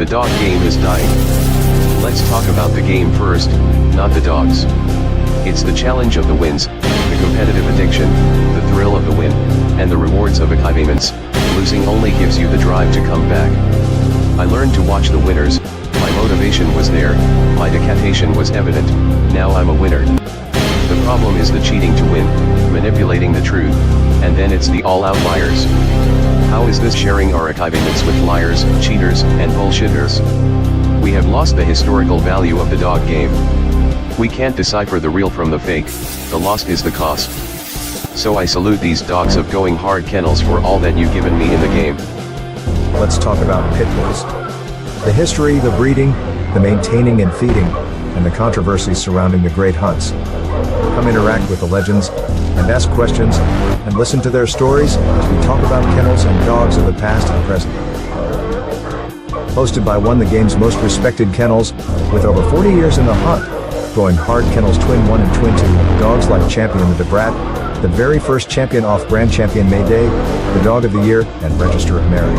The dog game is dying. Let's talk about the game first, not the dogs. It's the challenge of the wins, the competitive addiction, the thrill of the win, and the rewards of achievements. Losing only gives you the drive to come back. I learned to watch the winners, my motivation was there, my dedication was evident, now I'm a winner. The problem is the cheating to win, manipulating the truth, and then it's the all outliers. How is this sharing our achievements with liars, cheaters, and bullshitters? We have lost the historical value of the dog game. We can't decipher the real from the fake, the lost is the cost. So I salute these dogs of going hard kennels for all that you've given me in the game. Let's talk about pit bulls. The history, the breeding, the maintaining and feeding, and the controversies surrounding the great hunts. Come interact with the legends, and ask questions, and listen to their stories as we talk about kennels and dogs of the past and present. Hosted by one of the game's most respected kennels, with over 40 years in the hunt, going hard kennels Twin 1 and Twin 2, dogs like Champion the Brat, the very first champion off-brand champion Mayday, the Dog of the Year, and Register of Merit.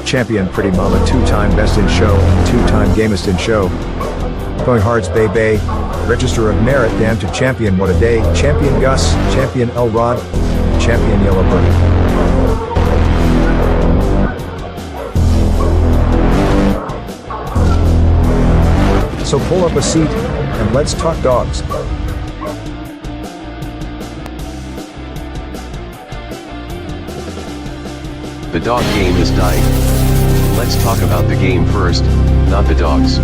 Champion Pretty Mama, 2-time Best in Show, 2-time Gamest in Show. Going Hard's Bay Bay, Register of Merit, Damn to Champion What a Day, Champion Gus, Champion Elrod, Champion Yellowbird. So pull up a seat, and let's talk dogs. The dog game is dying. Let's talk about the game first, not the dogs.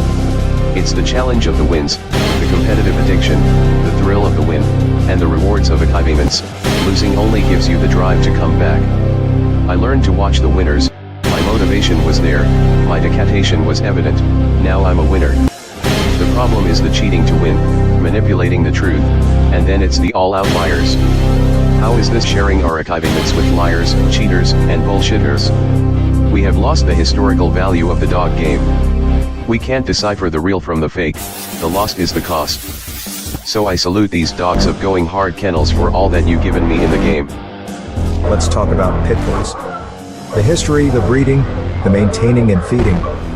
It's the challenge of the wins, the competitive addiction, the thrill of the win, and the rewards of achievements. Losing only gives you the drive to come back. I learned to watch the winners, my motivation was there, my dedication was evident, now I'm a winner. The problem is the cheating to win, manipulating the truth, and then it's the all outliers. How is this sharing our achievements with liars, cheaters, and bullshitters? We have lost the historical value of the dog game. We can't decipher the real from the fake, the lost is the cost. So I salute these dogs of going hard kennels for all that you've given me in the game. Let's talk about pit bulls. The history, the breeding, the maintaining and feeding,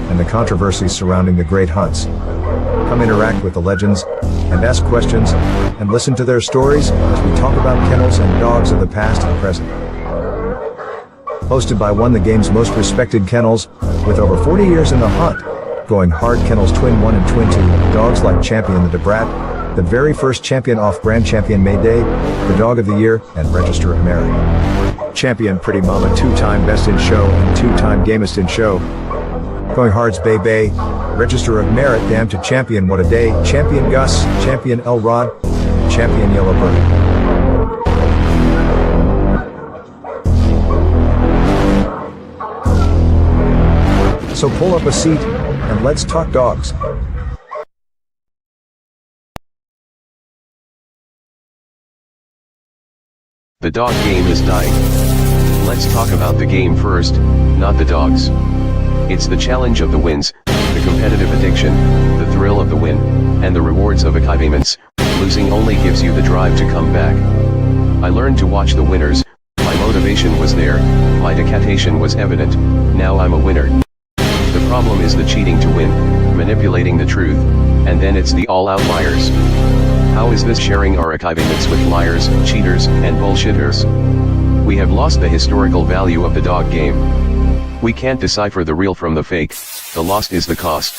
and the controversies surrounding the great hunts. Come interact with the legends, and ask questions, and listen to their stories as we talk about kennels and dogs of the past and present. Hosted by one of the game's most respected kennels, with over 40 years in the hunt, going hard kennels Twin 1 and Twin 2, dogs like Champion the Brat, the very first champion off-brand champion Mayday, the Dog of the Year, and Register of Merit. Champion Pretty Mama, 2-time Best in Show, and 2-time Gamest in Show. Going Hard's Bay Bay, Register of Merit, Damn to Champion What a Day, Champion Gus, Champion Elrod, Champion Yellowbird. So pull up a seat, and let's talk dogs. The dog game is dying. Let's talk about the game first, not the dogs. It's the challenge of the wins, the competitive addiction, the thrill of the win, and the rewards of achievements. Losing only gives you the drive to come back. I learned to watch the winners, my motivation was there, my dedication was evident, now I'm a winner. The problem is the cheating to win, manipulating the truth, and then it's the all outliers. How is this sharing our achievements with liars, cheaters, and bullshitters? We have lost the historical value of the dog game. We can't decipher the real from the fake, the lost is the cost.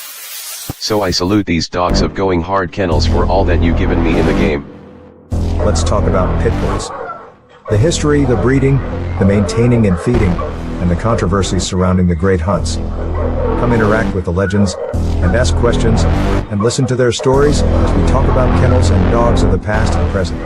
So I salute these dogs of going hard kennels for all that you've given me in the game. Let's talk about pit bulls. The history, the breeding, the maintaining and feeding, and the controversies surrounding the great hunts. Come interact with the legends, and ask questions, and listen to their stories as we talk about kennels and dogs of the past and present.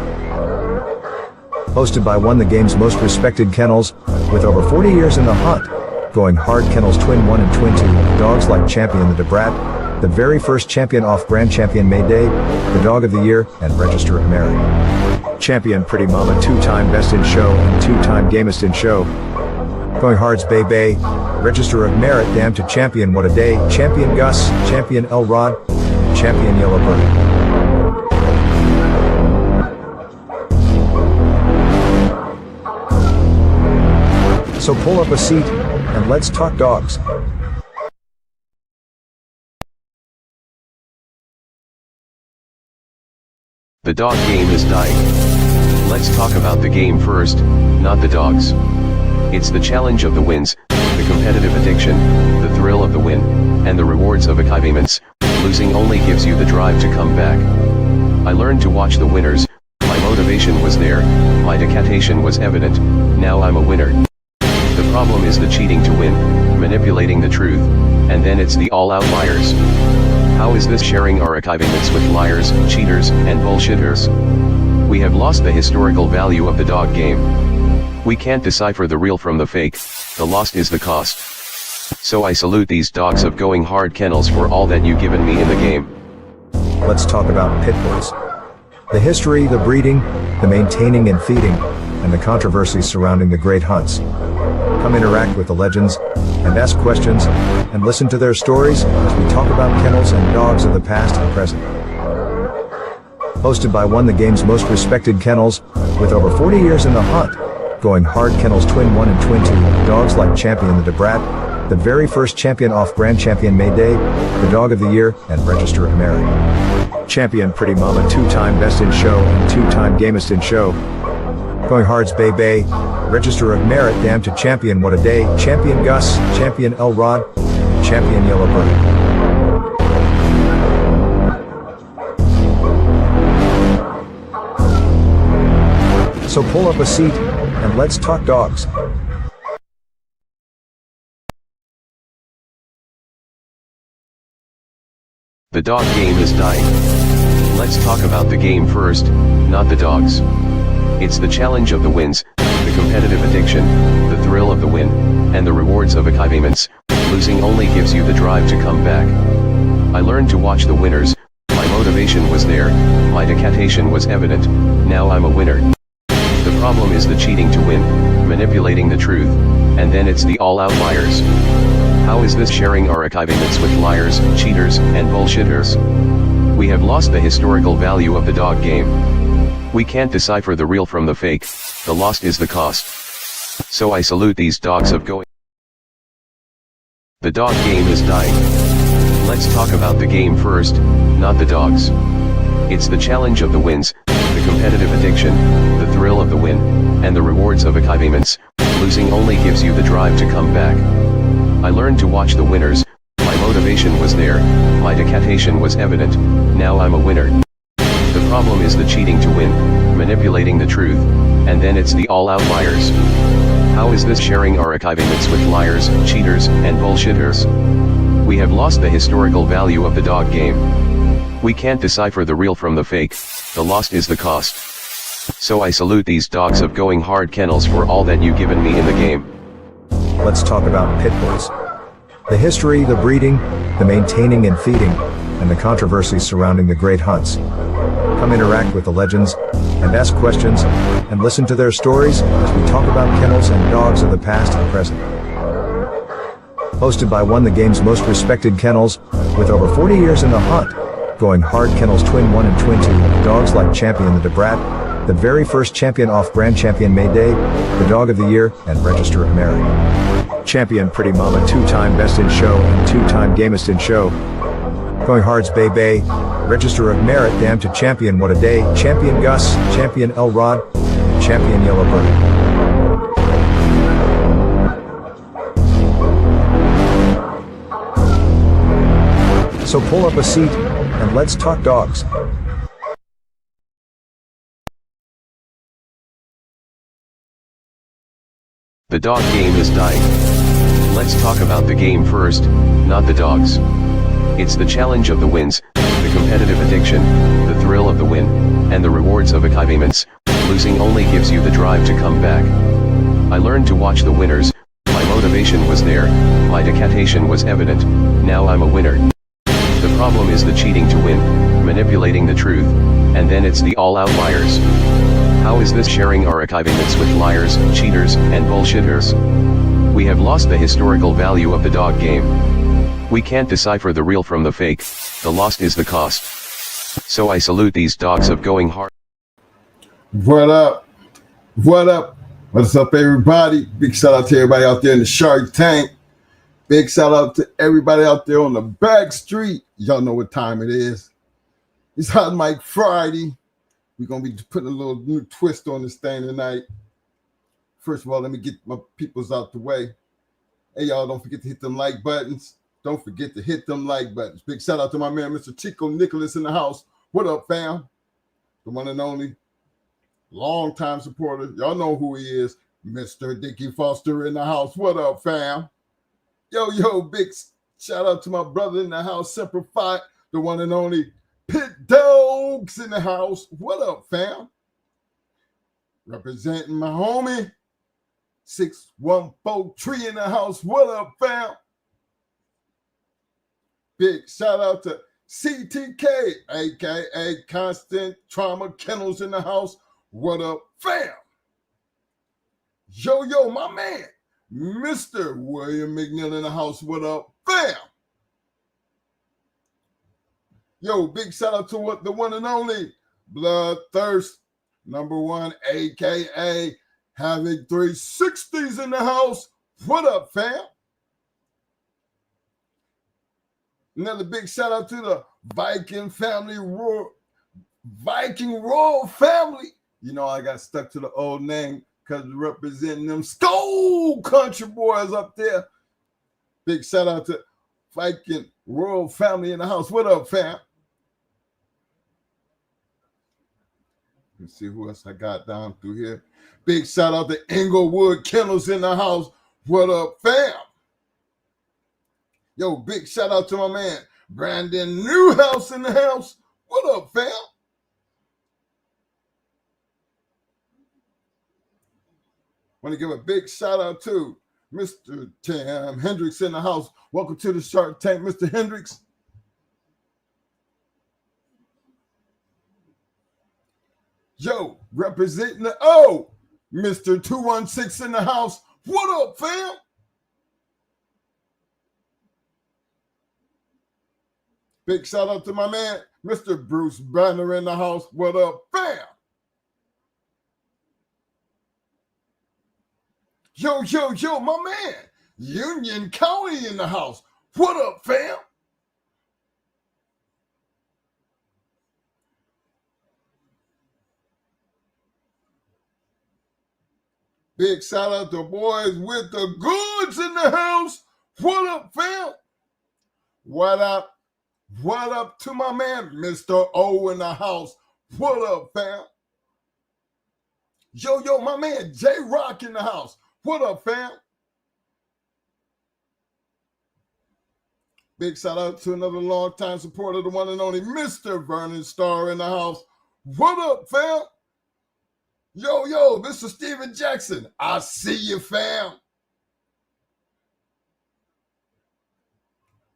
Hosted by one of the game's most respected kennels, with over 40 years in the hunt, going hard kennels Twin 1 and Twin 2, dogs like Champion the Brat, the very first champion off-brand champion Mayday, the Dog of the Year, and Register of Merit. Champion Pretty Mama, 2-time Best in Show, and 2-time Gamest in Show. Going Hard's Bay Bay, Register of Merit, Damn to Champion What a Day, Champion Gus, Champion Elrod, Champion Yellowbird. So pull up a seat, and let's talk dogs. The dog game is dying. Let's talk about the game first, not the dogs. It's the challenge of the wins, the competitive addiction, the thrill of the win, and the rewards of achievements. Losing only gives you the drive to come back. I learned to watch the winners, my motivation was there, my dedication was evident, now I'm a winner. The problem is the cheating to win, manipulating the truth, and then it's the all outliers. How is this sharing our achievements with liars, cheaters, and bullshitters? We have lost the historical value of the dog game. We can't decipher the real from the fake, the lost is the cost. So I salute these dogs of going hard kennels for all that you've given me in the game. Let's talk about pit bulls. The history, the breeding, the maintaining and feeding, and the controversies surrounding the great hunts. Come interact with the legends, and ask questions, and listen to their stories as we talk about kennels and dogs of the past and present. Hosted by one of the game's most respected kennels, with over 40 years in the hunt, going hard kennels Twin 1 and Twin 2, dogs like Champion the Debrat, the very first champion off Grand Champion May Day, the Dog of the Year, and Register of Merit. Champion Pretty Mama, 2-time Best in Show and 2-time Gamest in Show. Going Hard's Bay Bay, Register of Merit, Damn to Champion What a Day, Champion Gus, Champion Elrod, Champion Yellowbird. So pull up a seat, and let's talk dogs. The dog game is dying. Let's talk about the game first, not the dogs. It's the challenge of the wins, the competitive addiction, the thrill of the win, and the rewards of achievements. Losing only gives you the drive to come back. I learned to watch the winners, my motivation was there, my dedication was evident, now I'm a winner. The problem is the cheating to win, manipulating the truth, and then it's the all outliers. How is this sharing our achievements with liars, cheaters, and bullshitters? We have lost the historical value of the dog game. We can't decipher the real from the fake, the lost is the cost. So I salute these dogs of going. The dog game is dying. Let's talk about the game first, not the dogs. It's the challenge of the wins, the competitive addiction, the thrill of the win, and the rewards of achievements. Losing only gives you the drive to come back. I learned to watch the winners, my motivation was there, my dedication was evident, now I'm a winner. The problem is the cheating to win, manipulating the truth, and then it's the all outliers. How is this sharing our achievements with liars, cheaters, and bullshitters? We have lost the historical value of the dog game. We can't decipher the real from the fake, the lost is the cost. So I salute these dogs of going hard kennels for all that you've given me in the game. Let's talk about pit bulls. The history, the breeding, the maintaining and feeding, and the controversies surrounding the great hunts. Come interact with the legends, and ask questions, and listen to their stories as we talk about kennels and dogs of the past and present. Hosted by one of the game's most respected kennels, with over 40 years in the hunt, going hard kennels Twin 1 and Twin 2, dogs like Champion the Debrat, the very first champion off Grand Champion May Day, the Dog of the Year, and Register of Merit. Champion Pretty Mama, 2-time Best in Show and 2-time Gamest in Show. Going Hard's Bay Bay, Register of Merit, Damn to Champion What a Day, Champion Gus, Champion Elrod, Champion Yellowbird. So pull up a seat, and let's talk dogs. The dog game is dying. Let's talk about the game first, not the dogs. It's the challenge of the wins, the competitive addiction, the thrill of the win, and the rewards of achievements. Losing only gives you the drive to come back. I learned to watch the winners, my motivation was there, my dedication was evident, now I'm a winner. The problem is the cheating to win, manipulating the truth, and then it's the all outliers. How is this sharing our achievements with liars, cheaters, and bullshitters? We have lost the historical value of the dog game. We can't decipher the real from the fake, the lost is the cost. So I salute these dogs of going hard. What up? What up? What's up, everybody? Big shout out to everybody out there in the Shark Tank. Big shout out to everybody out there on the back street. Y'all know what time it is. It's Hot Mic Friday. We're going to be putting a little new twist on this thing tonight. First of all, let me get my peoples out the way. Hey, y'all, don't forget to hit them like buttons. Don't forget to hit them like buttons. Big shout out to my man, Mr. Chico Nicholas in the house. What up, fam? The one and only long-time supporter. Y'all know who he is. Mr. Dickie Foster in the house. What up, fam? Yo, big shout out to my brother in the house, Semper Fi, the one and only Pit Dogs in the house. What up, fam? Representing my homie, 6143 in the house. What up, fam? Big shout out to CTK, aka Constant Trauma Kennels in the house. What up, fam? Yo, my man, Mr. William McNeil in the house. What up, fam? Yo, big shout out to the one and only Bloodthirst #1, aka Havoc 360s in the house. What up, fam? Another big shout out to the Viking Royal family. You know, I got stuck to the old name because representing them Skull Country boys up there. Big shout out to Viking Royal family in the house. What up, fam? Let's see who else I got down through here. Big shout out to Inglewood Kennels in the house. What up, fam? Yo, big shout out to my man, Brandon Newhouse in the house. What up, fam? Want to give a big shout out to Mr. Tim Hendricks in the house. Welcome to the Shark Tank, Mr. Hendricks. Yo, representing the Mr. 216 in the house. What up, fam? Big shout out to my man, Mr. Bruce Banner in the house. What up, fam? Yo, my man, Union County in the house. What up, fam? Big shout out to boys with the goods in the house. What up, fam? What up? What up to my man, Mr. O in the house? What up, fam? Yo, my man, J-Rock in the house. What up, fam? Big shout out to another longtime supporter, the one and only Mr. Vernon Starr in the house. What up, fam? Yo, Mr. Steven Jackson. I see you, fam.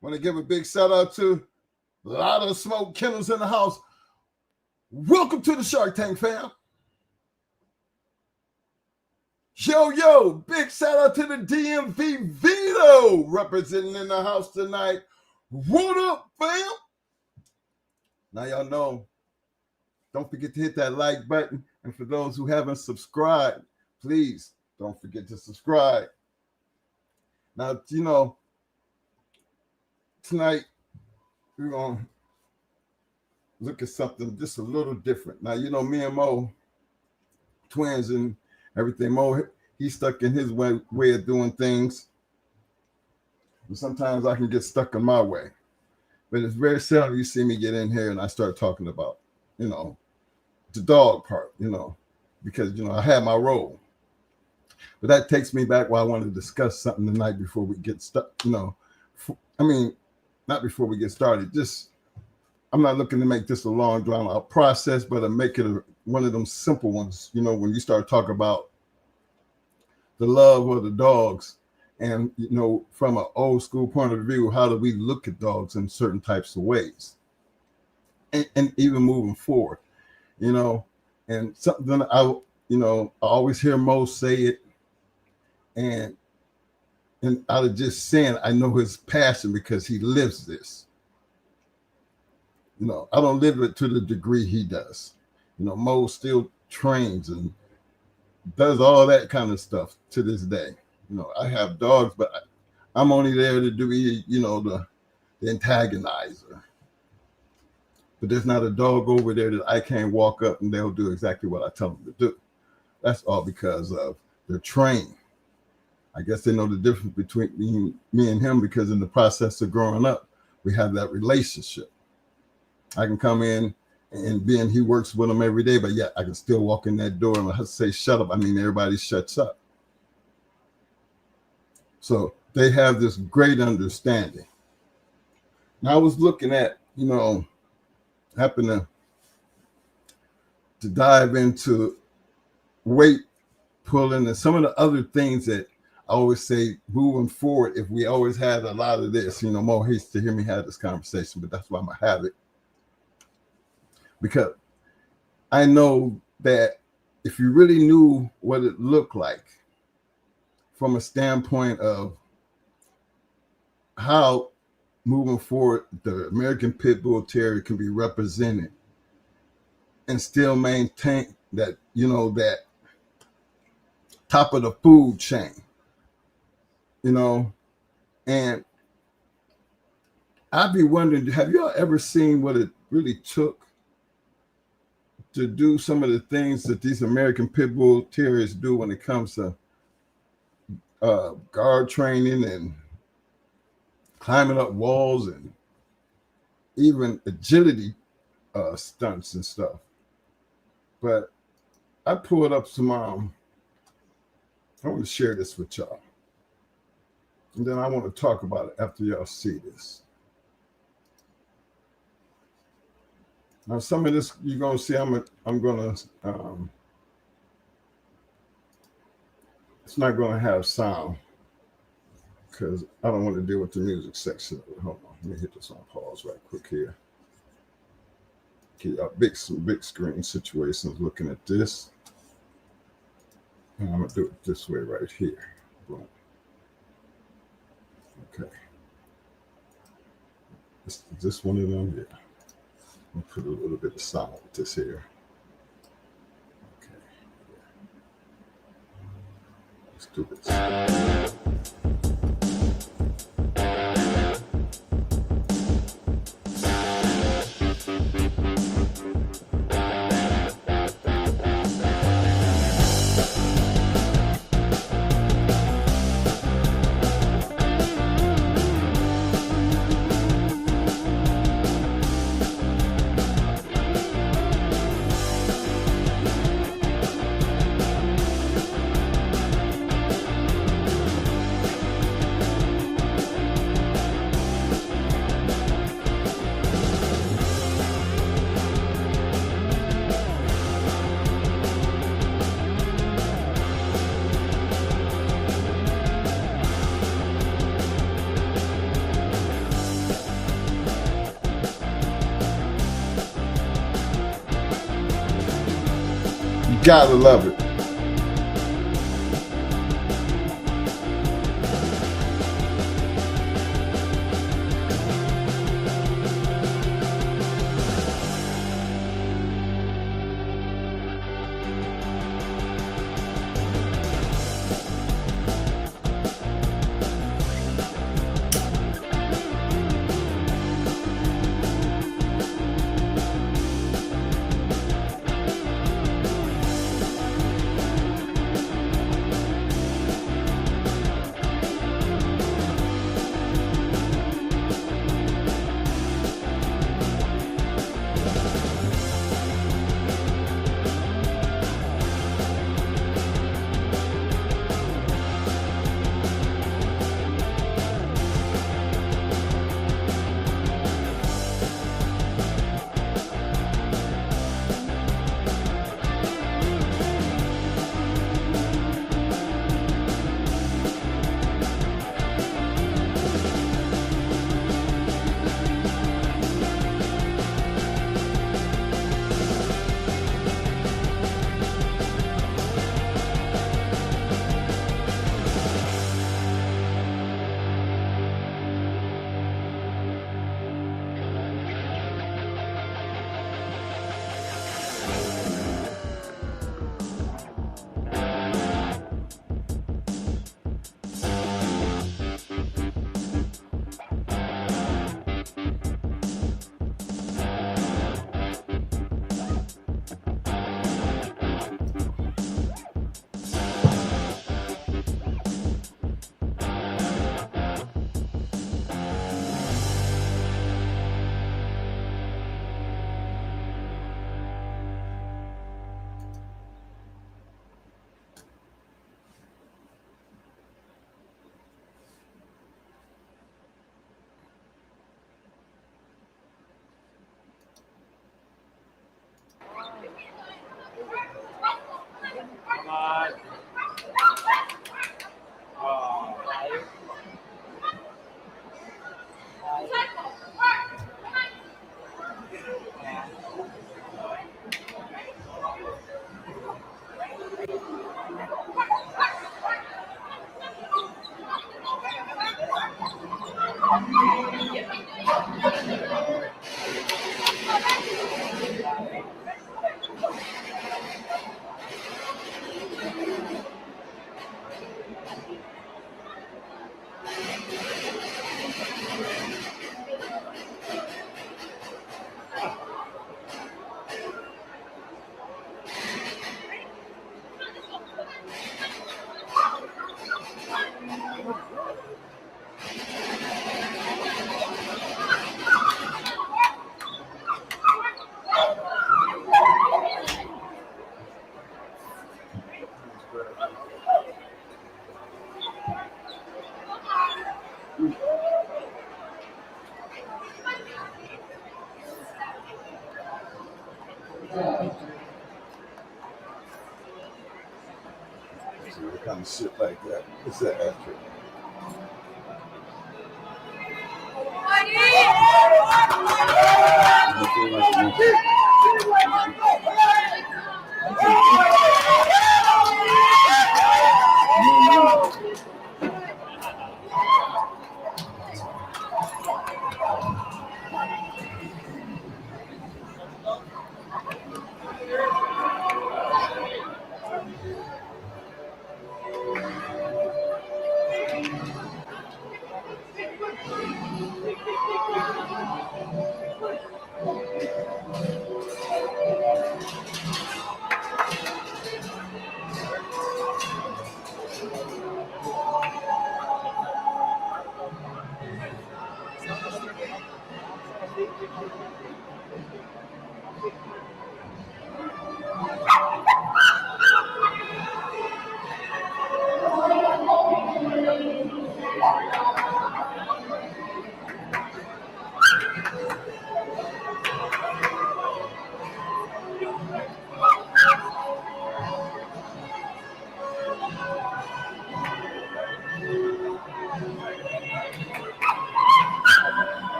Want to give a big shout out to a lot of Smoke Kennels in the house. Welcome to the Shark Tank, fam. Yo, big shout out to the DMV Vito representing in the house tonight. What up, fam? Now y'all know, don't forget to hit that like button. And for those who haven't subscribed, please don't forget to subscribe. Now, you know, tonight we're going to look at something just a little different. Now, you know, me and Mo, twins and everything. Mo, he's stuck in his way of doing things. And sometimes I can get stuck in my way. But it's very seldom you see me get in here and I start talking about, you know, the dog part, you know, because, you know, I had my role. But that takes me back where I want to discuss something tonight before we get stuck, you know. I mean, not before we get started. Just, I'm not looking to make this a long, drawn-out process, but to make it one of them simple ones, you know, when you start talking about the love of the dogs and, you know, from an old school point of view, how do we look at dogs in certain types of ways? And even moving forward, you know, and something I always hear Mo say it, and out of just saying, I know his passion because he lives this. You know, I don't live it to the degree he does. You know, Mo still trains and does all that kind of stuff to this day. You know, I have dogs, but I'm only there to do, you know, the antagonizer. but there's not a dog over there that I can't walk up and they'll do exactly what I tell them to do. That's all because of they're trained. I guess they know the difference between me and him, because in the process of growing up, we have that relationship. I can come in and being he works with them every day, but yet I can still walk in that door and I say, shut up. I mean, everybody shuts up. So they have this great understanding. Now I was looking at, happened to dive into weight pulling and some of the other things that I always say moving forward, if we always had a lot of this, Mo hates to hear me have this conversation, but that's why I'm going to have it. Because I know that if you really knew what it looked like from a standpoint of how moving forward the American Pit Bull Terrier can be represented and still maintain that, that top of the food chain, and I'd be wondering, have y'all ever seen what it really took to do some of the things that these American Pit Bull Terriers do when it comes to guard training and climbing up walls and even agility stunts and stuff? But I pulled up some, I want to share this with y'all. And then I want to talk about it after y'all see this. Now, some of this you're going to see, I'm going to, it's not going to have sound because I don't want to deal with the music section. Hold on, let me hit this on pause right quick here. Okay, some big screen situations looking at this. And I'm going to do it this way right here. Boom. Okay. Is this one of them? Yeah. I'll put a little bit of sound with this here. Okay. Let's do this. Gotta love it. Kind of shit like that. What's that after?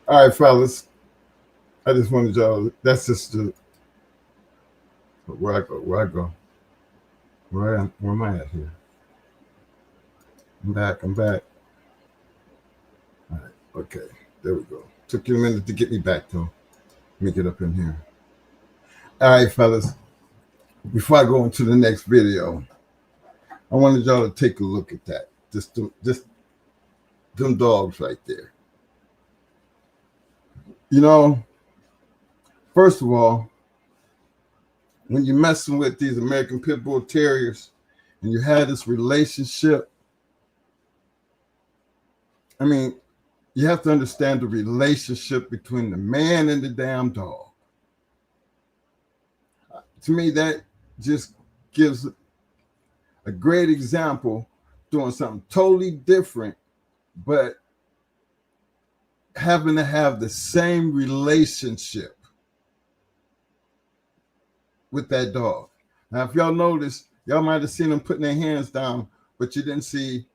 All right, fellas. I just wanted y'all. That's just the where I go. Where am I at here? I'm back. All right. Okay. There we go. Took you a minute to get me back, though. Let me get up in here. All right, fellas. Before I go into the next video, I wanted y'all to take a look at that. Just them dogs right there. You know, first of all, when you're messing with these American Pit Bull Terriers and you have this relationship, I mean, you have to understand the relationship between the man and the damn dog. To me, that just gives a great example doing something totally different, but having to have the same relationship with that dog. Now, if y'all notice, y'all might have seen them putting their hands down, but you didn't see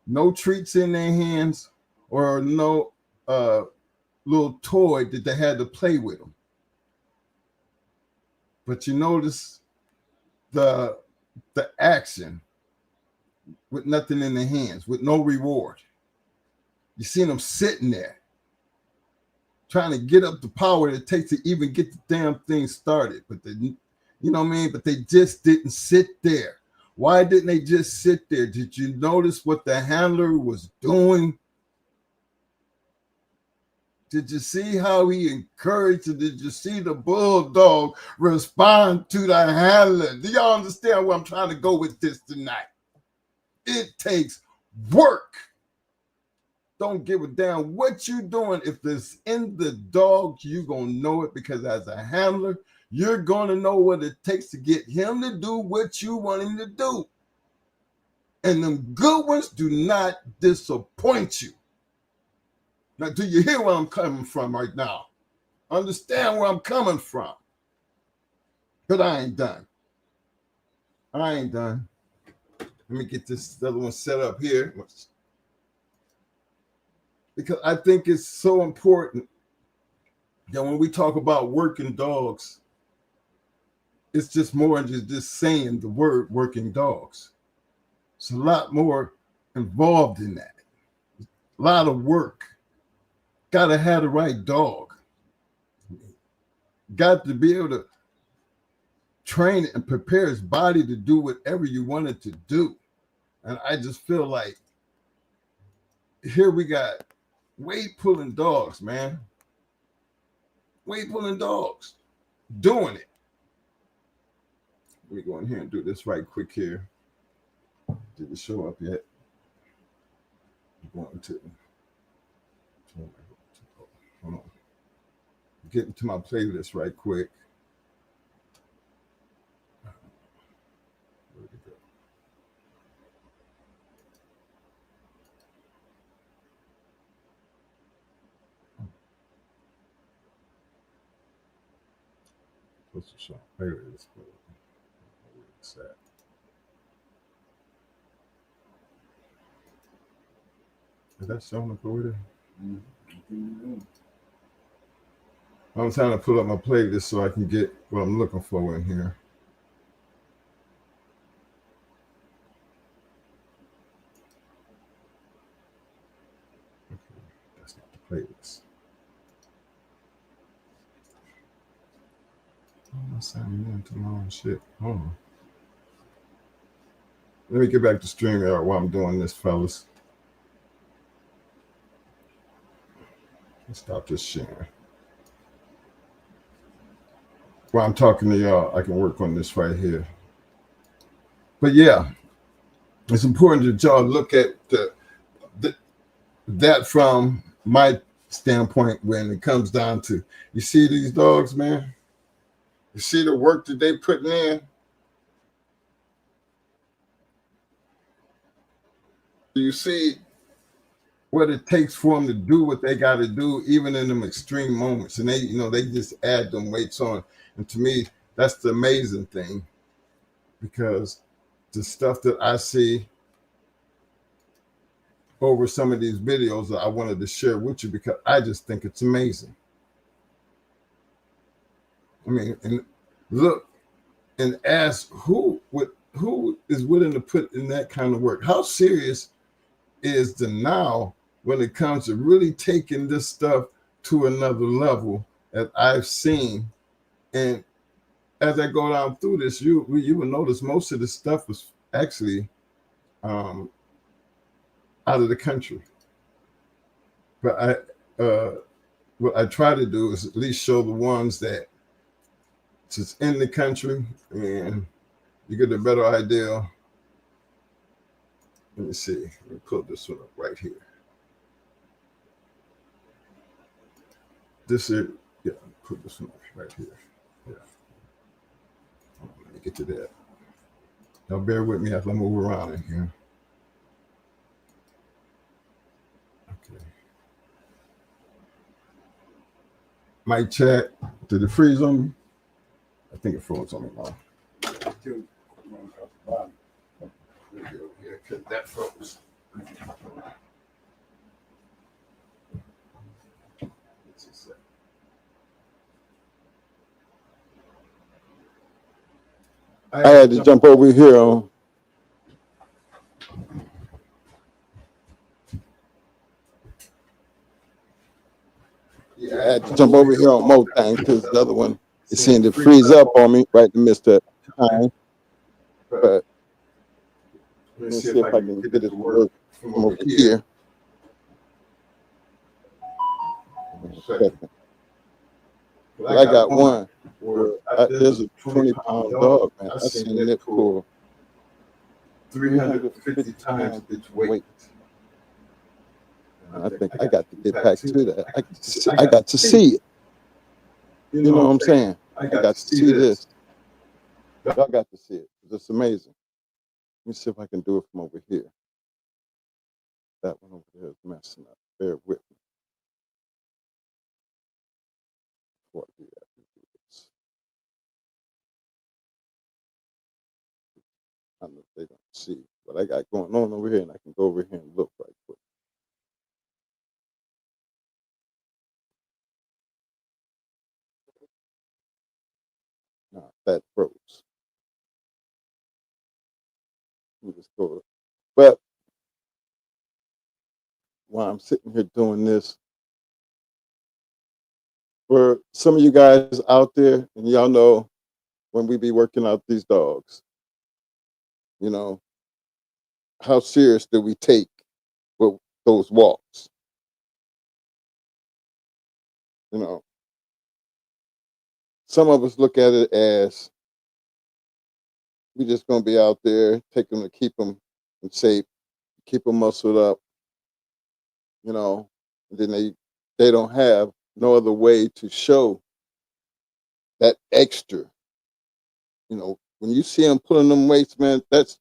no treats in their hands or no little toy that they had to play with them. But you notice the action with nothing in their hands, with no reward. You seen them sitting there trying to get up the power it takes to even get the damn thing started. But they, you know what I mean? But they just didn't sit there. Why didn't they just sit there? Did you notice what the handler was doing? Did you see how he encouraged it? Did you see the bulldog respond to the handler? Do y'all understand where I'm trying to go with this tonight? It takes work don't give a damn what you doing. If it's in the dog, you're going to know it, because as a handler, you're going to know what it takes to get him to do what you want him to do. And them good ones do not disappoint you. Now, do you hear where I'm coming from right now? Understand where I'm coming from. But I ain't done. I ain't done. Let me get this other one set up here. Because I think it's so important that when we talk about working dogs, it's just more than just saying the word working dogs. It's a lot more involved in that. A lot of work. Got to have the right dog. Got to be able to train it and prepare his body to do whatever you want it to do. And I just feel like here we got weight pulling dogs, man. Weight pulling dogs doing it. Let me go in here and do this right quick here. Did it show up yet? I'm going to. Hold on. Getting to my playlist right quick. Where'd it go? What's the show? There it is. Where it's at. Is that showing up over there? Mm-hmm. I'm trying to pull up my playlist so I can get what I'm looking for in here. Okay, that's not the playlist. I'm not signing into my own shit. Hold on. Let me get back to StreamYard while I'm doing this, fellas. Let's stop this sharing. While I'm talking to y'all, I can work on this right here. But yeah, it's important that y'all look at that from my standpoint when it comes down to, you see these dogs, man? You see the work that they putting in? Do you see what it takes for them to do what they got to do, even in them extreme moments? And they just add them weights on. And to me, that's the amazing thing, because the stuff that I see over some of these videos that I wanted to share with you, because I just think it's amazing. I mean, and look and ask who is willing to put in that kind of work. How serious is the now when it comes to really taking this stuff to another level, as I've seen? And as I go down through this, you will notice most of the stuff was actually out of the country. But what I try to do is at least show the ones that just in the country, and you get a better idea. Let me see. Let me pull this one up right here. This is, yeah, put this one up right here. Yeah. Let me get to that. Now bear with me as I move around in here. Okay. Mic check. Did it freeze on me? I think it froze on me now. That froze. I had to jump over here. Yeah, I had to jump over here on more things because the other one it seemed to freeze up on me right in the midst of time. But let me see if I can get it to work from over here. I got one where there's a 20-pound dog, man. I seen it pull 350 times its weight. And I think I got to get back to that. I got to see it. You know what I'm saying? I got to see this. Y'all got to see it. It's amazing. Let me see if I can do it from over here. That one over there is messing up. Bear with me. Before I do that, let me do this. I know they don't see what I got going on over here, and I can go over here and look right quick. Nah, that froze. Let me just go. But while I'm sitting here doing this, for some of you guys out there, and y'all know when we be working out these dogs, you know, how serious do we take with those walks? You know, some of us look at it as we just gonna be out there, take them to keep them in shape, keep them muscled up, you know, and then they don't have no other way to show that extra. You know, when you see them pulling them weights, man, that's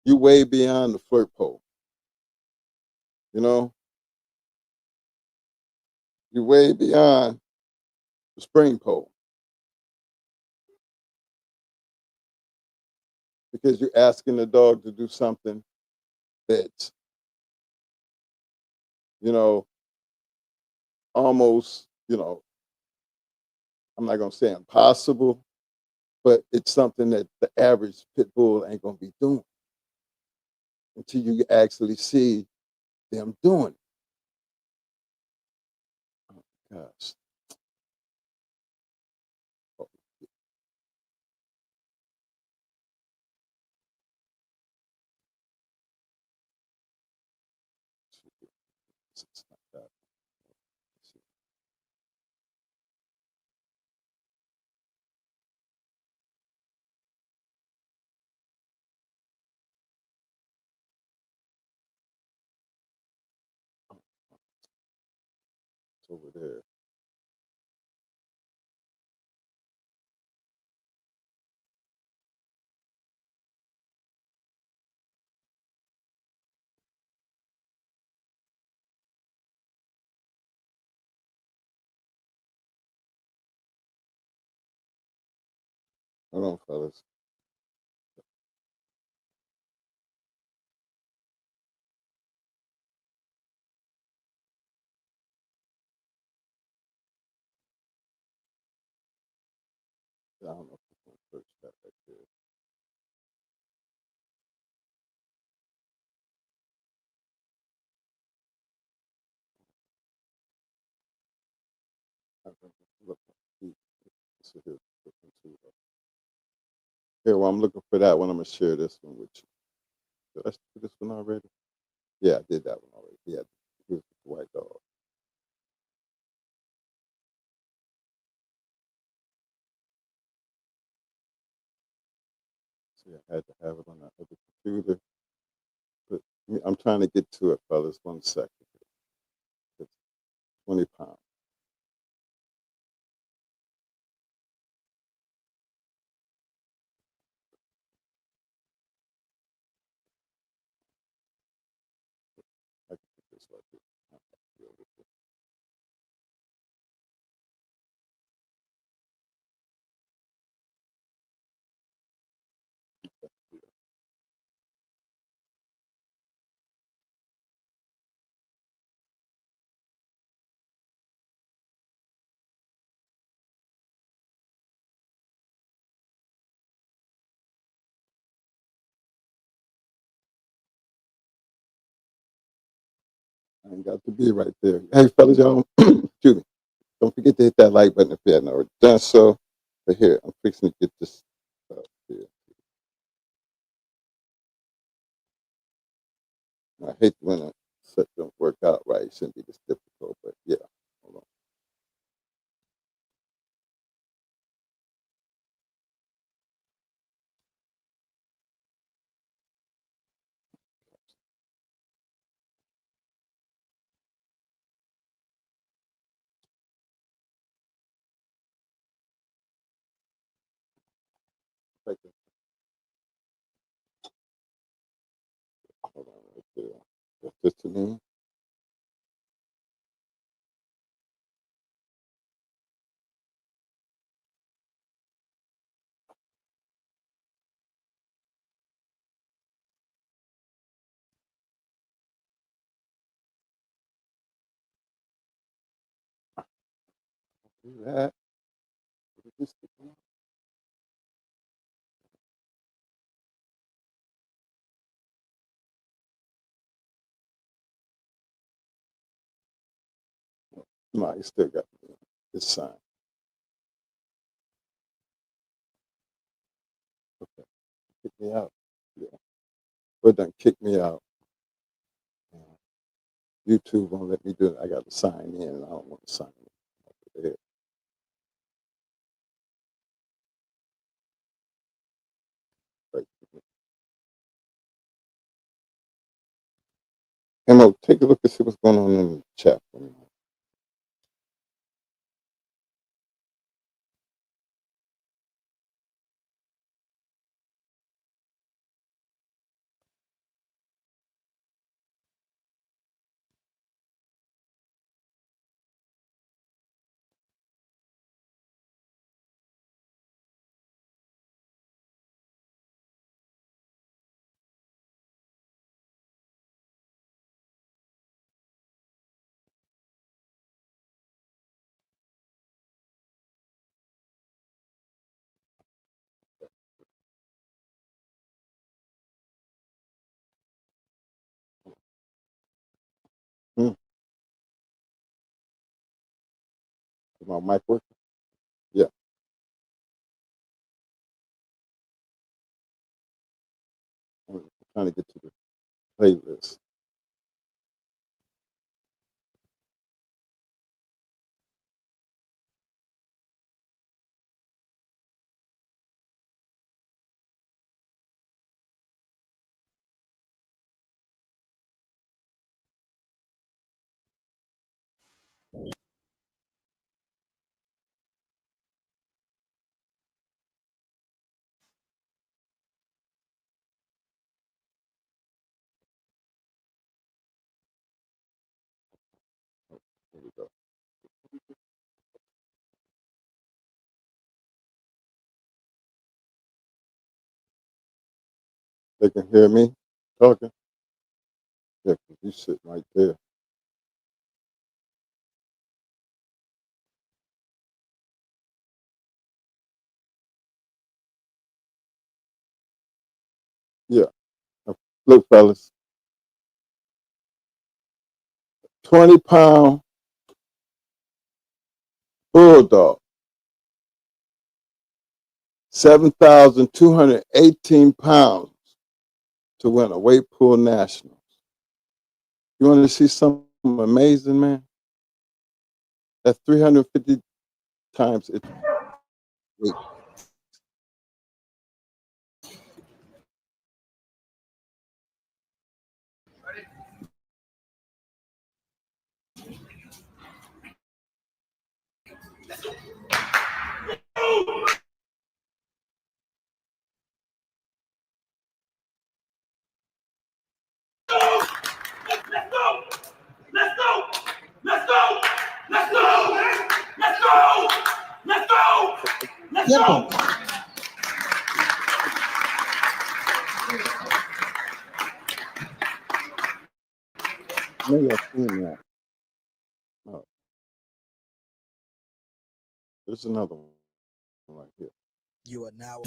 you way beyond the flirt pole. You know, you're way beyond the spring pole because you're asking the dog to do something that's, you know, almost, you know, I'm not gonna say impossible, but it's something that the average pit bull ain't gonna be doing until you actually see them doing it. Oh, gosh. Oh, it's not that. It's over there. Hold on, fellas. I don't know if I'm gonna search that right there. Look, so here, here, while I'm looking for that one, I'm gonna share this one with you. Did I do this one already? Yeah, I did that one already. Yeah, here's the white dog. See, I had to have it on that other computer. But I'm trying to get to it, fellas. 1 second. It's 20 pounds. I can put this like this. I ain't got to be right there. Hey, fellas, y'all, excuse me. Don't forget to hit that like button if you haven't already done so. But here, I'm fixing to get this stuff here. I hate when a set don't work out right. It shouldn't be this difficult, but yeah. Hold on. What's this again? Do that. What is this again? No, you still got this sign. Okay, kick me out. Yeah, but done kick me out. YouTube won't let me do it. I got to sign in, and I don't want to sign in. There. Right. Emma, take a look and see what's going on in the chat for me. Hmm. Is my mic working? Yeah. I'm trying to get to the playlist. Here we go. They can hear me talking? Yeah, 'cause you sitting right there. Yeah. Look, fellas, 20-pound bulldog, 7,218 pounds to win a weight pool nationals. You want to see something amazing, man? That's 350 times its weight. Let's go! Let's go! Let's go! Let's go! Let's go! Let's go! Let's go! Maybe I've seen that. Oh, there's another one right here. You are now.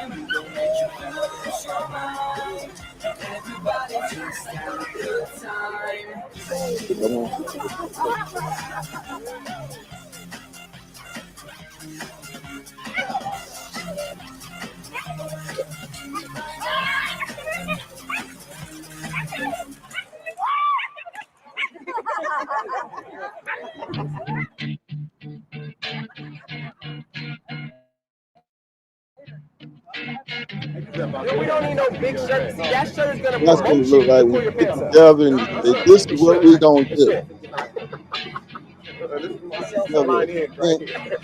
And we gon' make you lose your mind. Everybody just have a good time. We don't need no big shirt. See, that shirt is gonna That's gonna promote look you. like You we pull your get pants up. together and say, this is what we gonna do. Line in right here.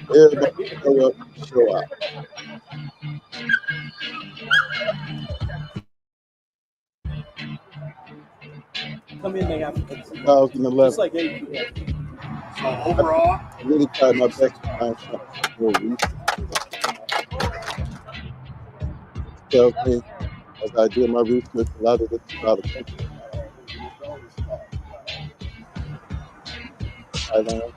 Everybody show up, show out. Come in, they have 2011. just like they. So overall, I really tried my best to find something more recent. Tells me, as I did my research, a lot of this is out of country. Thailand,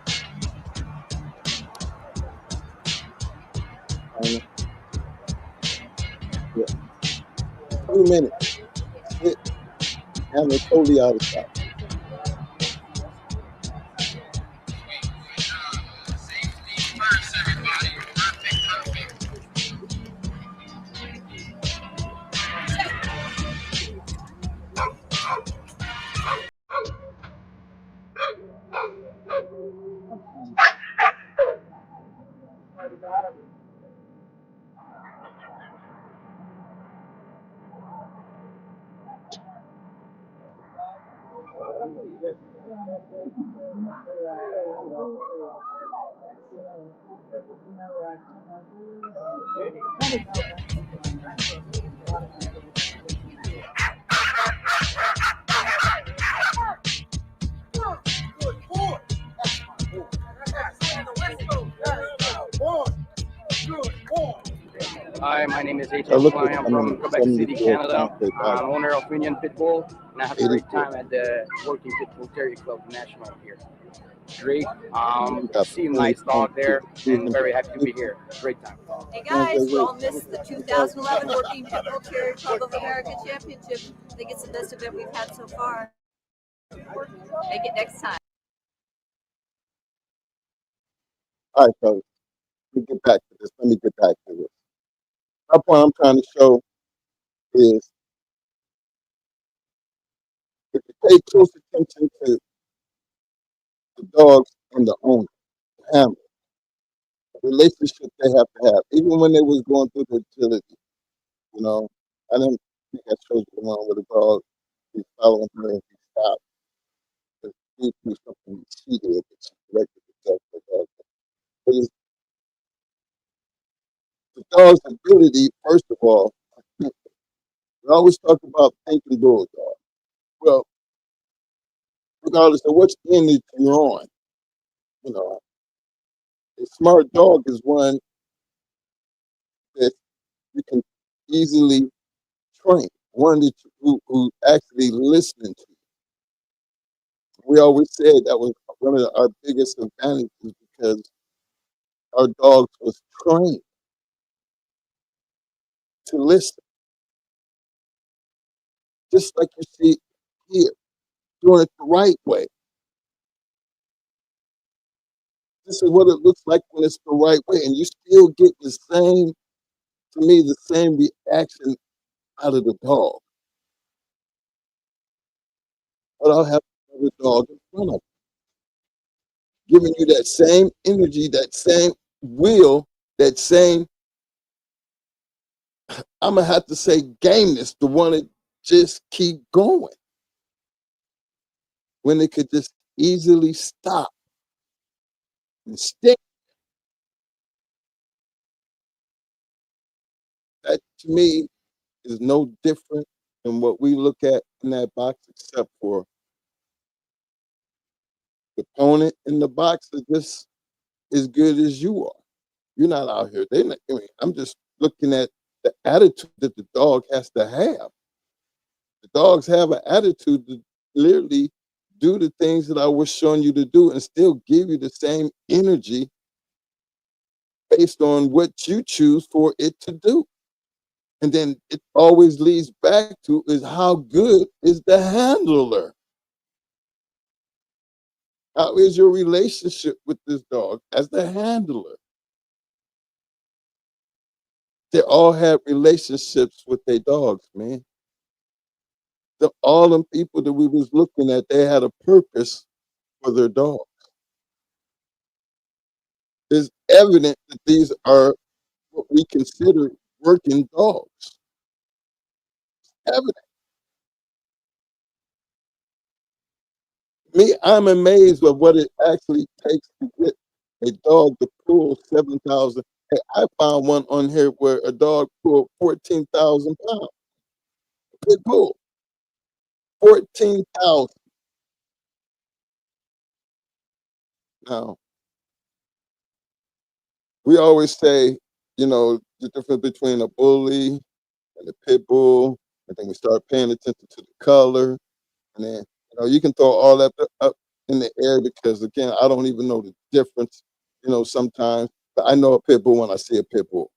China. Yeah. 2 minutes. That's it. And they're totally out of stock. hi, my name is I H.M. look Fly. at I'm some of from the Quebec City, 74 Canada. pound I'm owner of Union Pitbull, and I have a great 84. time at the Working Pitbull Terrier Club National here. Great. We got Seeing plenty nice dog there, and 200. very happy to be here. Great time. Hey guys, we all missed the 2011 Working Pitbull Terrier Club of America Championship. I think it's the best event we've had so far. Make it next time. All right, fellas, let me get back to this. My point I'm trying to show is if you pay close attention to the dogs and the owner, the animal, the relationship they have to have, even when they was going through the agility, you know, I didn't think I showed you the one with a dog, he's following her and he stopped. He threw something she did, but she corrected herself. But it's the dog's ability, first of all, we always talk about thinking bulldog. Well, regardless of which end that you're on, you know, a smart dog is one that you can easily train, one that who actually listening to. We always said that was one of our biggest advantages because our dogs was trained to listen, just like you see here, doing it the right way. This is what it looks like when it's the right way, and you still get the same, to me, the same reaction out of the dog. But I'll have another dog in front of you, giving you that same energy, that same will, that same, I'm gonna have to say, gameness, the one that just keep going when they could just easily stop and stick. That to me is no different than what we look at in that box, except for the opponent in the box is just as good as you are. You're not out here. They not, I mean, I'm just looking at the attitude that the dog has to have. The dogs have an attitude to literally do the things that I was showing you to do and still give you the same energy based on what you choose for it to do. And then it always leads back to is how good is the handler? How is your relationship with this dog as the handler? They all have relationships with their dogs, man. All them people that we was looking at, they had a purpose for their dog. It's evident that these are what we consider working dogs. Evident. Me, I'm amazed with what it actually takes to get a dog to pull 7,000. Hey, I found one on here where a dog pulled 14,000 pounds. Pit bull, 14,000. Now, we always say, the difference between a bully and a pit bull, and then we start paying attention to the color, and then you can throw all that up in the air because again, I don't even know the difference, sometimes. But I know a pit bull when I see a pit bull,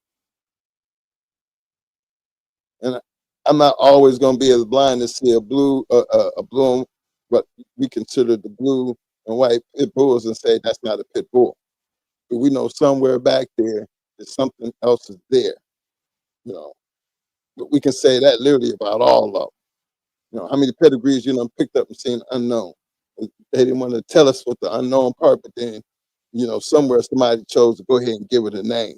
and I'm not always going to be as blind to see a blue, what we consider the blue and white pit bulls, and say that's not a pit bull. But we know somewhere back there that something else is there, you know. But we can say that literally about all of them. How many pedigrees picked up and seen unknown? They didn't want to tell us what the unknown part, but then, somewhere somebody chose to go ahead and give it a name.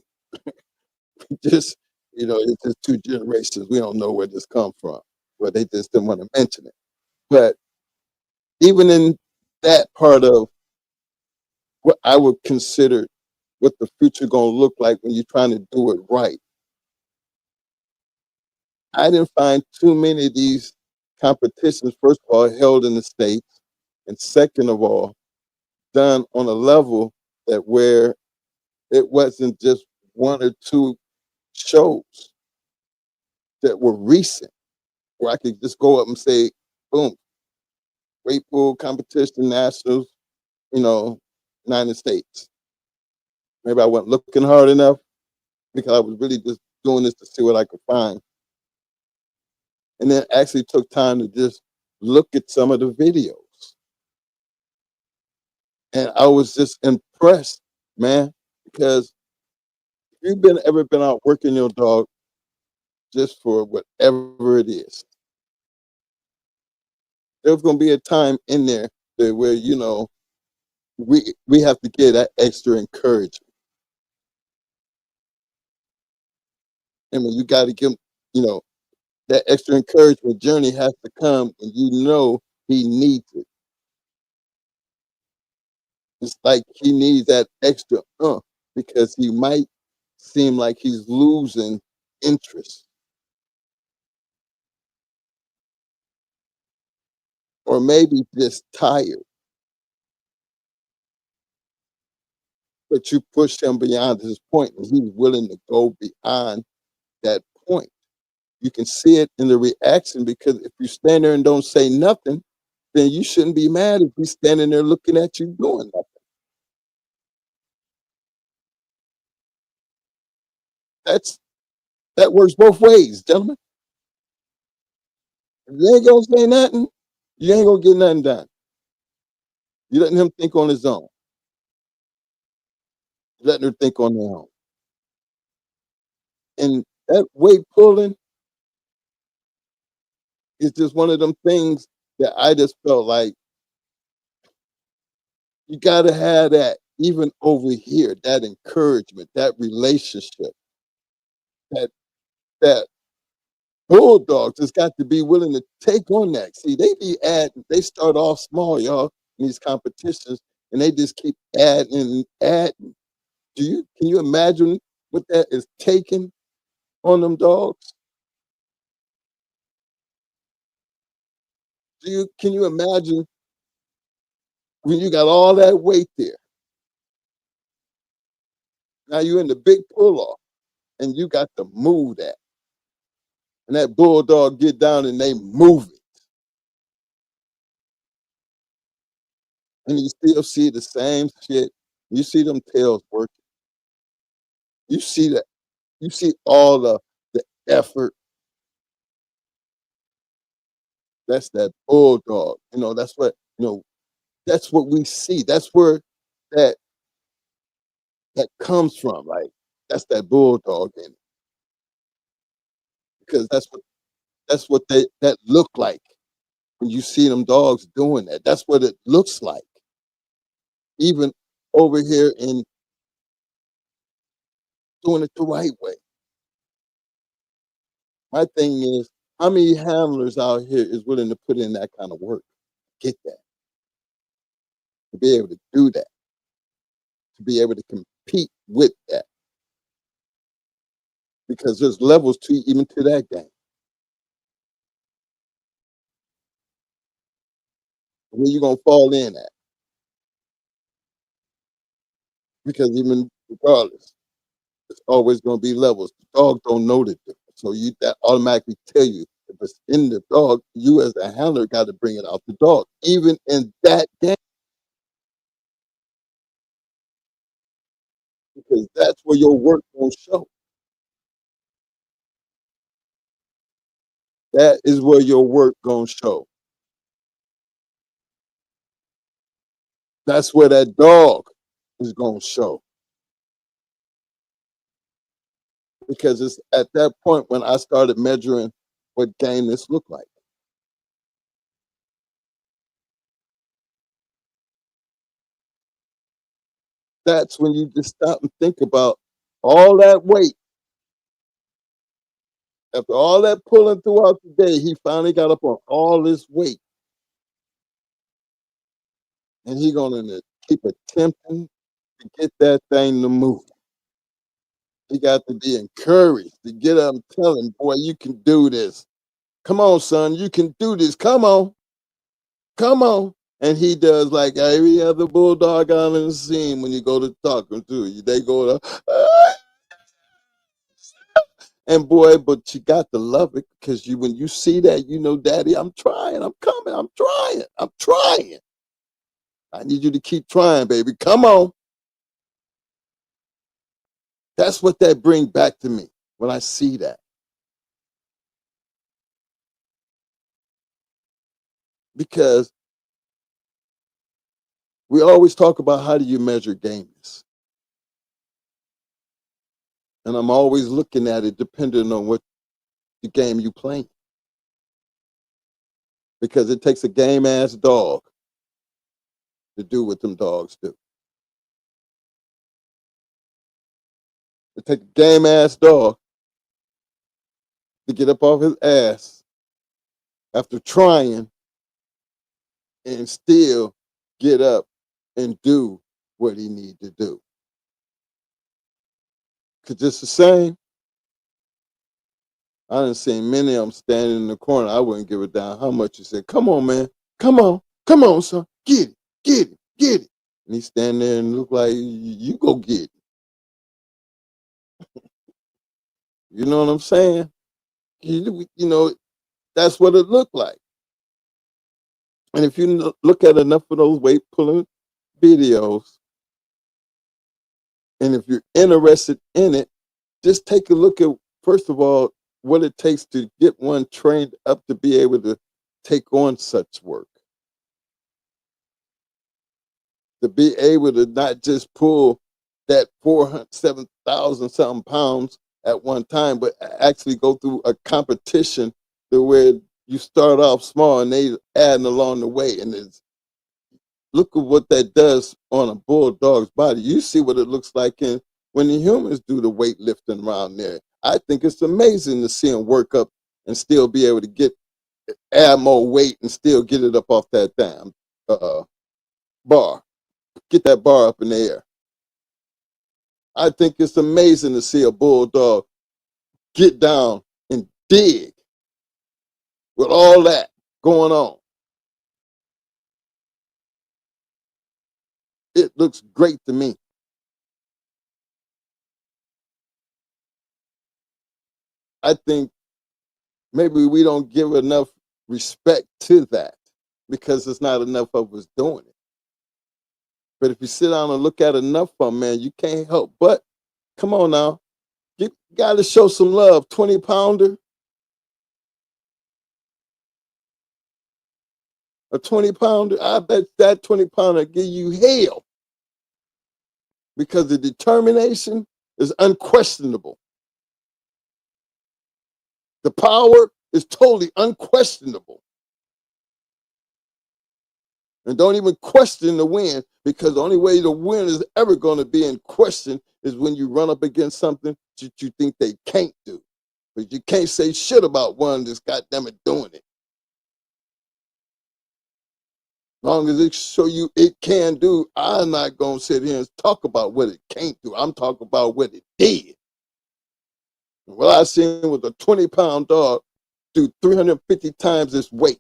Just, it's just two generations. We don't know where this come from, but they just didn't want to mention it. But even in that part of what I would consider what the future gonna look like when you're trying to do it right, I didn't find too many of these competitions, first of all, held in the States, and second of all, done on a level that where it wasn't just one or two shows that were recent, where I could just go up and say, boom, weight pool competition, nationals, United States. Maybe I wasn't looking hard enough because I was really just doing this to see what I could find. And then actually took time to just look at some of the videos. And I was just impressed, man, because if you've ever been out working your dog just for whatever it is, there's gonna be a time in there where we have to get that extra encouragement. I mean, you got to give that extra encouragement journey has to come when he needs it. It's like he needs that extra because he might seem like he's losing interest, or maybe just tired. But you push him beyond his point, and he's willing to go beyond that point. You can see it in the reaction because if you stand there and don't say nothing, then you shouldn't be mad if he's standing there looking at you doing nothing. That works both ways, gentlemen. If you ain't gonna say nothing, you ain't gonna get nothing done. You letting him think on his own. You letting her think on their own. And that weight pulling is just one of them things that I just felt like you gotta have that even over here, that encouragement, that relationship, that that bulldogs just got to be willing to take on that. See, they start off small, y'all, in these competitions, and they just keep adding and adding. Can you imagine what that is taking on them dogs? Can you imagine when you got all that weight there? Now you're in the big pull off and you got to move that. And that bulldog get down and they move it. And you still see the same shit. You see them tails working. You see that. You see all the effort. That's that bulldog. That's what that's what we see. That's where that that comes from. Like that's that bulldog in it. Because that's what that look like when you see them dogs doing that. That's what it looks like. Even over here in doing it the right way. My thing is, how many handlers out here is willing to put in that kind of work? Get that, to be able to do that, to be able to compete with that. Because there's levels to even to that game. Where you gonna fall in at? Because even regardless, it's always gonna be levels. The dog don't know the difference. So that automatically tell you if it's in the dog, you as a handler got to bring it out the dog, even in that game, because that's where your work gonna show. That is where your work gonna show. That's where that dog is gonna show. Because it's at that point when I started measuring what gameness looked like. That's when you just stop and think about all that weight. After all that pulling throughout the day, he finally got up on all this weight. And he gonna keep attempting to get that thing to move. He got to be encouraged to get up and tell him, boy, you can do this. Come on, son, you can do this. Come on. Come on. And he does like every other bulldog I've ever seen when you go to talking to you. They go to, and boy, but you got to love it because when you see that, Daddy, I'm trying, I'm coming, I'm trying, I'm trying. I need you to keep trying, baby. Come on. That's what that brings back to me when I see that. Because we always talk about how do you measure gameness. And I'm always looking at it depending on what the game you playing. Because it takes a game ass dog to do what them dogs do. It takes a game ass dog to get up off his ass after trying and still get up and do what he need to do. Cause just the same, I done seen many of them standing in the corner. I wouldn't give a damn how much you said. Come on, man. Come on, son. Get it, get it, get it. And he stand there and look like you go get it. You know what I'm saying? That's what it looked like. And if you look at enough of those weight pulling videos, and if you're interested in it, just take a look at, first of all, what it takes to get one trained up to be able to take on such work. To be able to not just pull that 7,000 something pounds at one time, but actually go through a competition to where you start off small and they adding along the way. And look at what that does on a bulldog's body. You see what it looks like when the humans do the weightlifting around there. I think it's amazing to see them work up and still be able to add more weight and still get it up off that damn bar. Get that bar up in the air. I think it's amazing to see a bulldog get down and dig with all that going on. It looks great to me. I think maybe we don't give enough respect to that because there's not enough of us doing it. But if you sit down and look at enough of them, man, you can't help but Come on now. You got to show some love. 20-pounder. A 20-pounder. I bet that 20-pounder give you hell because the determination is unquestionable. The power is totally unquestionable. And don't even question the win, because the only way the win is ever going to be in question is when you run up against something that you think they can't do. But you can't say shit about one that's goddamn it doing it. As long as it show you it can do, I'm not going to sit here and talk about what it can't do. I'm talking about what it did. What I seen was a 20-pound dog do 350 times its weight.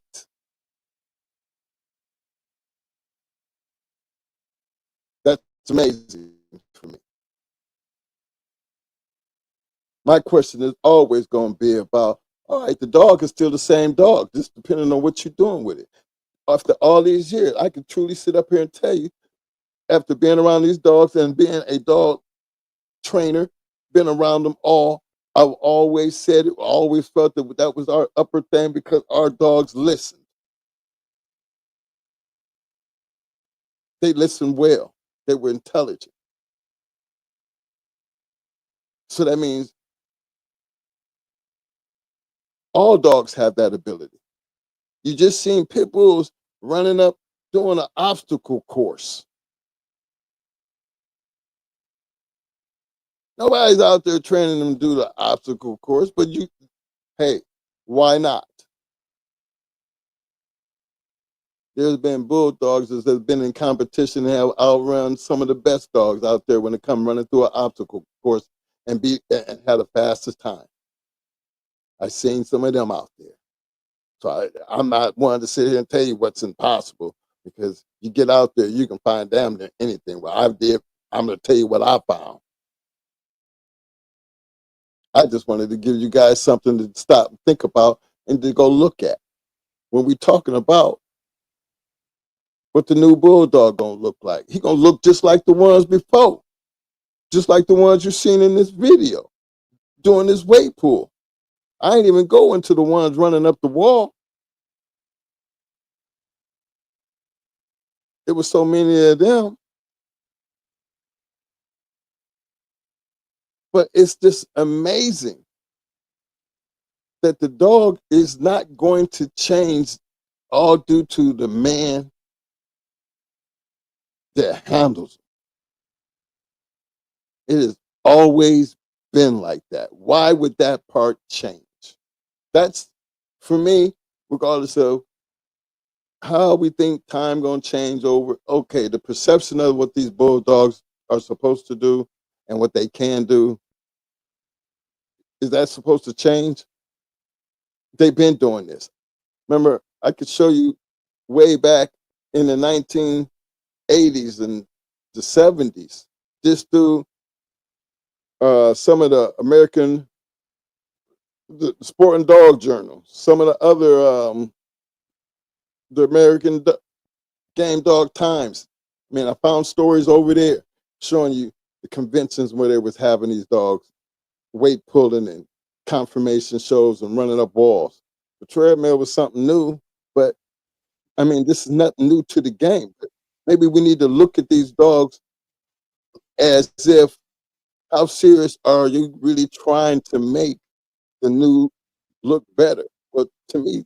That's amazing for me. My question is always going to be about, all right, the dog is still the same dog, just depending on what you're doing with it. After all these years, I can truly sit up here and tell you, after being around these dogs and being a dog trainer, been around them all, I've always said it, always felt that that was our upper thing because our dogs listened. They listened well. They were intelligent. So that means all dogs have that ability. You just seen pit bulls running up doing an obstacle course. Nobody's out there training them to do the obstacle course, but hey, why not? There's been bulldogs that have been in competition and have outrun some of the best dogs out there when they come running through an obstacle course and had the fastest time. I've seen some of them out there. So I'm not one to sit here and tell you what's impossible, because you get out there, you can find damn near anything. Well, I'm going to tell you what I found. I just wanted to give you guys something to stop and think about and to go look at when we're talking about what the new bulldog gonna look like. He gonna look just like the ones before, just like the ones you've seen in this video doing this weight pull. I ain't even go into the ones running up the wall. There was so many of them. But it's just amazing that the dog is not going to change, all due to the man that handles it. It has always been like that. Why would that part change? That's, for me, regardless of how we think time gonna change over. Okay, the perception of what these bulldogs are supposed to do and what they can do, is that supposed to change? They've been doing this. Remember, I could show you way back in the 1980s and the 70s. Just through some of the American, the Sport and Dog Journal, some of the other, the American Game Dog Times. I mean, I found stories over there showing you the conventions where they was having these dogs weight pulling and confirmation shows and running up walls. The treadmill was something new, but I mean, this is nothing new to the game. But maybe we need to look at these dogs as if, how serious are you really trying to make the new look better? But to me,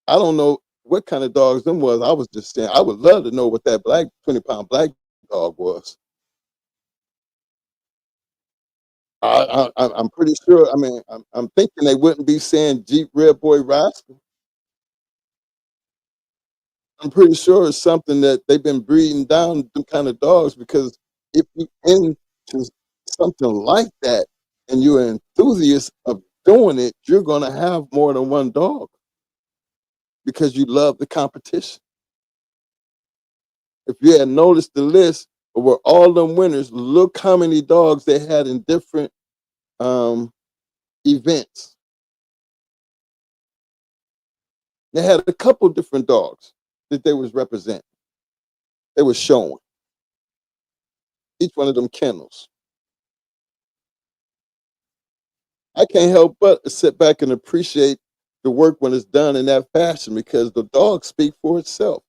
I don't know what kind of dogs them was. I was just saying, I would love to know what that 20-pound black dog was. I'm pretty sure. I mean, I'm thinking they wouldn't be saying Jeep Red Boy Rascal. I'm pretty sure it's something that they've been breeding down them kind of dogs, because if you into something like that and you're an enthusiast of doing it, you're going to have more than one dog because you love the competition. If you had noticed the list of where all them winners, look how many dogs they had in different events. They had a couple different dogs that they was representing. They was showing each one of them kennels. I can't help but sit back and appreciate the work when it's done in that fashion because the dog speak for itself.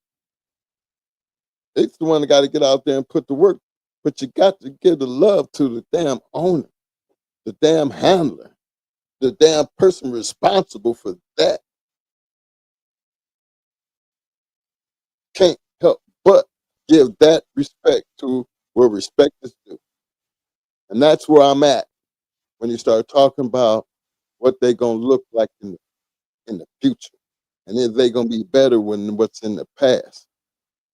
It's the one that got to get out there and put the work, but you got to give the love to the damn owner, the damn handler, the damn person responsible for that. Can't help but give that respect to where respect is due. And that's where I'm at when you start talking about what they're going to look like in the future. And if they're going to be better than what's in the past.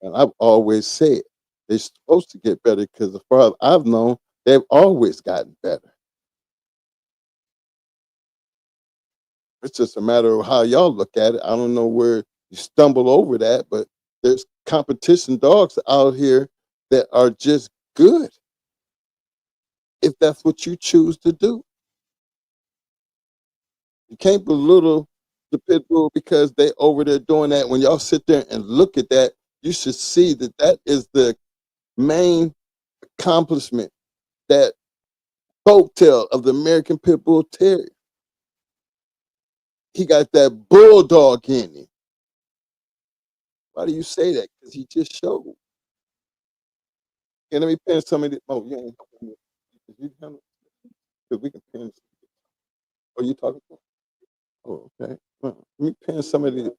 And I've always said they're supposed to get better because as far as I've known, they've always gotten better. It's just a matter of how y'all look at it. I don't know where you stumble over that, but there's competition dogs out here that are just good if that's what you choose to do. You can't belittle the pit bull because they over there doing that. When y'all sit there and look at that, you should see that that is the main accomplishment, that folktale of the American Pit Bull Terrier. He got that bulldog in him. Why do you say that? Because he just showed. And let me pin some of the. Oh, you ain't helping me. You handle it? Because we can pin. Oh, you talking about? Oh, okay. Well, let me pin some of these.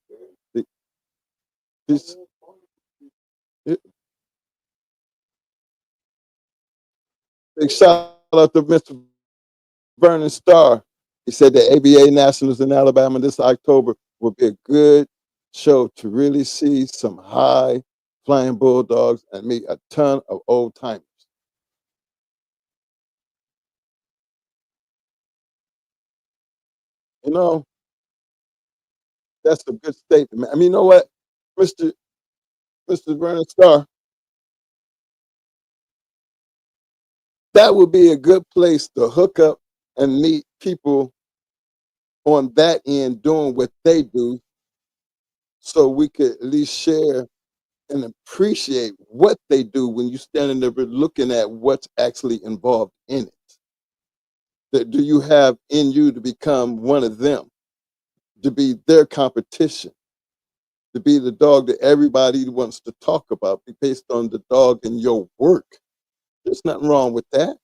Big shout out to Mr. Vernon Starr. He said the ABA Nationals in Alabama this October will be a good show to really see some high flying bulldogs and meet a ton of old timers. You know, that's a good statement. I mean, you know what, Mr. Vernon Starr, that would be a good place to hook up and meet people on that end doing what they do so we could at least share and appreciate what they do when you're standing there looking at what's actually involved in it. That do you have in you to become one of them, to be their competition, to be the dog that everybody wants to talk about, be based on the dog in your work. There's nothing wrong with that.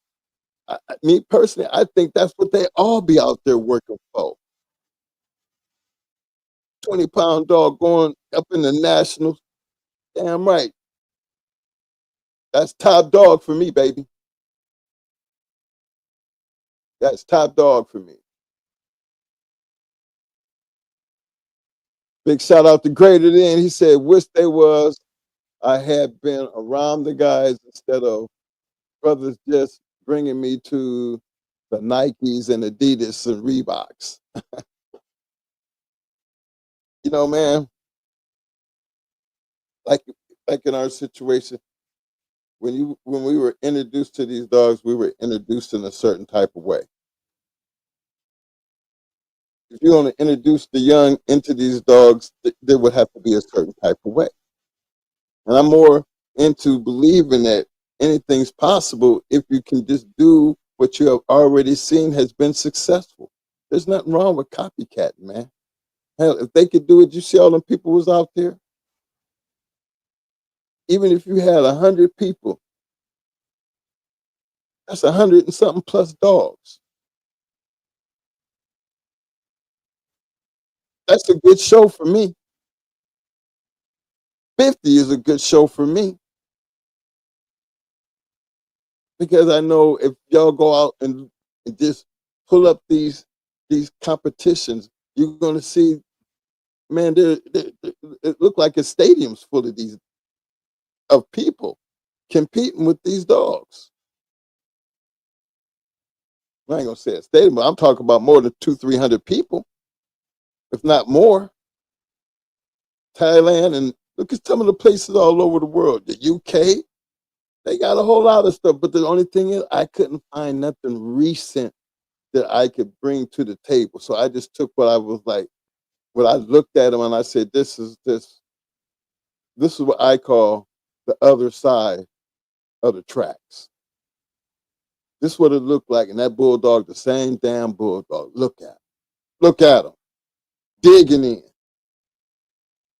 Me personally, I think that's what they all be out there working for. 20-pound dog going up in the nationals. Damn right. That's top dog for me, baby. That's top dog for me. Big shout out to Greater Than. He said, wish they was. I had been around the guys instead of brothers just bringing me to the Nikes and Adidas and Reeboks. You know, man, like like in our situation, when we were introduced to these dogs, we were introduced in a certain type of way. If you want to introduce the young into these dogs, there would have to be a certain type of way. And I'm more into believing that anything's possible if you can just do what you have already seen has been successful. There's nothing wrong with copycat, man. Hell, if they could do it, you see all them people was out there. Even if you had 100 people, that's 100 and something plus dogs. That's a good show for me. 50 is a good show for me because I know if y'all go out and just pull up these competitions, you're going to see, man, it look like a stadium's full of these of people competing with these dogs. I ain't gonna say a stadium, but I'm talking about more than 200-300 people, if not more. Thailand and look at some of the places all over the world. The UK, they got a whole lot of stuff, but the only thing is I couldn't find nothing recent that I could bring to the table. So I just took what I was like, what I looked at them and I said, this is what I call the other side of the tracks. This is what it looked like, and that bulldog, the same damn bulldog. Look at him, digging in.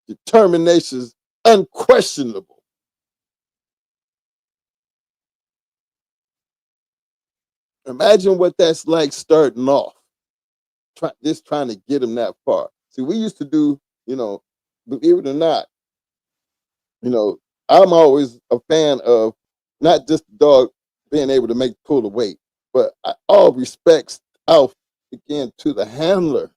Determination is unquestionable. Imagine what that's like starting off, just trying to get him that far. See, we used to do, believe it or not, I'm always a fan of not just the dog being able to pull the weight, but all respects out again to the handler,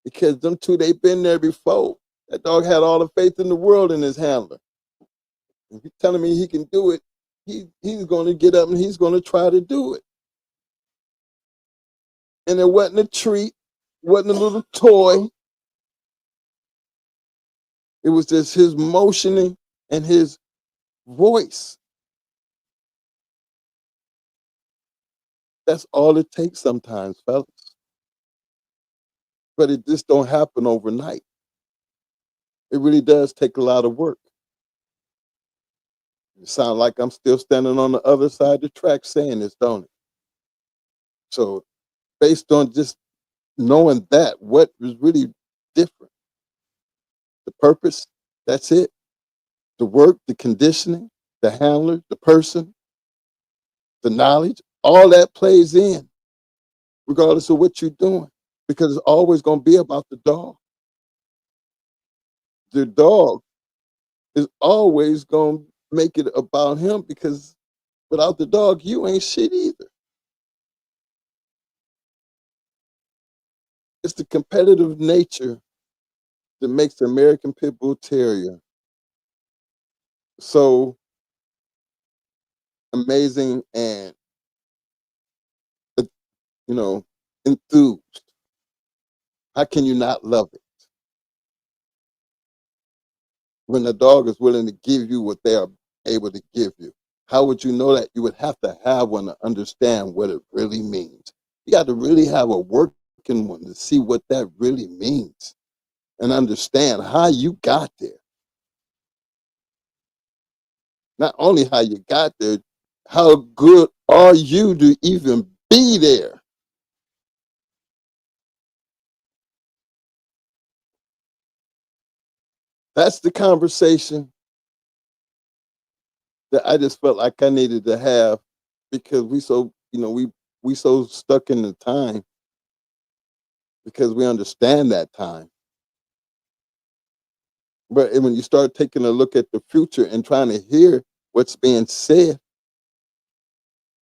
because them two, they've been there before. That dog had all the faith in the world in his handler. If you're telling me he can do it, he's going to get up and he's going to try to do it. And it wasn't a treat, wasn't a little toy. It was just his motioning and his voice. That's all it takes sometimes, fellas. But it just don't happen overnight. It really does take a lot of work. It sounds like I'm still standing on the other side of the track saying this, don't it? So based on just knowing that, what is really different? The purpose, that's it. The work, the conditioning, the handler, the person, the knowledge, all that plays in, regardless of what you're doing, because it's always going to be about the dog. The dog is always going to make it about him, because without the dog, you ain't shit either. It's the competitive nature that makes the American Pit Bull Terrier so amazing and, enthused. How can you not love it? When the dog is willing to give you what they are able to give you. How would you know that? You would have to have one to understand what it really means. You got to really have a working one to see what that really means and understand how you got there. Not only how you got there, how good are you to even be there? That's the conversation that I just felt like I needed to have, because we so stuck in the time, because we understand that time. But when you start taking a look at the future and trying to hear what's being said,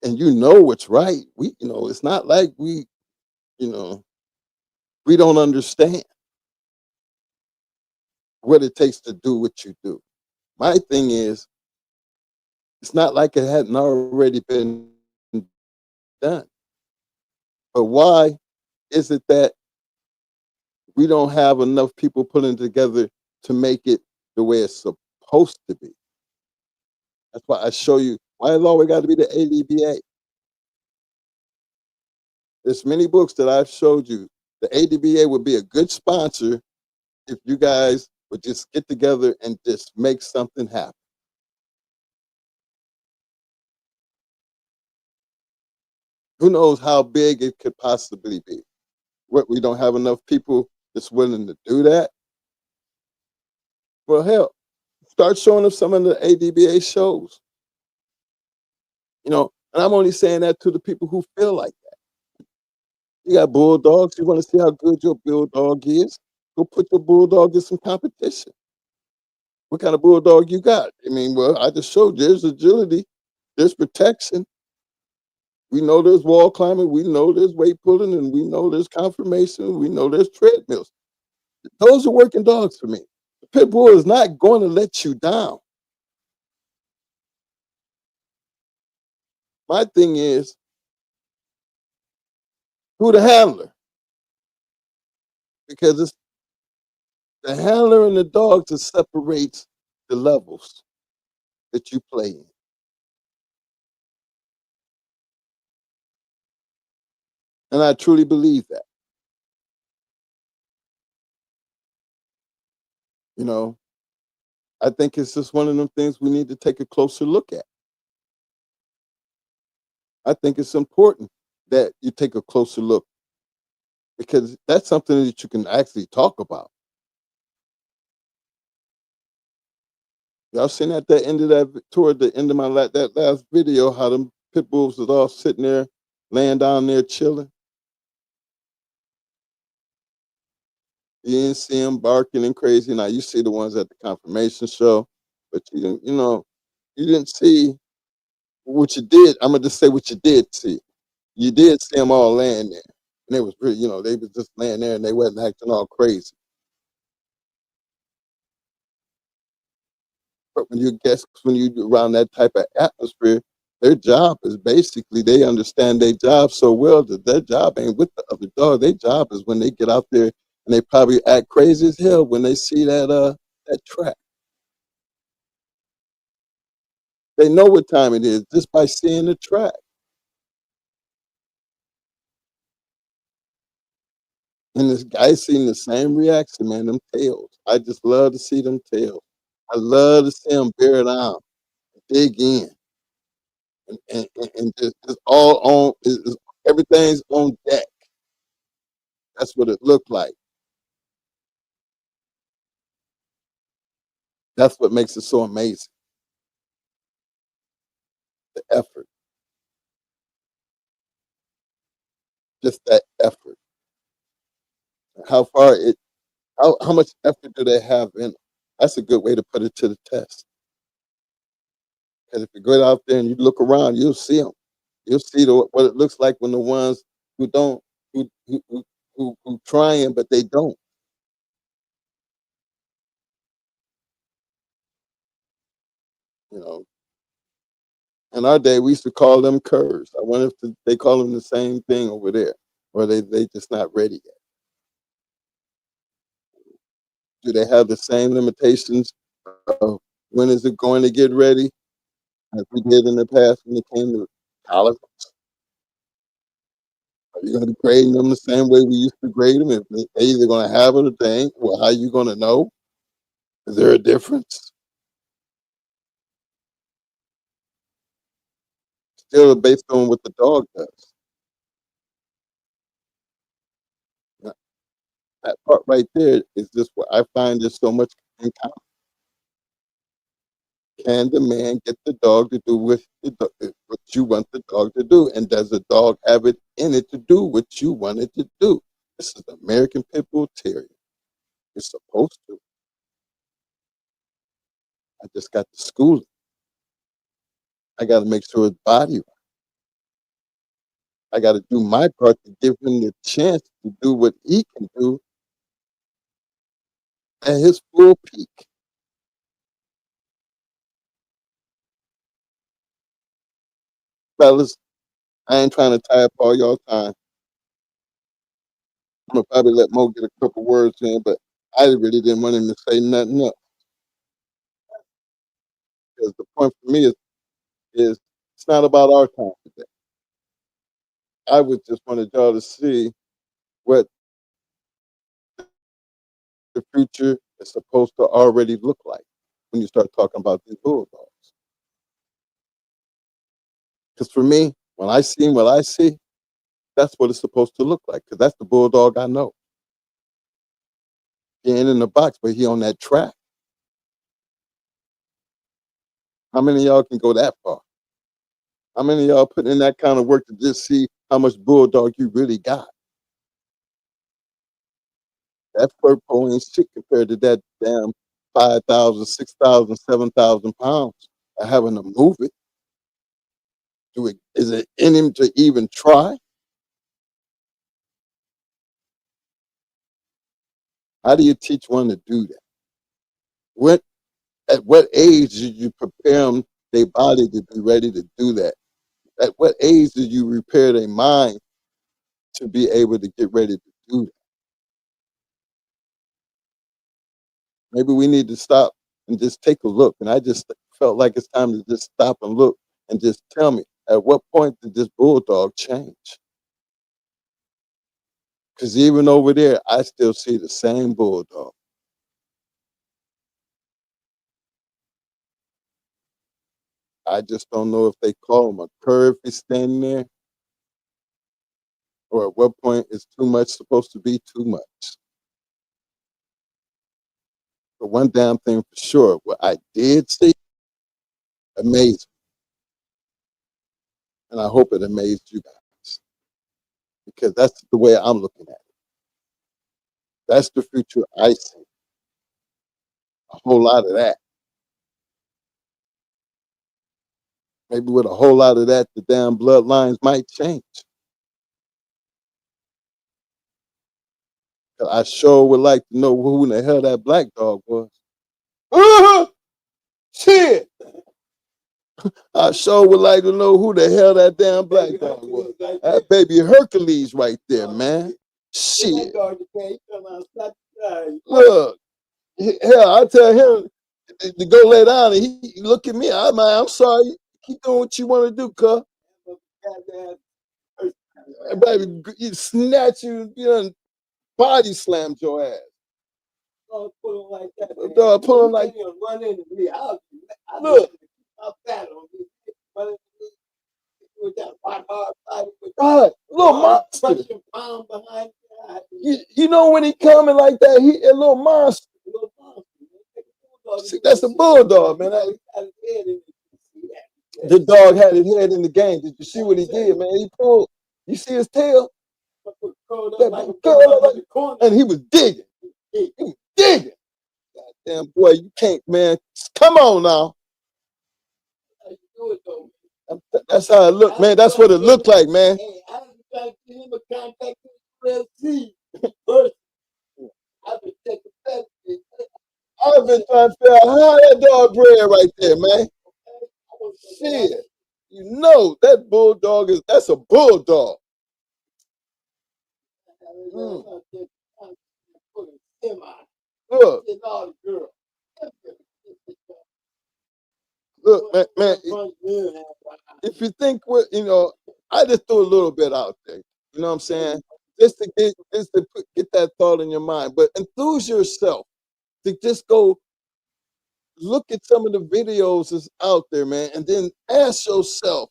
and what's right, it's not like we don't understand what it takes to do what you do. My thing is, it's not like it hadn't already been done. But why is it that we don't have enough people pulling together to make it the way it's supposed to be? That's why I show you why it's always got to be the ADBA. There's many books that I've showed you. The ADBA would be a good sponsor if you guys would just get together and just make something happen. Who knows how big it could possibly be? What, we don't have enough people that's willing to do that? Well, hell, start showing them some of the ADBA shows. And I'm only saying that to the people who feel like that. You got bulldogs. You want to see how good your bulldog is? Go put your bulldog in some competition. What kind of bulldog you got? Well, I just showed you there's agility, there's protection. We know there's wall climbing, we know there's weight pulling, and we know there's confirmation, we know there's treadmills. Those are working dogs for me. The pit bull is not going to let you down. My thing is, who the handler? Because it's the handler and the dog that separates the levels that you play in. And I truly believe that. I think it's just one of them things we need to take a closer look at. I think it's important that you take a closer look because that's something that you can actually talk about. Y'all seen at the end of toward the end of that last video, how them pit bulls was all sitting there, laying down there chilling. You didn't see them barking and crazy. Now you see the ones at the confirmation show, but you didn't see what you did. I'm gonna just say what you did see. You did see them all laying there, and they was really, they was just laying there and they wasn't acting all crazy. But when you around that type of atmosphere, their job is basically they understand their job so well that their job ain't with the other dog. Their job is when they get out there and they probably act crazy as hell when they see that track. They know what time it is just by seeing the track. And this guy seen the same reaction, man. Them tails. I just love to see them tails. I love to see them bear down, dig in, and just all on. Everything's on deck. That's what it looked like. That's what makes it so amazing. The effort, just that effort. How far it, how much effort do they have in? That's a good way to put it to the test. Because if you go out there and you look around, you'll see them. You'll see what it looks like when the ones who don't, who trying but they don't. You know, in our day we used to call them curs. I wonder if they call them the same thing over there, or they just not ready yet. Do they have the same limitations of when is it going to get ready as we did in the past when it came to college? Are you going to be grading them the same way we used to grade them? If they either going to have it or they ain't, well, how are you going to know? Is there a difference? Still based on what the dog does. Now, that part right there is just what I find there's so much in common. Can the man get the dog to do what you want the dog to do? And does the dog have it in it to do what you want it to do? This is the American Pit Bull Terrier. It's supposed to. I just got to school it. I got to make sure his body right. I got to do my part to give him the chance to do what he can do at his full peak. Fellas, I ain't trying to tie up all y'all time. I'm gonna probably let Mo get a couple words in, but I really didn't want him to say nothing else. Because the point for me is it's not about our time today. I would just wanted y'all to see what the future is supposed to already look like when you start talking about these bulldogs. Because for me, when I see what I see, that's what it's supposed to look like. Because that's the bulldog I know. He ain't in the box, but he on that track. How many of y'all can go that far? How many of y'all putting in that kind of work to just see how much bulldog you really got? That fur pole ain't shit compared to that damn 5,000, 6,000, 7,000 pounds. And having to move it. Is it in him to even try? How do you teach one to do that? At what age did you prepare them, their body to be ready to do that? At what age did you repair their mind to be able to get ready to do that? Maybe we need to stop and just take a look. And I just felt like it's time to just stop and look and just tell me, at what point did this bulldog change? Because even over there, I still see the same bulldog. I just don't know if they call him a curve for standing there, or at what point is too much supposed to be too much. But one damn thing for sure, what I did see amazed me, and I hope it amazed you guys, because that's the way I'm looking at it. That's the future I see. A whole lot of that. Maybe with a whole lot of that, the damn bloodlines might change. I sure would like to know who in the hell that black dog was. Shit! I sure would like to know who the hell that damn black dog was. That baby Hercules right there, man. Shit. Look, hell, I tell him to go lay down, and he look at me. I'm sorry. Keep doing what you want to do, cuz. Baby, you snatch you, body slammed your ass. Dog put him like that. Dog put him like that. Run into me. Look. With that hard right, little monster. You know when he coming like that, he a little monster. See, that's a bulldog, man. The dog had his head in the game. Did you see what he did, man? He pulled. You see his tail? And he was digging. He was digging. Goddamn boy, you can't, man. Come on now. That's how it looked, man. That's what it looked like, man. I've been trying to figure out how that dog bred right there, man. Shit. You know that bulldog that's a bulldog. Look. Look, man, if you think I just threw a little bit out there. You know what I'm saying? Just to get that thought in your mind. But enthuse yourself to just go look at some of the videos that's out there, man, and then ask yourself,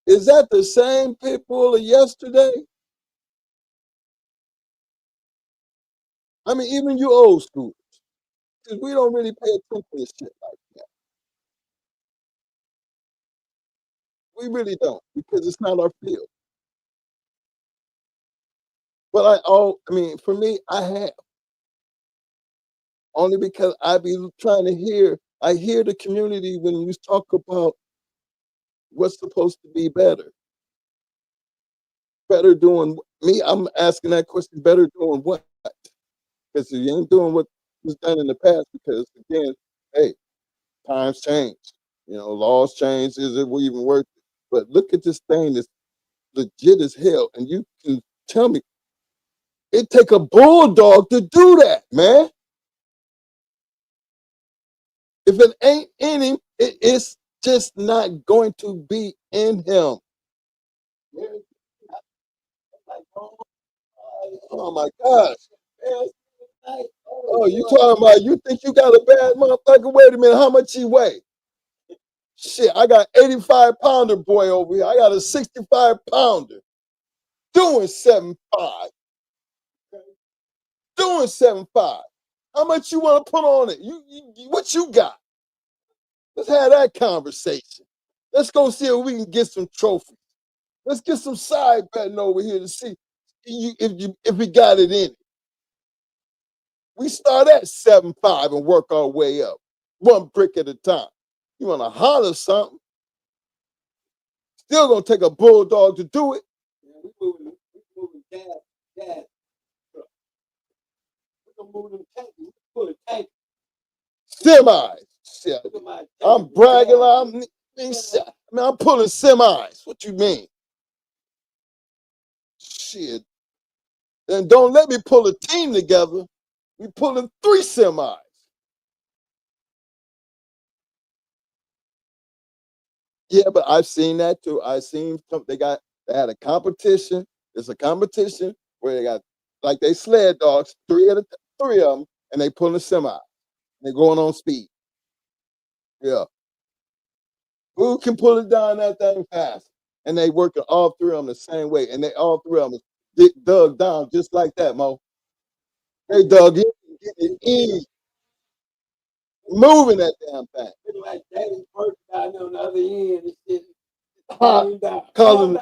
is that the same pit bull of yesterday? I mean, even you old schoolers, because we don't really pay attention to shit like that. We really don't, because it's not our field. But for me, I have. Only because I be trying to hear the community when you talk about what's supposed to be better. Better doing me, I'm asking that question, better doing what? Because you ain't doing what was done in the past, because again, hey, times change. Laws change. Is it even worth it? But look at this thing that's legit as hell. And you can tell me it take a bulldog to do that, man. If it ain't in him, it's just not going to be in him. Oh my gosh. Oh, you talking about you think you got a bad motherfucker? Wait a minute, how much he weigh? Shit, I got 85-pounder boy over here. I got a 65-pounder. Doing 7'5". Doing 7'5". How much you want to put on it? You what you got? Let's have that conversation. Let's go see if we can get some trophies. Let's get some side betting over here to see if we got it in it. We start at 7'5" and work our way up, one brick at a time. You want to holler something? Still gonna take a bulldog to do it. We moving gas. We're moving tank. Semis. Shit. I'm bragging. I'm pulling semis. What you mean? Shit. And don't let me pull a team together. We pulling 3 semis. Yeah, but I've seen that too. I've seen they had a competition. It's a competition where they got like they sled dogs, 3 of them, and they pulling a semi. They're going on speed. Yeah. Who can pull it down that thing fast? And they working all three of them the same way, and they all three of them get dug down just like that, Mo. They dug in, getting in, moving that damn thing. Like Daddy's working down there on the other end and shit. Calling, come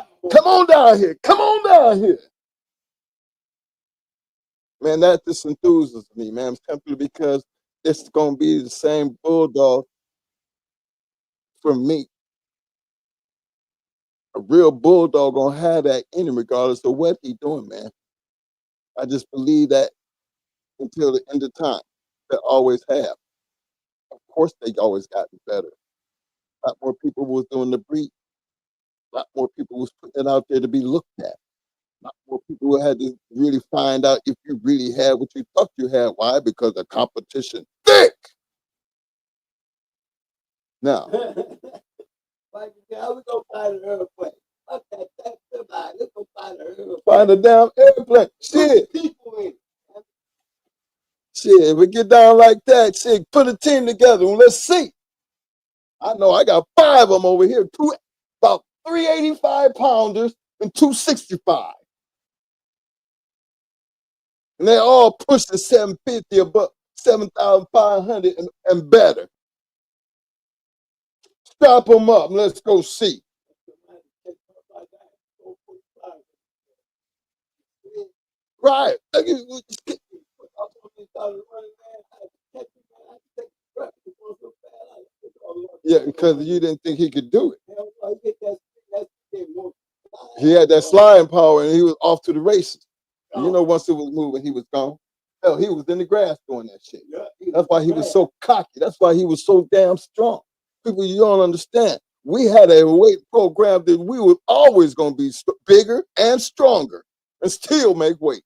on down here, come on down here. Man, that just enthuses me, man, simply because it's gonna be the same bulldog for me. A real bulldog gonna have that in him regardless of what he doing, man. I just believe that until the end of time. They always have. Of course, they always gotten better. A lot more people was doing the breed. A lot more people was putting it out there to be looked at. A lot more people had to really find out if you really had what you thought you had. Why? Because the competition thick. Now, Like, how we gonna find an airplane? Fuck that. Let's go find an airplane. find a damn airplane. Shit. People in. Shit, if we get down like that, shit, put a team together and let's see. I know I got 5 of them over here, about 385 pounders and 265. And they all pushing 750 above 7,500 and better. Strap them up and let's go see. Right. Yeah, because you didn't think he could do it. He had that sliding power and he was off to the races. You know, once it was moving, he was gone. Hell, he was in the grass doing that shit. That's why he was so cocky. That's why he was so damn strong. People, you don't understand. We had a weight program that we were always going to be bigger and stronger and still make weight.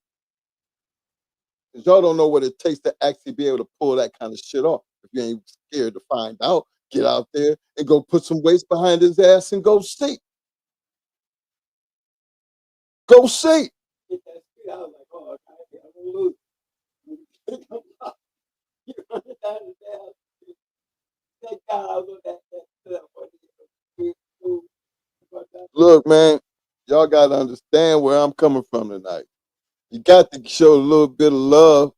Because y'all don't know what it takes to actually be able to pull that kind of shit off. If you ain't scared to find out, get out there and go put some weights behind his ass and go see. Go see. Get that shit out, like, oh, I'm gonna lose. You run it down the down. Thank God I was on that. Look, man, y'all got to understand where I'm coming from tonight. You got to show a little bit of love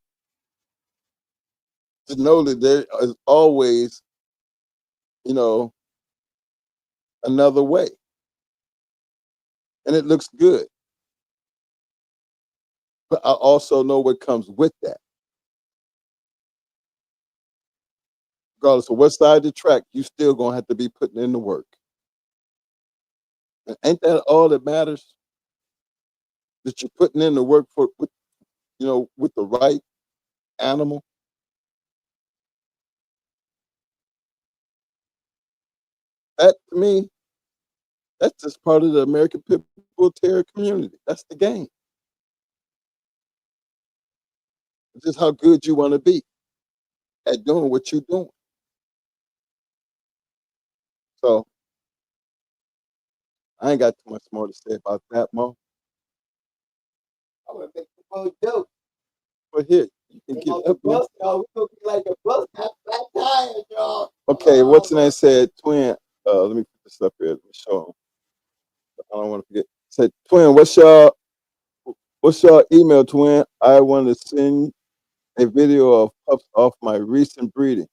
to know that there is always, you know, another way. And it looks good. But I also know what comes with that. Regardless of what side of the track, you still going to have to be putting in the work. And ain't that all that matters? That you're putting in the work for, with the right animal. That, to me, that's just part of the American Pit Bull Terrier community. That's the game. It's just how good you want to be at doing what you're doing. So, I ain't got too much more to say about that, Mo. I'm gonna make the whole joke. But here, you can get up. Bus, y'all. We gonna be like a bus, not flat tires, y'all. Okay, what's the name said? Twin, let me put this up here. Let me show them. I don't want to forget. Say, Twin, what's your email, Twin? I want to send a video of pups off my recent breeding.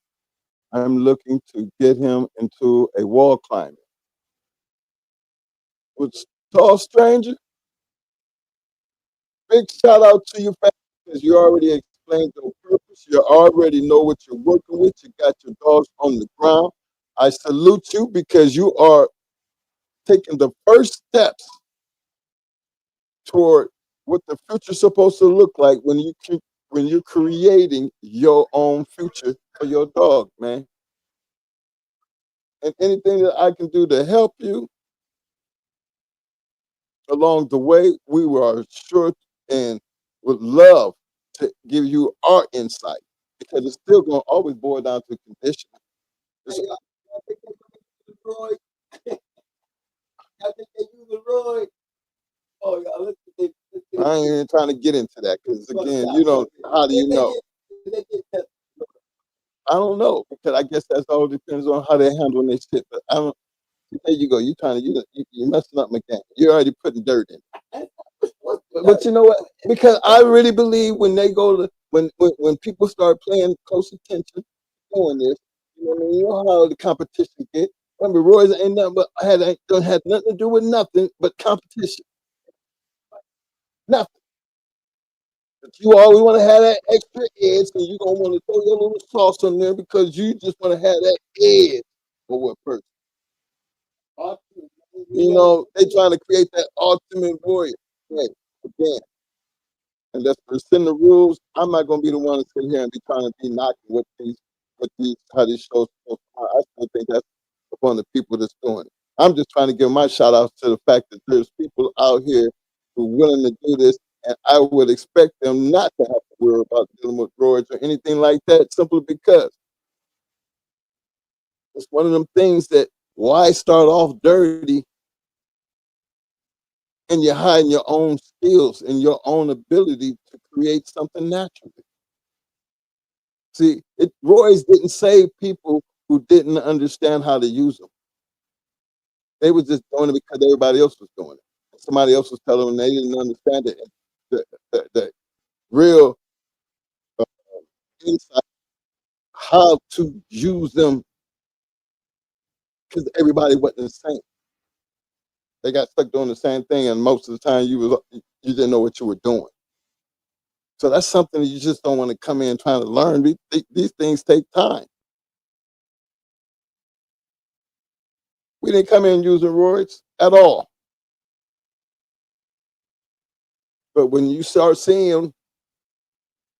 I'm looking to get him into a wall climbing. What's tall stranger? Big shout out to you, fam, because you already explained the purpose. You already know what you're working with. You got your dogs on the ground. I salute you because you are taking the first steps toward what the future's supposed to look like when you're creating your own future for your dog, man. And anything that I can do to help you along the way, we are sure and would love to give you our insight, because it's still going to always boil down to condition. I think they use a Roy. Oh, y'all, listen. I ain't even trying to get into that because, again, you don't. How do you know? I don't know, because I guess that's all depends on how they handle their shit. But I don't. There you go. You trying to you messing up my game. You're already putting dirt in. But you know what? Because I really believe when they go to when people start paying close attention, doing this, you know what I mean? You know how the competition get. Remember, Roy's ain't nothing but had nothing to do with nothing but competition. Nothing. But you always want to have that extra edge, and you don't want to throw your little sauce on there because you just want to have that edge over a person. You know, they trying to create that ultimate warrior. Hey, again, and that's within the rules. I'm not going to be the one to sit here and be trying to be knocking how these shows. I still think that's upon the people that's doing it. I'm just trying to give my shout out to the fact that there's people out here who are willing to do this, and I would expect them not to have to worry about dealing with droids or anything like that, simply because it's one of them things that why start off dirty and you're hiding your own skills and your own ability to create something naturally. See, Roy's didn't save people who didn't understand how to use them. They were just doing it because everybody else was doing it. Somebody else was telling them they didn't understand it. The real insight how to use them because everybody wasn't the same. They got stuck doing the same thing, and most of the time you didn't know what you were doing. So that's something that you just don't want to come in trying to learn. These things take time. We didn't come in using roids at all. But when you start seeing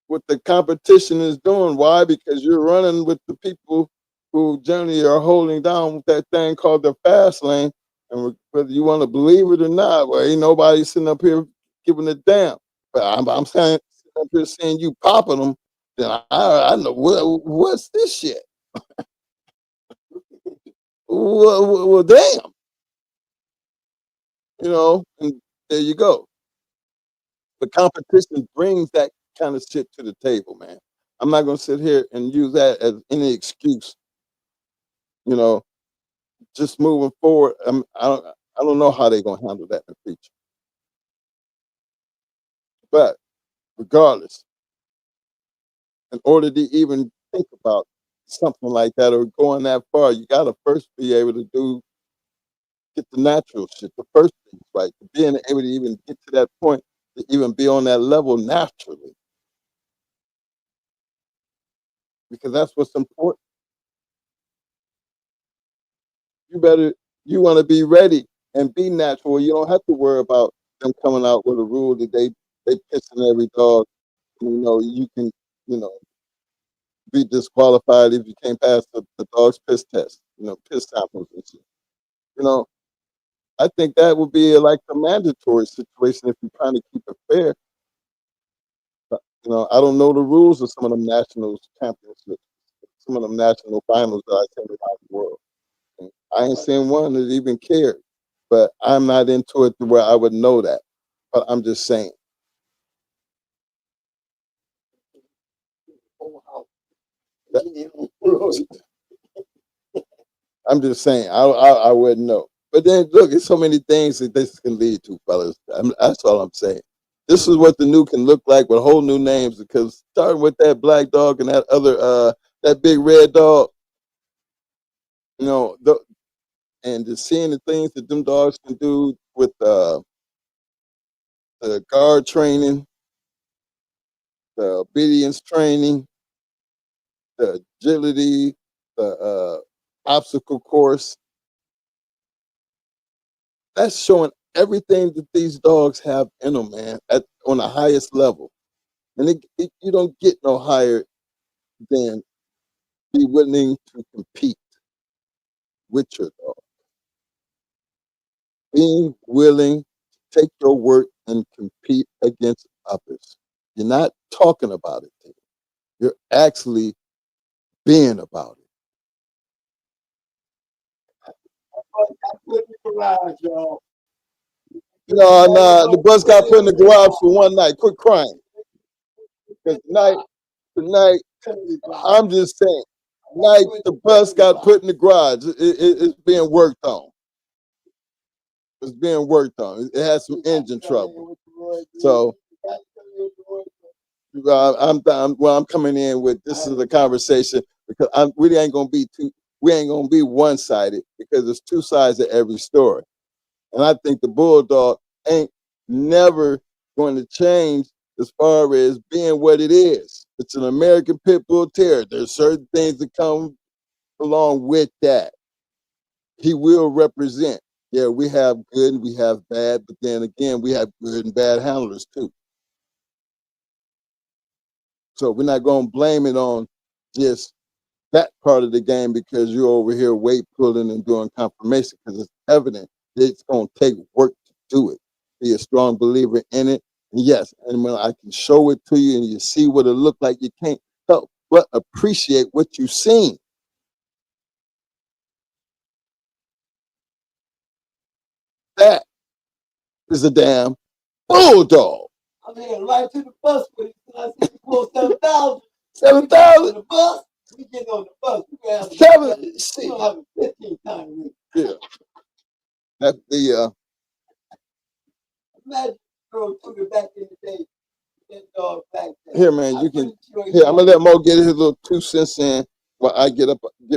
what the competition is doing, why? Because you're running with the people who generally are holding down that thing called the fast lane. And whether you want to believe it or not, well, ain't nobody sitting up here giving a damn. But I'm saying, sitting up here seeing you popping them, then I know what's this shit. Well, damn. You know, and there you go. The competition brings that kind of shit to the table, man. I'm not gonna sit here and use that as any excuse. You know, just moving forward. I don't know how they're gonna handle that in the future. But regardless, in order to even think about something like that or going that far, you gotta first be able to get the natural shit, the first things right, being able to even get to that point to even be on that level naturally, because that's what's important. You want to be ready and be natural. You don't have to worry about them coming out with a rule that they pissing every dog. You know, you can, you know, be disqualified if you can't pass the dog's piss test. You know, piss samples and shit. You know, I think that would be like a mandatory situation if you're trying to keep it fair. But, you know, I don't know the rules of some of them national championships, some of them national finals that I attend around the world. I ain't seen one that even cared, but I'm not into it to where I would know that. But I'm just saying. I'm just saying. I wouldn't know. But then look, it's so many things that this can lead to, fellas. That's all I'm saying. This is what the new can look like with whole new names. Because starting with that black dog and that other that big red dog, you know, and just seeing the things that them dogs can do with the guard training, the obedience training, the agility, the obstacle course. That's showing everything that these dogs have in them, man, on the highest level. And you don't get no higher than be willing to compete with your dog. Being willing to take your work and compete against others. You're not talking about it. You're actually being about it. No, the bus got put in the garage for one night. Quit crying. Because tonight, I'm just saying, tonight the bus got put in the garage. It's being worked on. It's being worked on. It has some engine trouble. So I'm coming in with this is a conversation because we ain't gonna be one-sided because there's two sides to every story. And I think the bulldog ain't never going to change as far as being what it is. It's an American pit bull terrier. There's certain things that come along with that. He will represent. Yeah, we have good and we have bad, but then again, we have good and bad handlers too. So we're not going to blame it on just that part of the game because you're over here weight pulling and doing confirmation because it's evident that it's going to take work to do it. Be a strong believer in it. And yes, and when I can show it to you and you see what it look like, you can't help but appreciate what you've seen. That is a damn bulldog. I'm heading right to the bus with it. I see you pull 7,000. 7,000? The bus? We get on the bus. We have 7. We don't have a 15 time week. Yeah. That's the Imagine girl took it back in the day. That dog back there. here, man. You can here. I'm gonna let Mo get his little 2 cents in while I get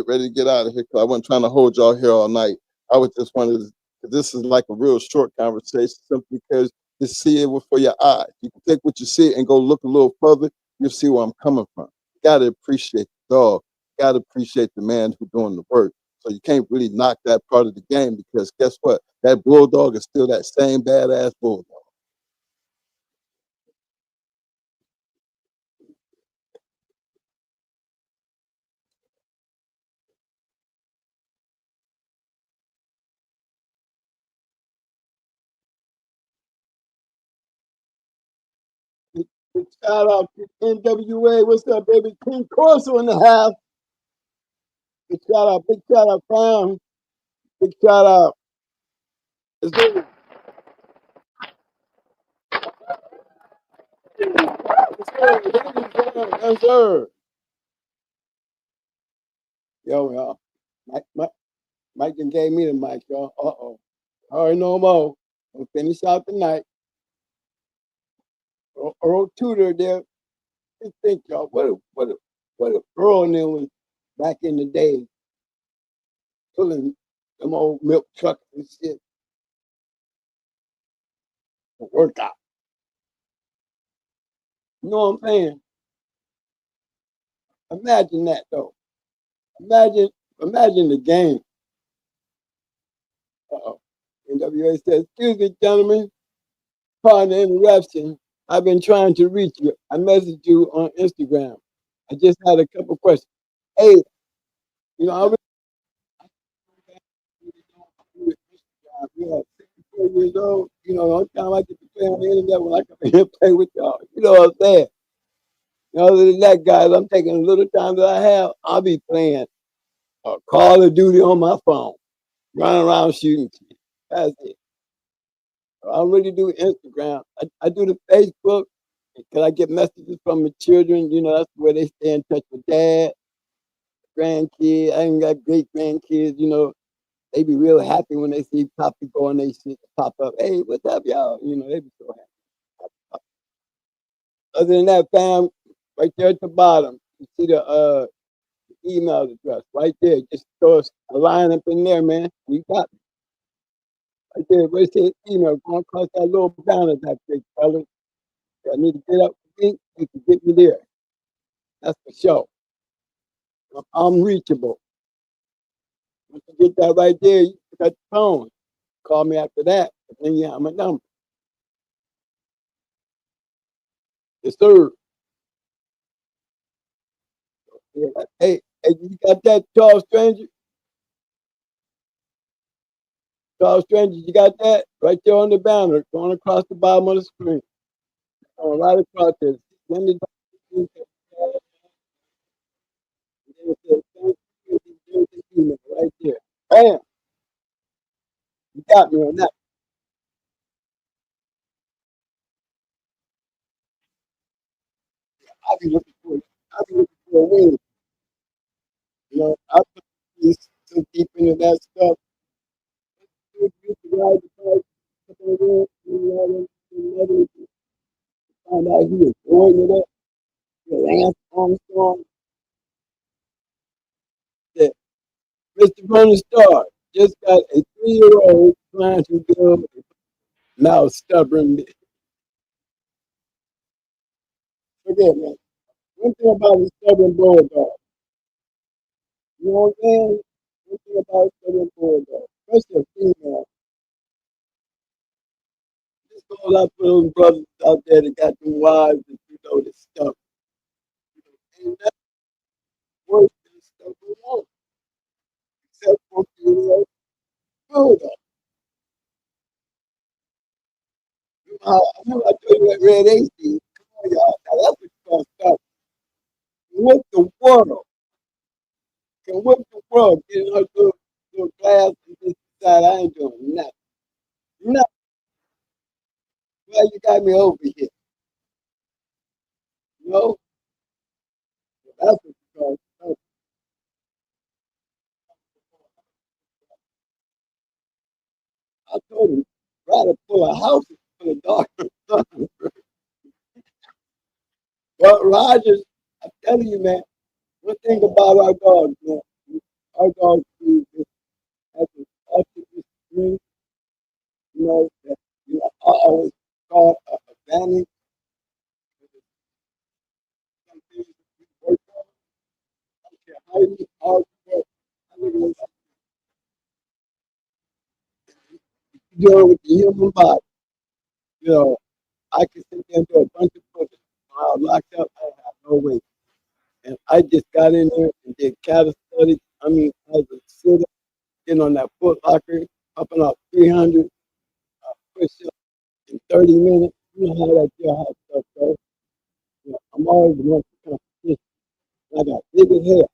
ready to get out of here because I wasn't trying to hold y'all here all night. I was just wanted to. This is like a real short conversation, simply because you see it for your eyes. You can take what you see and go look a little further. You'll see where I'm coming from. You gotta appreciate the dog. You gotta appreciate the man who's doing the work. So you can't really knock that part of the game because guess what? That bulldog is still that same badass bulldog. Big shout out to NWA. What's up, baby? King Corso in the house. Big shout out, Crown. Big shout out. Let's do it. Yes, sir. Yo, y'all. Mike done gave me the mic, y'all. Uh-oh. All right, no more. We'll finish out the night. Earl Tudor there. Just think, y'all, what a Earl and them was back in the day pulling them old milk trucks and shit to work out. You know what I'm saying? Imagine that though. Imagine the game. Uh-oh. NWA says, excuse me, gentlemen. Pardon the interruption. I've been trying to reach you. I messaged you on Instagram. I just had a couple questions. Hey, you know, I was 64 years old. You know, the only time I get to play on the internet when I come in and play with y'all. You know what I'm saying? You know, other than that, guys, I'm taking a little time that I have. I'll be playing Call of Duty on my phone, running around shooting. That's it. I don't really do Instagram. I do the Facebook because I get messages from the children. You know, that's where they stay in touch with dad, grandkids. I ain't got great grandkids. You know, they be real happy when they see Poppy go and they shit pop up. Hey, what's up, y'all? You know, they be so happy. Other than that, fam, right there at the bottom, you see the email address right there. Just throw a line up in there, man. You got me. Right there, where it says email, going across that little banner that big fella. I need to get up with me, you can get me there. That's for sure. I'm reachable. Once you get that right there, you got the phone. Call me after that, and then you have my number. Yes, sir. Yeah. Hey, you got that, Charles Stranger? Charles Stranger, you got that? Right there on the banner, going across the bottom of the screen. Right across there. Send it right there. Bam! You got me on that. I'll be looking for a win. You know, I'm so deep into that stuff. like he was boarding it up. Lance Armstrong said, Mr. Bernie Starr just got a 3-year-old trying to build a mouth stubborn. Forget man. One thing about a stubborn bulldog, you know what I'm saying? One thing about a stubborn bulldog, especially a female. This goes out for those brothers out there that got them wives that that stuff. Ain't nothing worse than a stubborn woman, except for female bulldog. I remember I told you that Red AC. Come on, y'all. Now that's what you gonna stop. What the world? Can what the world get in her little class and just decide I ain't doing nothing? Nothing. Why you got me over here? You know? That's what you gonna stop. I told him, try to pull a house full of dog. But Rogers, I'm telling you, man, one thing about our dogs, man, our dogs do this has an ultimate strength, that, I always call a advantage. Some things that we work on, I don't care how you hard you work. I look at dealing with the human body. I can sit there and do a bunch of push-ups. When I was locked up, I had no way. And I just got in there and did calisthenics. I mean, I was sitting, getting on that foot locker, upping up 300 push-ups in 30 minutes. You know how that jailhouse stuff goes. I'm always the one for competition. I got bigger hair.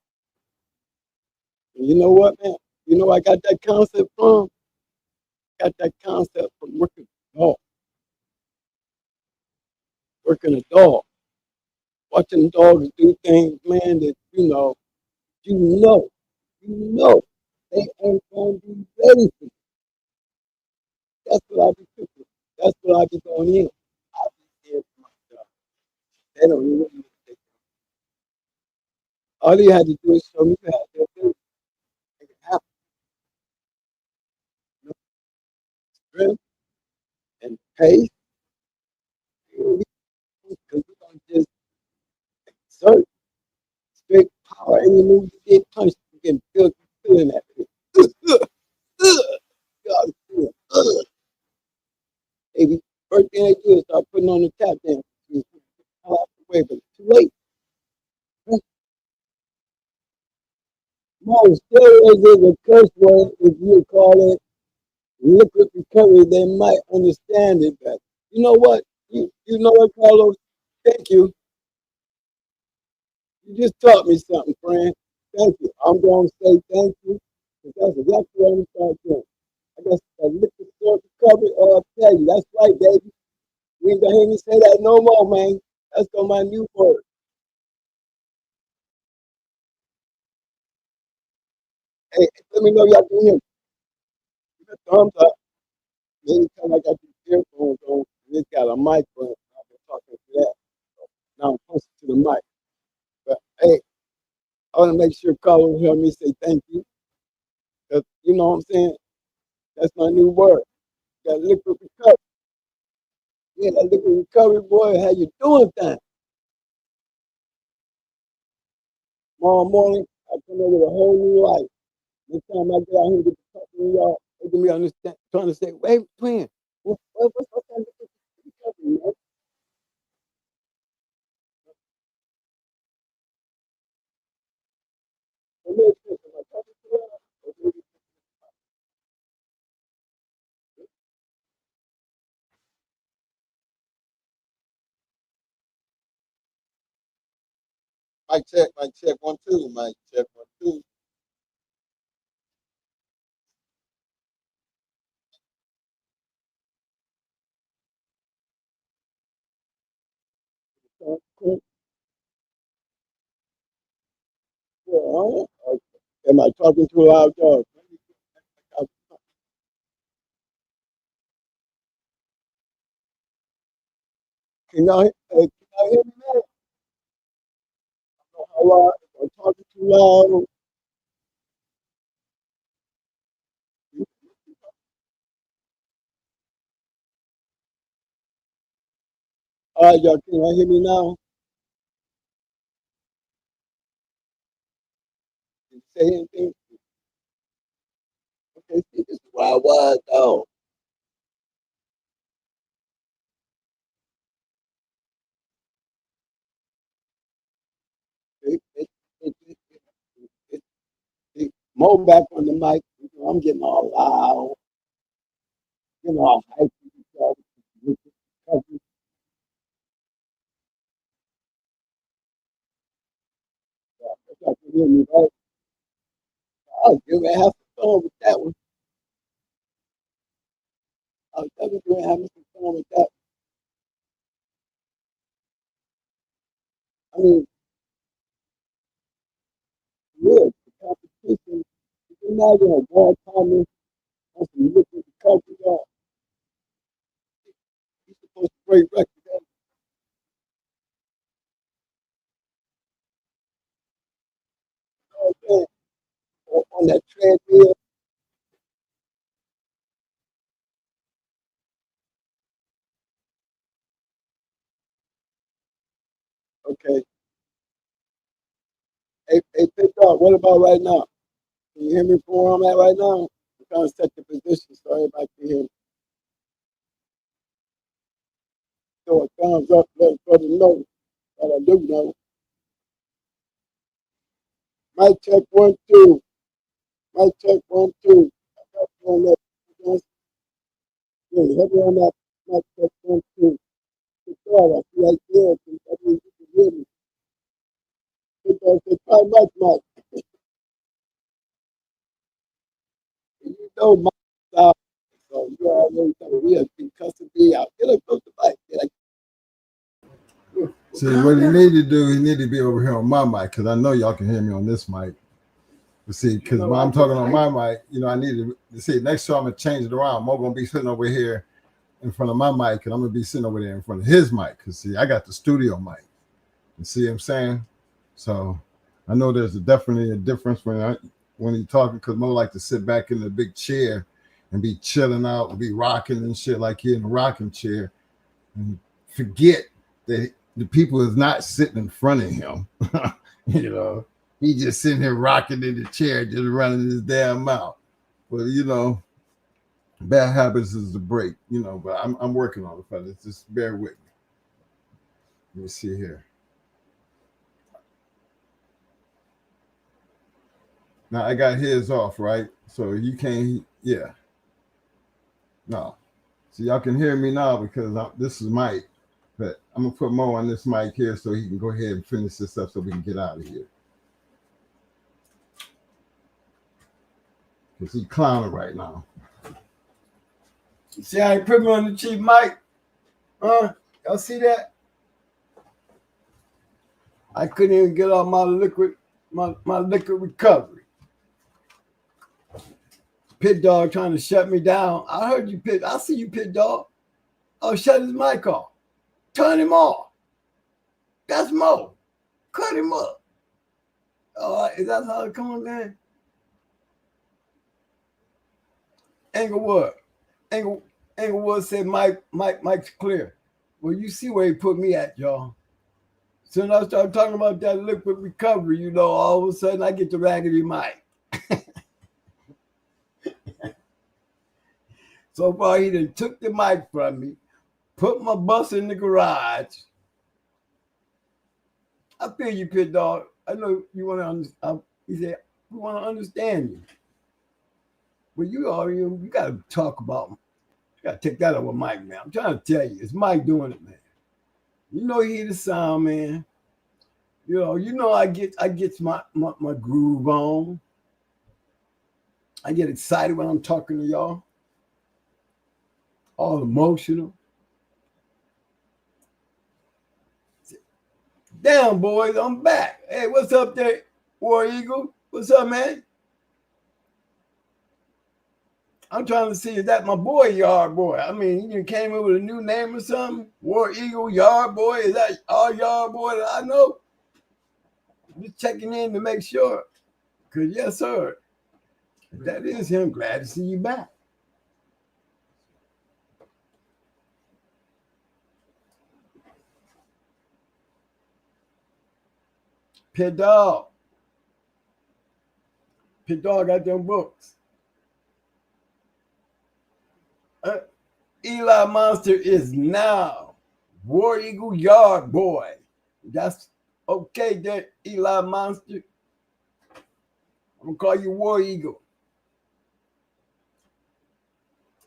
And you know what, man? You know I got that concept from? Got that concept from working a dog. Working a dog. Watching dogs do things, man, that you know, they ain't gonna be ready for you. That's what I be thinking. That's what I be going in. I be there for myself. They don't even know what they do. All you had to do is show me that they'll do it. Make it happen. You know, strength and pace. Because we're gonna just exert straight power. Any move you get punched, you can feel feeling that thing. God, baby. First thing they do is start putting on the tap dance. Out the way, but it's too late. No, steroids is a curse word. If you call it liquid recovery, they might understand it better. You know what? You know what, Carlos? Thank you. You just taught me something, friend. Thank you. I'm going to say thank you, because that's exactly what I'm going to start doing. I guess a liquid source recovery, I'll tell you, that's right, baby. You ain't going to hear me say that no more, man. That's going to my new word. Hey, let me know y'all can hear me. Give a thumbs up. Anytime I got these earphones on, and it's got a mic on it, I've been talking to that. So now I'm closer to the mic. But hey, I want to make sure Carlos heard me say thank you. Because you know what I'm saying? That's my new word. That liquid recovery. Yeah, that liquid recovery, boy, how you doing things? Tomorrow morning, I come in with a whole new life. Next time I get out here and get to talking to y'all, they can be understand, trying to say, wait, twin, what's that liquid recovery, man? And then, am I talking to y'all? Or maybe- mic check, 1 2, mic check 1 2. Am I talking too loud, dog? Can y'all hear me now? How loud? I'm talking too loud. All right, y'all, can y'all hear me now? Can you say anything? Okay, see, this is where I was, though. It, it, it, it, it, Mo back on the mic. You know, I'm getting all loud, getting all hyped. With the coverage. Y'all can hear me, right? I'll give it half a fun with that one. I'll definitely having some fun with that. I mean, real the competition. You can imagine a guy coming on some liquid recovery, y'all. He's supposed to break records. You know what I'm saying? On that treadmill. Okay. Hey, pick up. What about right now? Can you hear me from where I'm at right now? I'm trying to set the position so everybody can hear me. Throw a thumbs up, let brother know that I do know. Mic check 1, 2. Mic check 1, 2. I got you on that. Yeah, help me on that. Mic check 1, 2. Good God, I see right there. That means you can hear me. Good God, say, try mic, Mike. You know my style. So you already know we have been custody out. Get up, go to mic. See, what he need to do, he need to be over here on my mic, because I know y'all can hear me on this mic. You see, because when I'm talking on my mic, you know, I need to see. Next time I'm gonna change it around. I'm gonna be sitting over here in front of my mic, and I'm gonna be sitting over there in front of his mic. Because see, I got the studio mic. You see what I'm saying? So I know there's definitely a difference when he's talking, because Mo like to sit back in the big chair and be chilling out and be rocking and shit like he in a rocking chair, and forget that the people is not sitting in front of him. You know, he just sitting here rocking in the chair, just running his damn mouth. Well, you know, bad habits is the break, you know, but I'm working on it, fellas. Just bear with me. Let me see here. Now I got his off, right? So you can't, yeah. No. So y'all can hear me now because this is Mike, but I'm gonna put Mo on this mic here so he can go ahead and finish this up so we can get out of here. Because he's clowning right now. You see how he put me on the cheap mic? Y'all see that? I couldn't even get off my liquid recovery. Pit Dog trying to shut me down. I heard you, Pit. I see you, Pit Dog. Oh, shut his mic off. Turn him off. That's Mo. Cut him up. All right, is that how it comes in? Englewood said Mike's clear. Well, you see where he put me at, y'all. So when I start talking about that liquid recovery, you know, all of a sudden I get the raggedy mic. So far, he done took the mic from me, put my bus in the garage. I feel you, Pit Dog. I know you want to understand. He said, we want to understand you. Well, you got to talk about, you got to take that over Mike, man. I'm trying to tell you, it's Mike doing it, man. You know he the sound, man. You know I get my groove on. I get excited when I'm talking to y'all. All emotional. Damn, boys, I'm back. Hey, what's up there, War Eagle? What's up, man? I'm trying to see, is that my boy Yard Boy? I mean, you came in with a new name or something? War Eagle Yard Boy? Is that our Yard Boy that I know? Just checking in to make sure. Because, yes, sir. If that is him, glad to see you back. Pit Dog. Pit Dog got them books. Eli Monster is now War Eagle Yard Boy. That's okay there, Eli Monster. I'm going to call you War Eagle.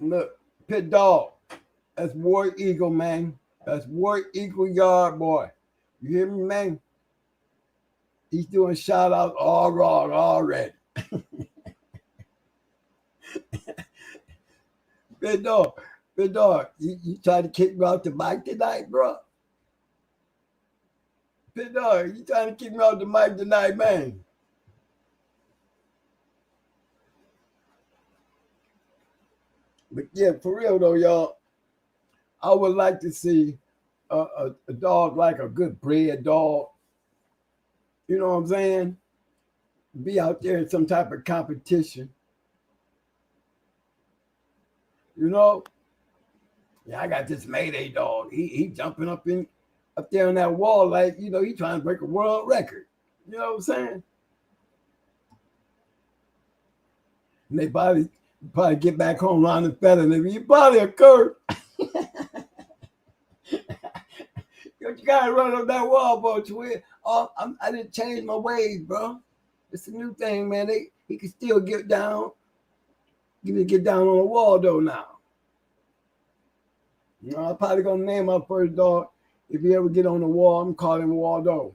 Look, Pit Dog. That's War Eagle, man. That's War Eagle Yard Boy. You hear me, man? He's doing shout outs all wrong already. Pit Dog, you trying to kick me out the mic tonight, bro? Pit Dog, you trying to kick me out the mic tonight, man? But yeah, for real though, y'all, I would like to see a dog like a good bred dog. You know what I'm saying? Be out there in some type of competition. You know? Yeah, I got this Mayday dog. He jumping up there on that wall like, you know, he trying to break a world record. You know what I'm saying? And they probably get back home around the feather and you probably a curve. You gotta run up that wall, bro. I didn't change my ways, bro. It's a new thing, man. He can still get down. Get down on the wall though now. You know, I'm probably gonna name my first dog. If he ever get on the wall, I'm calling him Waldo.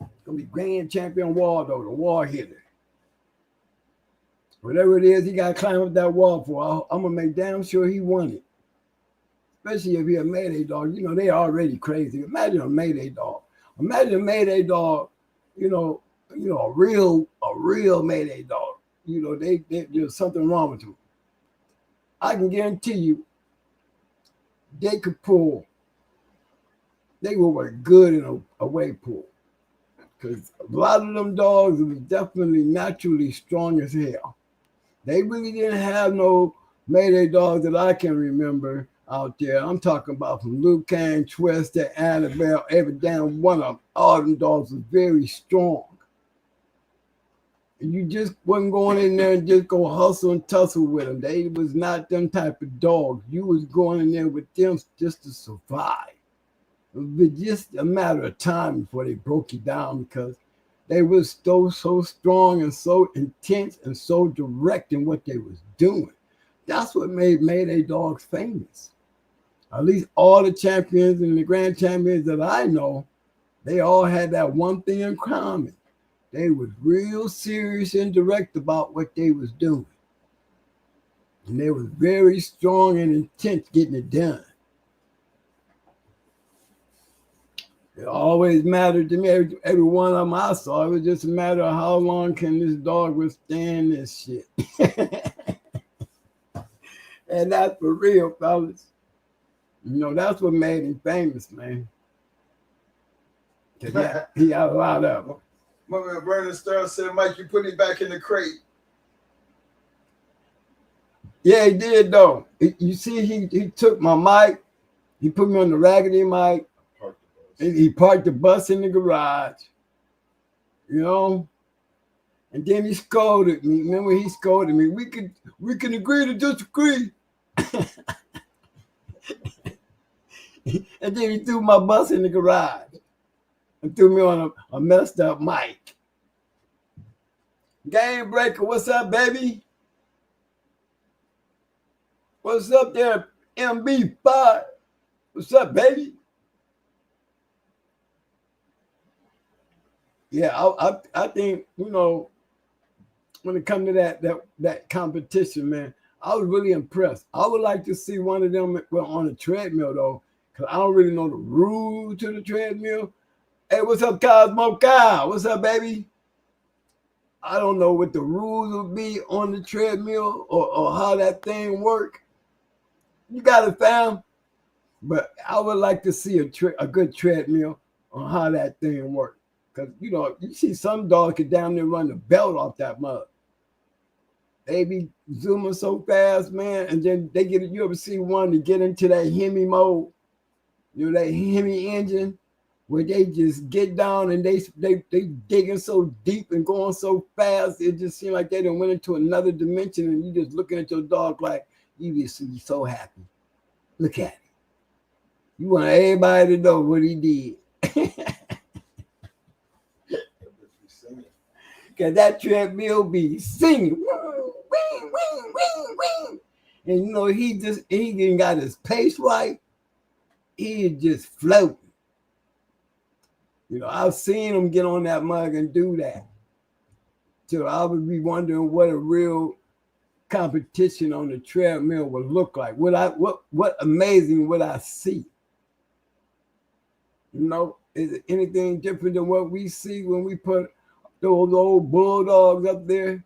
It's gonna be Grand Champion Waldo, the wall hitter. Whatever it is, he gotta climb up that wall for. I'm gonna make damn sure he won it. Especially if he a Mayday dog. You know, they already crazy. Imagine a Mayday dog. Imagine a Mayday dog, you know, a real Mayday dog. You know, there's something wrong with them. I can guarantee you, they could pull. They will work good in a away pool. Because a lot of them dogs was definitely naturally strong as hell. They really didn't have no Mayday dogs that I can remember out there. I'm talking about from Luke Kane, Twister, Annabelle, every damn one of them. All them dogs was very strong. You just wasn't going in there and just go hustle and tussle with them. They was not them type of dogs. You was going in there with them just to survive. It was just a matter of time before they broke you down because they was so strong and so intense and so direct in what they was doing. That's what made Mayday dogs famous. At least all the champions and the grand champions that I know, they all had that one thing in common. They was real serious and direct about what they was doing. And they was very strong and intense getting it done. It always mattered to me. Every one of them I saw, it was just a matter of how long can this dog withstand this shit. And that's for real, fellas. You know, that's what made him famous, man. He had a lot of them. My man Vernon Stern said, Mike, you put him back in the crate. Yeah, he did, though. You see, he took my mic. He put me on the raggedy mic. He parked the bus in the garage. You know? And then he scolded me. Remember, he scolded me. We can agree to disagree. And then he threw my bus in the garage and threw me on a messed up mic. Game Breaker, what's up, baby? What's up there, MB5? What's up, baby? Yeah, I think, you know, when it comes to that competition, man, I was really impressed. I would like to see one of them on a treadmill, though, because I don't really know the rules to the treadmill. Hey, what's up, Cosmo Kyle? What's up, baby? I don't know what the rules will be on the treadmill or how that thing work. You got it, fam. But I would like to see a good treadmill on how that thing works. Because, you see some dogs can down there run the belt off that mug. They be zooming so fast, man. And then you ever see one to get into that Hemi mode? That Hemi engine where they just get down and they digging so deep and going so fast. It just seems like they done went into another dimension and you just looking at your dog like, you just be so happy. Look at it. You want everybody to know what he did. Because that treadmill be singing. And he got his pace right. He is just floating. I've seen him get on that mug and do that. So I would be wondering what a real competition on the treadmill would look like. What amazing would I see? Is it anything different than what we see when we put those old bulldogs up there?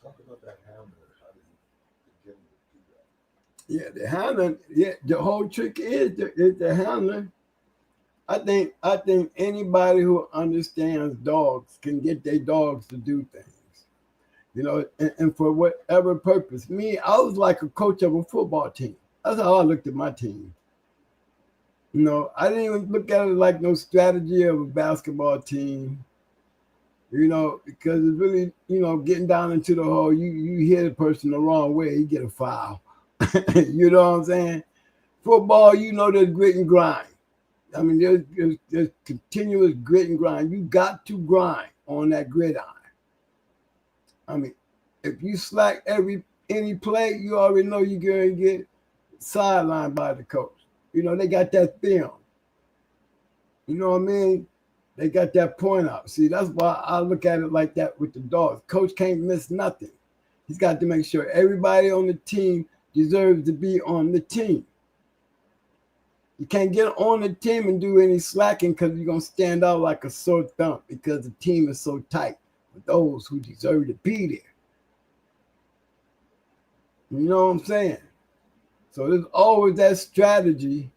Talk about that handler. How did you get him to do that? Yeah, the handler. Yeah, the whole trick is the handler. I think anybody who understands dogs can get their dogs to do things. And for whatever purpose. Me, I was like a coach of a football team. That's how I looked at my team. I didn't even look at it like no strategy of a basketball team. Because it's really, getting down into the hole, you hit a person the wrong way, you get a foul. You know what I'm saying? Football, there's grit and grind. I mean, there's continuous grit and grind. You got to grind on that gridiron. I mean, if you slack any play, you already know you're going to get sidelined by the coach. They got that film. You know what I mean? They got that point out. See, that's why I look at it like that with the dogs. Coach can't miss nothing. He's got to make sure everybody on the team deserves to be on the team. You can't get on the team and do any slacking because you're going to stand out like a sore thumb because the team is so tight with those who deserve to be there. You know what I'm saying? So there's always that strategy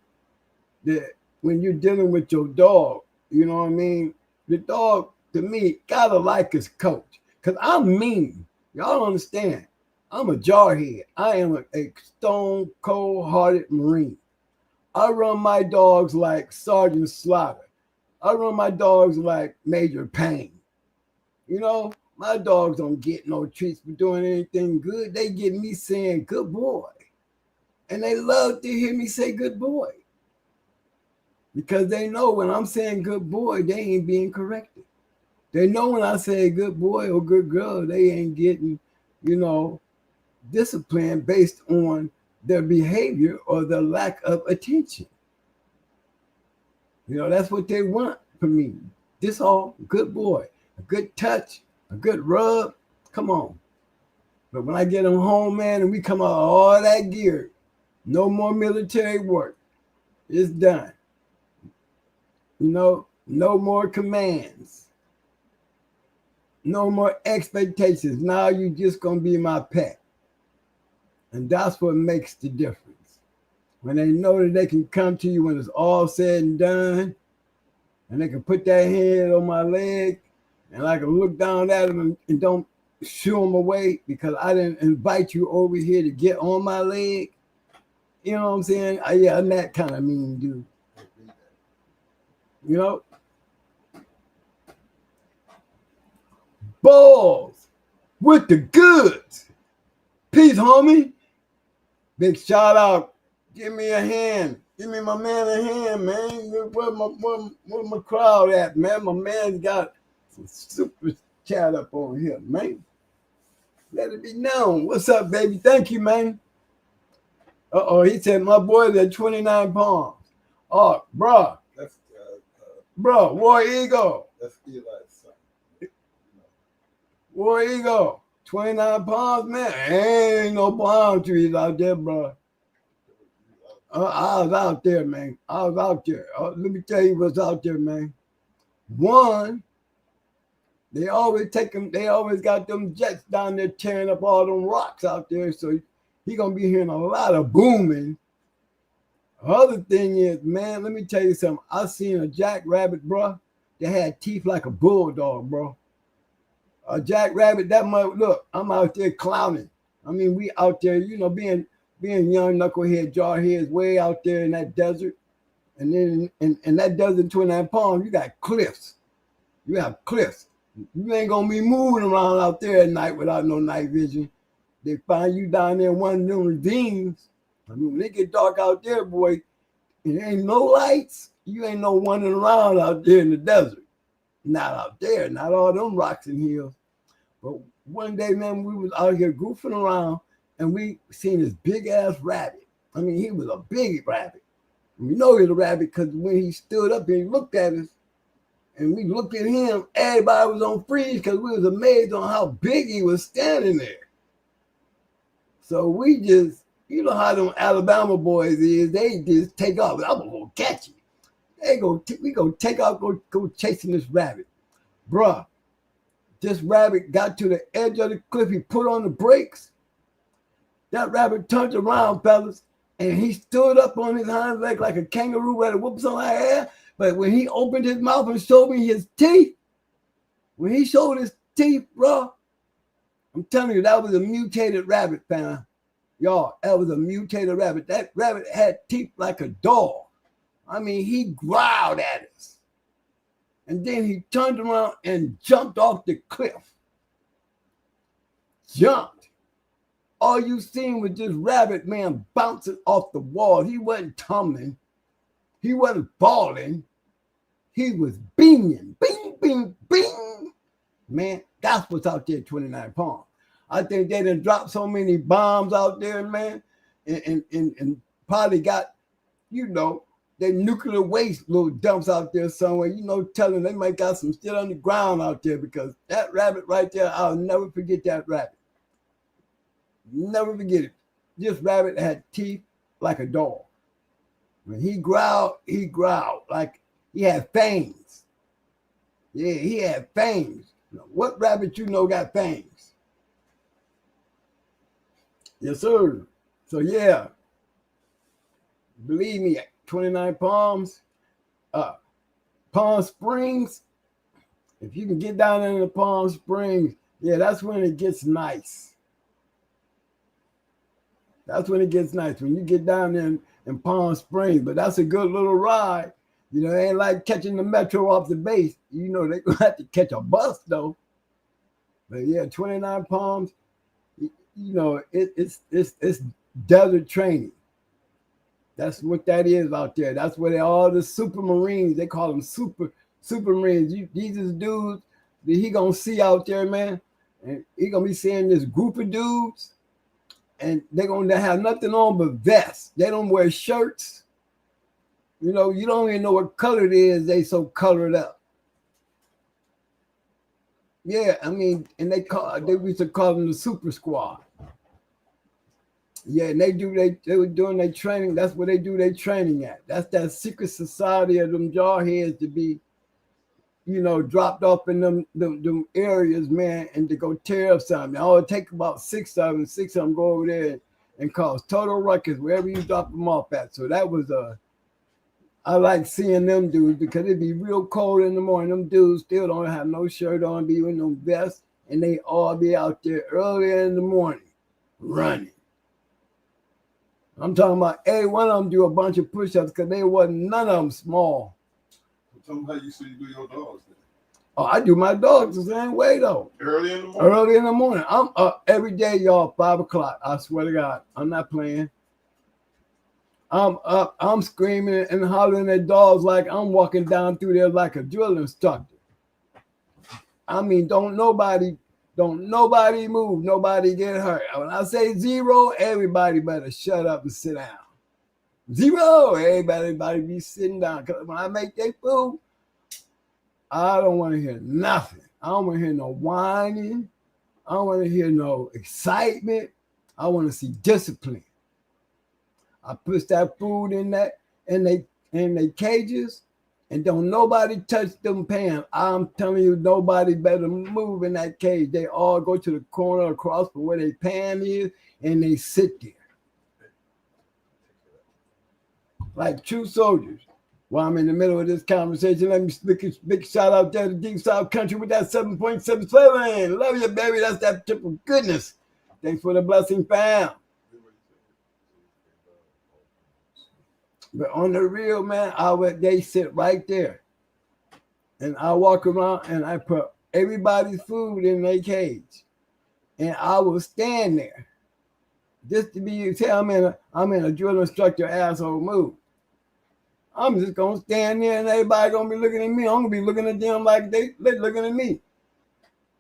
that when you're dealing with your dog, you know what I mean? The dog, to me, gotta like his coach. Because I'm mean. Y'all don't understand. I'm a jarhead. I am a stone cold-hearted Marine. I run my dogs like Sergeant Slaughter. I run my dogs like Major Payne. My dogs don't get no treats for doing anything good. They get me saying, good boy. And they love to hear me say good boy. Because they know when I'm saying good boy, they ain't being corrected. They know when I say good boy or good girl, they ain't getting, discipline based on their behavior or their lack of attention. That's what they want from me. This all good boy, a good touch, a good rub. Come on. But when I get them home, man, and we come out all that gear, no more military work. It's done. No more commands. No more expectations. Now you just going to be my pet. And that's what makes the difference. When they know that they can come to you when it's all said and done, and they can put that hand on my leg, and I can look down at them and don't shoo them away because I didn't invite you over here to get on my leg. You know what I'm saying? Yeah, I'm that kind of mean dude. Balls with the goods. Peace, homie. Big shout out. Give me a hand. Give me my man a hand, man. Where my crowd at, man? My man's got some super chat up on here, man. Let it be known. What's up, baby? Thank you, man. He said my boy's at 29 pounds. Oh, bro. That's Bro, War Eagle. that's Eli's son. War Eagle. 29 pounds, man. Ain't no palm trees out there, bro. I was out there, man. I was out there. Let me tell you what's out there, man. One, they always got them jets down there tearing up all them rocks out there. So he gonna be hearing a lot of booming. Other thing is, man, let me tell you something. I seen a jackrabbit, bro, that had teeth like a bulldog, bro. A jackrabbit, that might look. I'm out there clowning. I mean, we out there, being young knucklehead, jarheads, way out there in that desert. And then in that desert, 29 Palms, you got cliffs. You have cliffs. You ain't gonna be moving around out there at night without no night vision. They find you down there in one of them ravines. I mean, when it get dark out there, boy, and there ain't no lights, you ain't no running around out there in the desert. Not out there, not all them rocks and hills. But one day, man, we was out here goofing around, and we seen this big-ass rabbit. I mean, he was a big rabbit. And we know he was a rabbit because when he stood up and he looked at us, and we looked at him, everybody was on freeze because we was amazed on how big he was standing there. So we just, you know how them Alabama boys is, they just take off. I'm gonna go catch you. We gonna take off, go chasing this rabbit. Bruh, this rabbit got to the edge of the cliff. He put on the brakes. That rabbit turned around, fellas, and he stood up on his hind leg like a kangaroo with a whoops on her hair. But when he opened his mouth and showed me his teeth, when he showed his teeth, bro, I'm telling you, that was a mutated rabbit, fam. Y'all, that was a mutated rabbit. That rabbit had teeth like a dog. I mean, he growled at us. And then he turned around and jumped off the cliff. Jumped. All you seen was this rabbit, man, bouncing off the wall. He wasn't tumbling. He wasn't falling. He was beaming. Bing, bing, bing. Man, that's what's out there at 29 Palms. I think they done dropped so many bombs out there, man, and probably got, they nuclear waste little dumps out there somewhere, telling they might got some still on the ground out there because that rabbit right there, I'll never forget that rabbit. Never forget it. This rabbit had teeth like a dog. When he growled like he had fangs. Yeah, he had fangs. What rabbit got fangs? Yes, sir. So yeah, believe me, 29 Palms, Palm Springs. If you can get down there in the Palm Springs, yeah, that's when it gets nice. That's when it gets nice, when you get down there in Palm Springs. But that's a good little ride. It ain't like catching the metro off the base. They're going to have to catch a bus, though. But yeah, 29 Palms, it's desert training. That's what that is out there. That's where all the super marines, they call them super marines. These is dudes that he going to see out there, man. And he going to be seeing this group of dudes. And they're going to have nothing on but vests. They don't wear shirts. You don't even know what color it is. They so colored up. Yeah, I mean, and they used to call them the super squad. Yeah, and they were doing their training. That's where they do their training at. That's that secret society of them jarheads to be, dropped off in them areas, man, and to go tear up something. Oh, it take about six of them go over there and cause total ruckus wherever you drop them off at. So that was I like seeing them dudes because it'd be real cold in the morning. Them dudes still don't have no shirt on, be with no vest, and they all be out there early in the morning running. I'm talking about, one of them do a bunch of push-ups because they wasn't none of them small. Tell them how you say you do your dogs then. Oh, I do my dogs the same way, though. Early in the morning? Early in the morning. I'm up every day, y'all, 5 o'clock. I swear to God. I'm not playing. I'm up. I'm screaming and hollering at dogs like I'm walking down through there like a drill instructor. I mean, don't nobody move. Nobody get hurt. When I say 0, everybody better shut up and sit down. 0, everybody be sitting down. Because when I make that food, I don't want to hear nothing. I don't want to hear no whining. I don't want to hear no excitement. I want to see discipline. I push that food in that in they cages, and don't nobody touch them pans. I'm telling you, nobody better move in that cage. They all go to the corner across from where their pan is, and they sit there like true soldiers. While I'm in the middle of this conversation, let me stick a big shout out there to Deep South Country with that 7.77. Love you, baby. That's that triple goodness. Thanks for the blessing, fam. But on the real, man, they sit right there. And I walk around and I put everybody's food in their cage. And I will stand there. Just to be, you tell I'm in a drill instructor asshole mood. I'm just gonna stand there and everybody gonna be looking at me. I'm gonna be looking at them like they looking at me.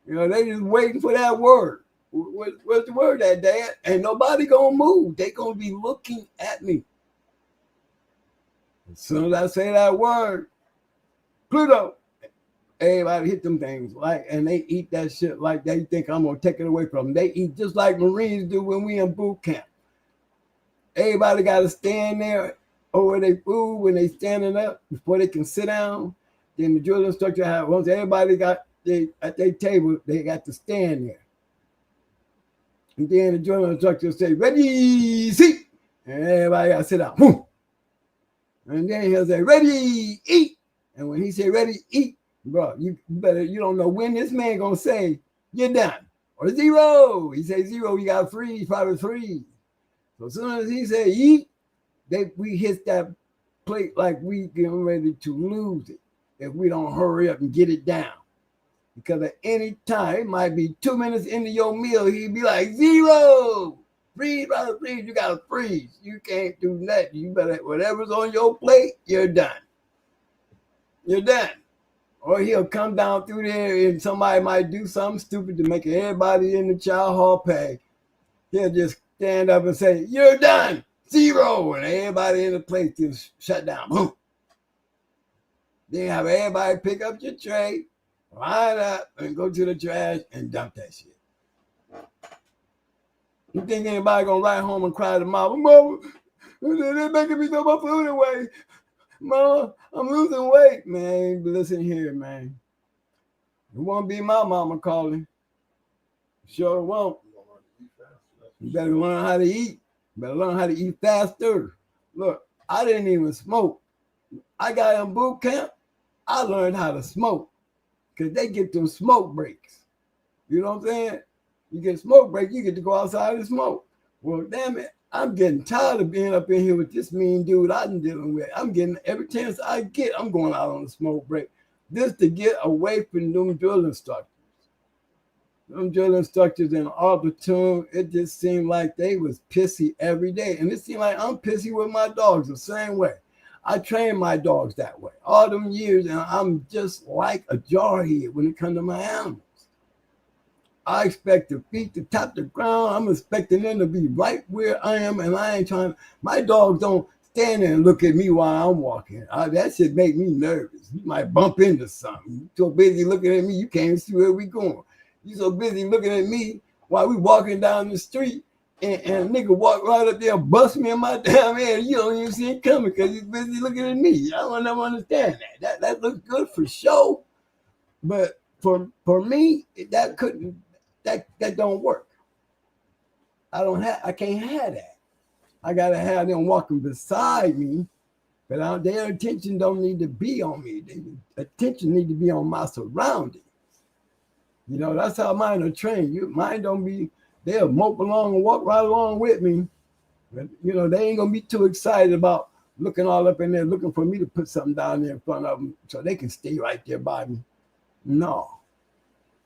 You know, they just waiting for that word. What's the word that day? Ain't nobody gonna move. They gonna be looking at me. As soon as I say that word, Pluto, everybody hit them things like, and they eat that shit like they think I'm gonna take it away from them. They eat just like Marines do when we in boot camp. Everybody gotta stand there over their food when they standing up before they can sit down. Then the drill instructor once everybody got at their table, they got to stand there. And then the drill instructor say, ready, seat. And everybody got to sit down. Boom. And then he'll say, ready, eat. And when he say ready, eat, bro, you don't know when this man gonna say, you're done. Or zero. He say zero, you got freeze, probably freeze. So as soon as he say eat, we hit that plate like we getting ready to lose it if we don't hurry up and get it down. Because at any time, it might be 2 minutes into your meal, he'd be like, zero, freeze, brother, freeze, you gotta freeze. You can't do nothing. You better, whatever's on your plate, you're done. You're done. Or he'll come down through there and somebody might do something stupid to make everybody in the child hall pay. He'll just stand up and say, you're done. Zero, and everybody in the place just shut down. Boom. Then have everybody pick up your tray, line up, and go to the trash and dump that shit. You think anybody gonna ride home and cry to mama? Mama, they're making me throw my food away. Mama, I'm losing weight. Man, listen here, man. It won't be my mama calling. Sure won't. You better learn how to eat. Better learn how to eat faster. Look, I didn't even smoke. I got in boot camp. I learned how to smoke because they get them smoke breaks. You know what I'm saying? You get smoke break, you get to go outside and smoke. Well, damn it, I'm getting tired of being up in here with this mean dude I'm dealing with. I'm getting every chance I get, I'm going out on a smoke break. This to get away from them drill instructors. Them drill instructors in our platoon, it just seemed like they was pissy every day. And it seemed like I'm pissy with my dogs the same way. I train my dogs that way all them years, and I'm just like a jarhead when it comes to my animals. I expect their feet to tap the ground. I'm expecting them to be right where I am, and I ain't trying. My dogs don't stand there and look at me while I'm walking. That shit make me nervous. You might bump into something. You're so busy looking at me, you can't see where we going. You so busy looking at me while we walking down the street, and a nigga walk right up there and bust me in my damn head. You don't even see it coming because he's busy looking at me. I don't ever understand that. That looks good for show, but for me, that don't work. I can't have that. I gotta have them walking beside me, but their attention don't need to be on me. Their attention need to be on my surroundings. You know, that's how mine are trained. Mine don't be, they'll mope along and walk right along with me. But, you know, they ain't gonna be too excited about looking all up in there, looking for me to put something down there in front of them so they can stay right there by me. No.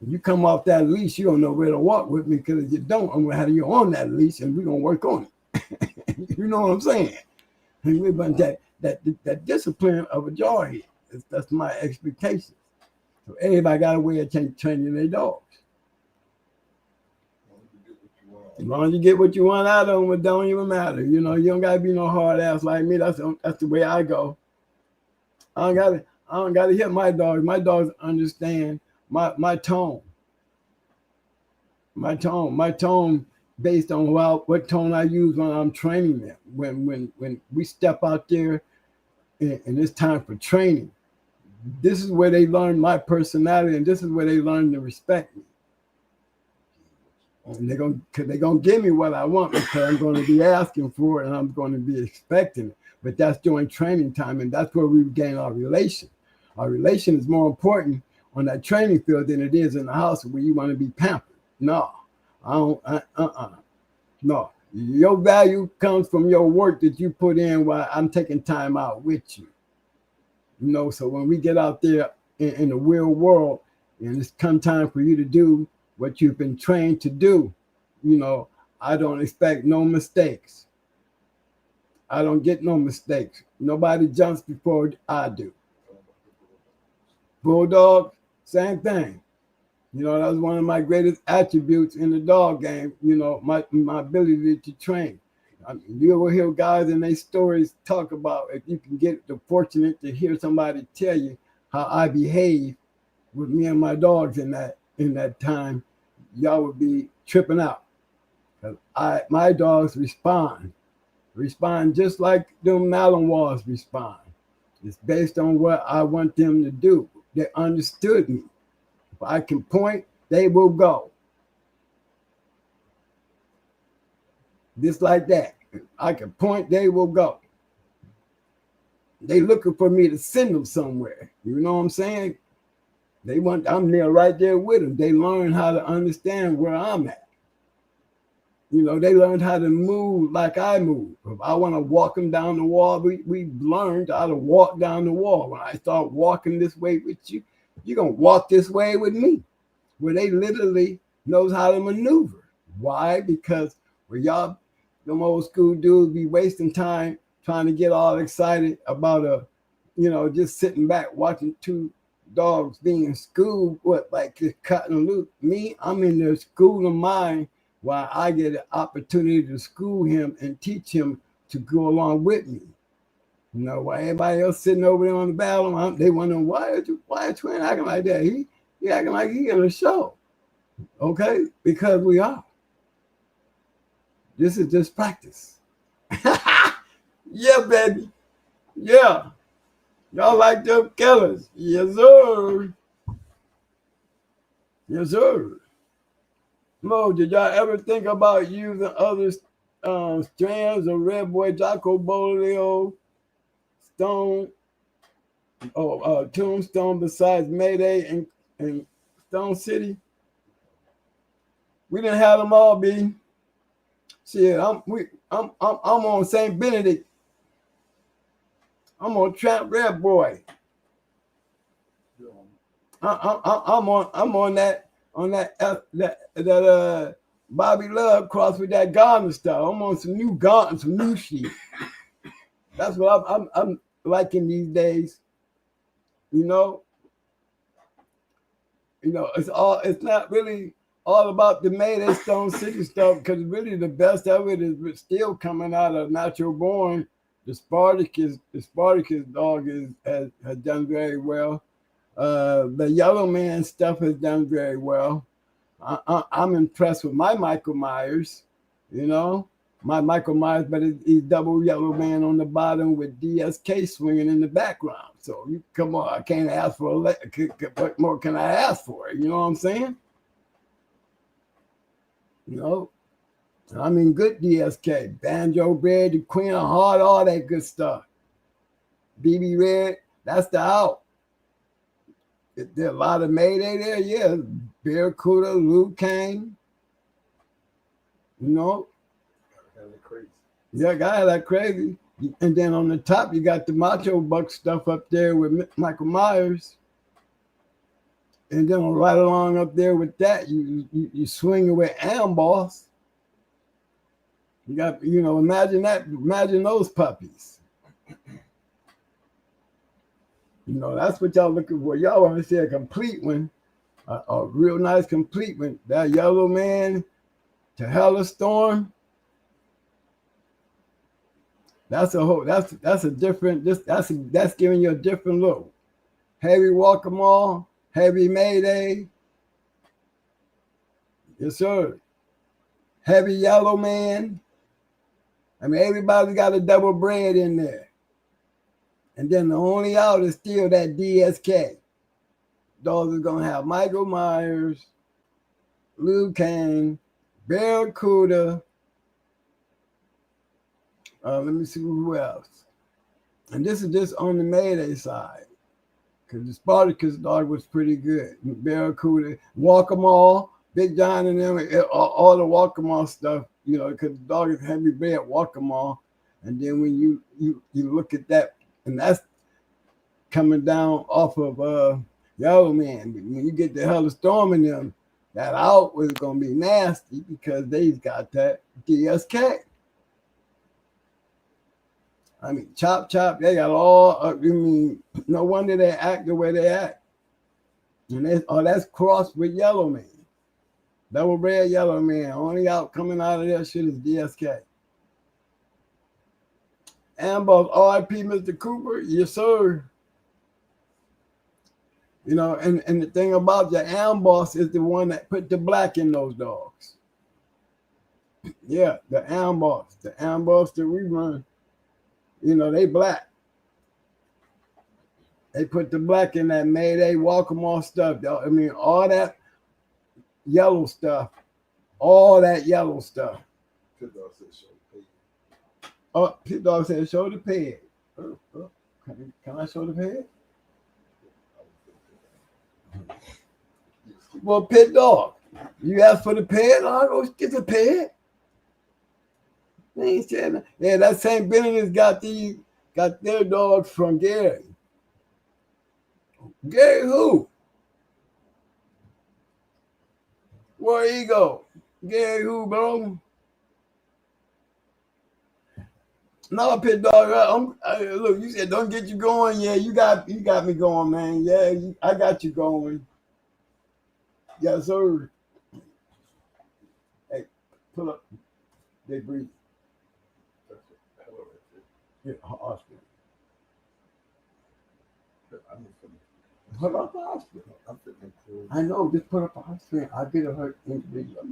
If you come off that leash, you don't know where to walk with me, because if you don't, I'm gonna have you on that leash and we're gonna work on it. You know what I'm saying? And we're gonna that discipline of a jarhead. That's my expectation. So everybody got a way of training their dogs. As long as you get what you want out of them, it don't even matter. You know, you don't gotta be no hard ass like me. That's the way I go. I don't gotta hit my dogs. My dogs understand my tone. My tone based on what tone I use when I'm training them. When we step out there and it's time for training, this is where they learn my personality, and this is where they learn to respect me. And they're gonna give me what I want, because I'm going to be asking for it and I'm going to be expecting it. But that's during training time, and that's where we gain our relation. Our relation is more important on that training field than it is in the house where you want to be pampered. No, I don't. No, your value comes from your work that you put in while I'm taking time out with you. You know, so when we get out there in the real world, and it's come time for you to do what you've been trained to do, you know, I don't expect no mistakes. I don't get no mistakes. Nobody jumps before I do. Bulldog, same thing. You know, that was one of my greatest attributes in the dog game, you know, my ability to train. I mean, you will hear guys in their stories talk about, if you can get the fortunate to hear somebody tell you how I behave with me and my dogs in that time, y'all would be tripping out. My dogs respond just like them Malinois respond. It's based on what I want them to do. They understood me. If I can point, they will go. Just like that. If I can point, they will go. They looking for me to send them somewhere. You know what I'm saying? I'm there right there with them. They learn how to understand where I'm at. You know, they learned how to move like I move. If I want to walk them down the wall, we learned how to walk down the wall. When I start walking this way with you, you're going to walk this way with me. Where they literally knows how to maneuver. Why? Because where y'all, them old school dudes, be wasting time trying to get all excited about just sitting back watching two dogs being schooled, just cutting loose. Me, I'm in the school of mine, while I get an opportunity to school him and teach him to go along with me. You know, while everybody else sitting over there on the battle, they wondering why is Twin acting like that? He acting like he in a show. Okay? Because we are. This is just practice. Yeah, baby. Yeah. Y'all like them killers. Yes, sir. Yes, sir. Mo, did y'all ever think about using other strands of Red Boy, Jocko Bolio, Stone, Tombstone besides Mayday and Stone City? We didn't have them all, B. Shit, I'm on St. Benedict. I'm on Tramp Red Boy. I'm on that Bobby Love cross with that Gameness stuff. I'm on some new shit. That's what I'm liking these days. You know, it's not really all about the Mayday Stone City stuff, because really the best of it is still coming out of Natural Born. The Spartacus dog has done very well. The Yellow Man stuff has done very well. I'm impressed with my Michael Myers, my Michael Myers, but he's double Yellow Man on the bottom with DSK swinging in the background. So you come on, I can't ask for what more can I ask for? You know what I'm saying? I mean, good DSK, Banjo Bread, the Queen of Heart, all that good stuff. BB Red, that's the out. There are a lot of Mayday there, yeah. Barracuda, Liu Kang, Yeah, guy like crazy. And then on the top, you got the Macho Buck stuff up there with Michael Myers. And then right along up there with that, you swing with Amboss. You got, imagine that. Imagine those puppies. That's what y'all looking for. Y'all want to see a complete one, a real nice complete one. That Yellow Man to Hella Storm. That's a different. That's giving you a different look. Heavy Walk-em-all, Heavy Mayday. Yes, sir. heavy yellow man. I mean, everybody's got a double bred in there. And then the only out is still that DSK. Dogs are going to have Michael Myers, Liu Kang, Barracuda. Let me see who else. And this is just on the Mayday side. Because the Spartacus dog was pretty good. Barracuda, Walk-em-all, Big John and them, all the Walk-em-all stuff, you know, because the dog is heavy bred Walk-em-all. And then when you look at that, and that's coming down off of Yellow Man. When you get the Hell of Storm in them, that out was going to be nasty because they've got that DSK. I mean, Chop, they got all, I mean, no wonder they act the way they act. And that's crossed with Yellow Man. Double bred Yellow Man. Only out coming out of that shit is DSK. Amboss, RIP Mr. Cooper, yes, sir. You know, and the thing about the Amboss is the one that put the black in those dogs. Yeah, the Amboss that we run. You know, they black. They put the black in that Mayday, Walk-em-all stuff. I mean, all that yellow stuff. All that yellow stuff. Pit Dog said show the peg. Oh, Pit Dog said show the peg. Can I show the peg? Well, Pit Dog, you asked for the peg, I'll go get the peg. They ain't saying that. Yeah, that St. Benedict's got their dogs from Gary. Gary who? Where he go? Gary who, bro? No, Pit Dog. Look, you said don't get you going. Yeah, you got me going, man. Yeah, I got you going. Yes, sir. Hey, pull up. They breathe. Yeah, hospital. Put up the hospital. I know, just put up a hospital. I'll get her individual.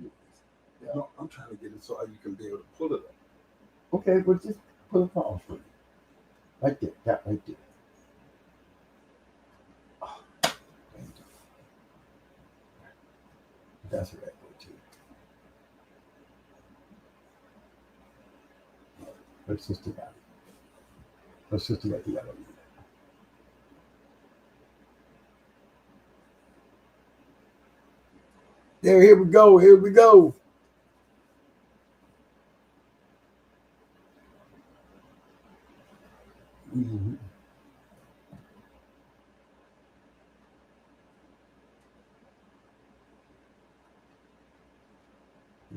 Yeah. No, I'm trying to get it so you can be able to pull it up. Okay, but just put up a hospital. Right there, that right there. Oh, that's the right way too. Her sister got it. Her sister got the other one. There, here we go. Here we go. Mm-hmm.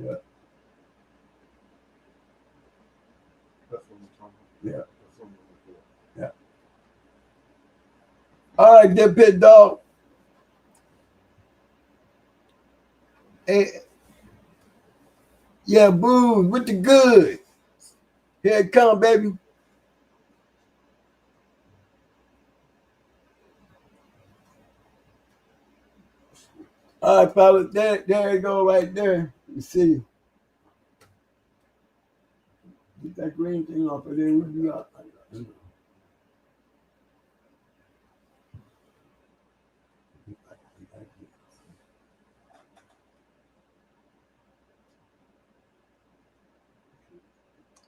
Yeah. That's what we're talking about. Yeah. That's what we're looking for. Yeah. All right, there, Pit Dog. Hey, yeah, booze with the good. Here it come, baby. All right, fellas, there you go right there. You see. Get that green thing off of there. What you got?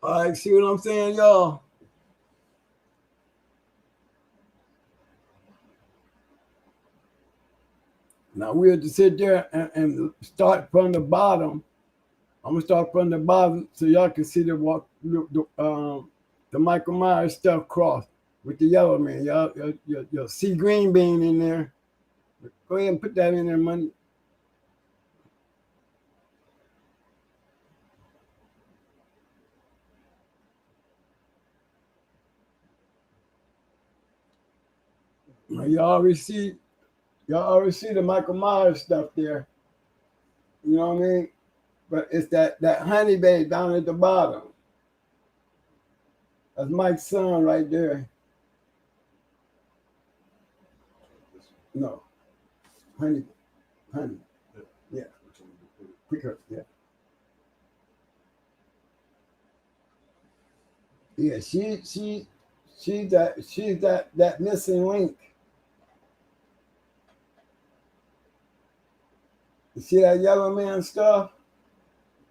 All right, see what I'm saying, y'all? Now we have to sit there and start from the bottom. I'm gonna start from the bottom so y'all can see the Michael Myers stuff crossed with the Yellow Man. Y'all see green bean in there. Go ahead and put that in there, money. Now, y'all already see the Michael Myers stuff there. You know what I mean? But it's that honey bay down at the bottom. That's Mike's son right there. No. Honey. Yeah. Quicker, yeah. Yeah, she's that missing link. You see that yellow man stuff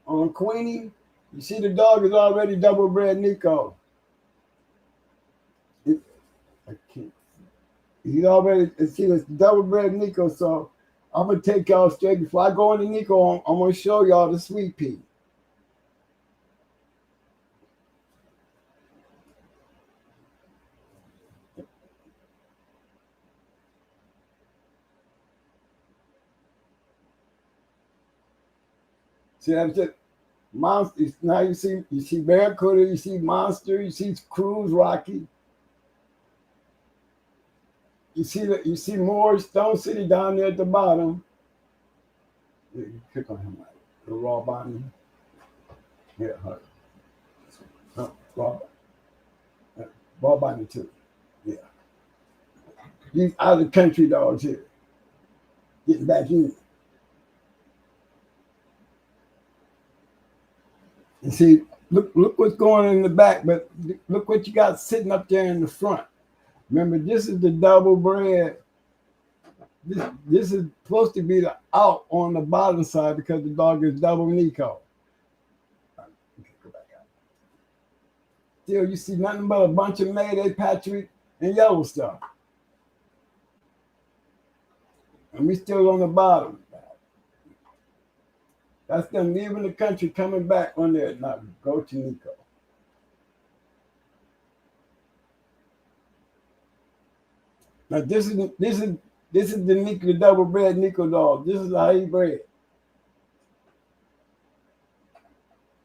on Queenie? You see the dog is already double bred Nico. I can't. He's already, see, it's double bred Nico, so I'm going to take y'all straight. Before I go into Nico, I'm going to show y'all the sweet pea. See, that's it. Monster. Now you see Barracuda, you see Monster, you see Cruz, Rocky. You see Moore, Stone City down there at the bottom. Yeah, you click on him, like the raw body. Yeah, her. Raw body too. Yeah. These out of country dogs here. Getting back in. You see, look what's going on in the back, but look what you got sitting up there in the front. Remember, this is the double bred. This is supposed to be the out on the bottom side because the dog is double Nico. Go back out. Still, you see nothing but a bunch of Mayday, Patrick, and yellow stuff. And we still on the bottom. That's them leaving the country, coming back on there. Now go to Nico. Now this is the Nico, the double bred Nico dog. This is how he bred.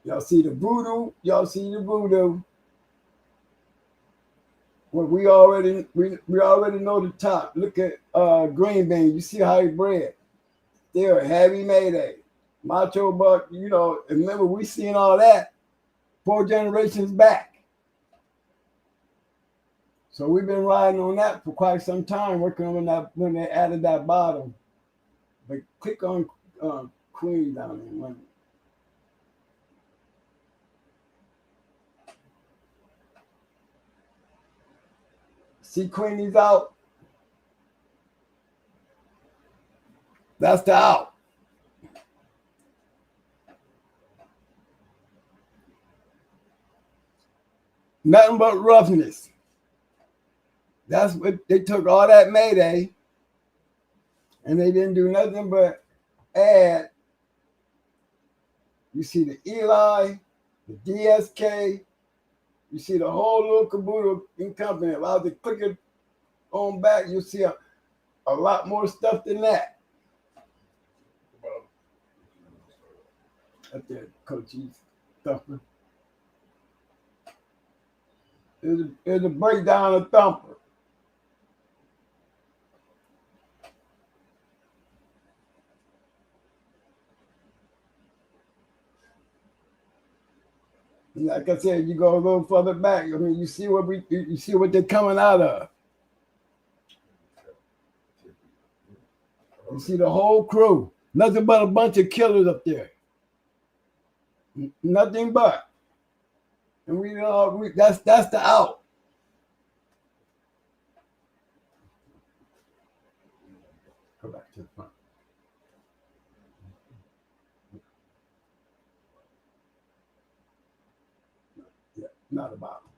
Y'all see the voodoo? Y'all see the voodoo? Well, we already know the top. Look at Green Bean. You see how he bred? Still heavy Mayday. Macho Buck, you know, remember we seen all that 4 generations back. So we've been riding on that for quite some time, working on that when they added that bottom. But click on Queen down there. See Queenie's out. That's the out. Nothing but roughness. That's what they took all that Mayday and they didn't do nothing but add. You see the Eli, the DSK, you see the whole little caboodle in company. If I was to click it on back, you'll see a lot more stuff than that. Up there, Coach's Thumper. There's a breakdown of Thumper. Like I said, you go a little further back. I mean, you see what they're coming out of. You see the whole crew. Nothing but a bunch of killers up there. Nothing but. And that's the out. Go back to the front. Yeah, not the bottom.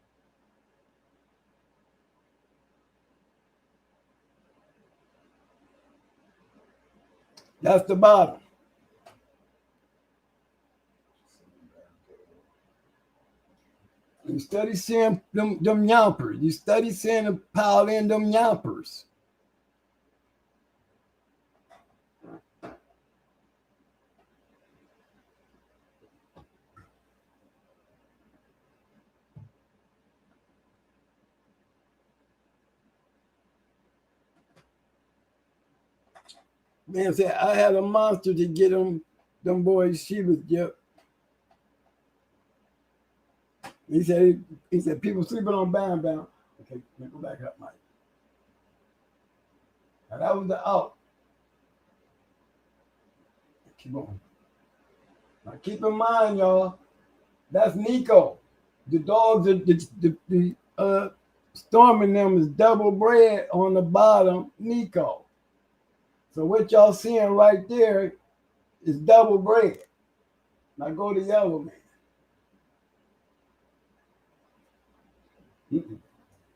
That's the bottom. You study seeing them yompers. You study seeing them pile in them yompers. Man said, I had a monster to get them boys. She was yep. He said people sleeping on Bam Bam. Okay, let me go back up, Mike. Now that was the out. Keep on. Now keep in mind, y'all, that's Nico. The dogs, the storming them is double bred on the bottom, Nico. So what y'all seeing right there is double bred. Now go to yellow man.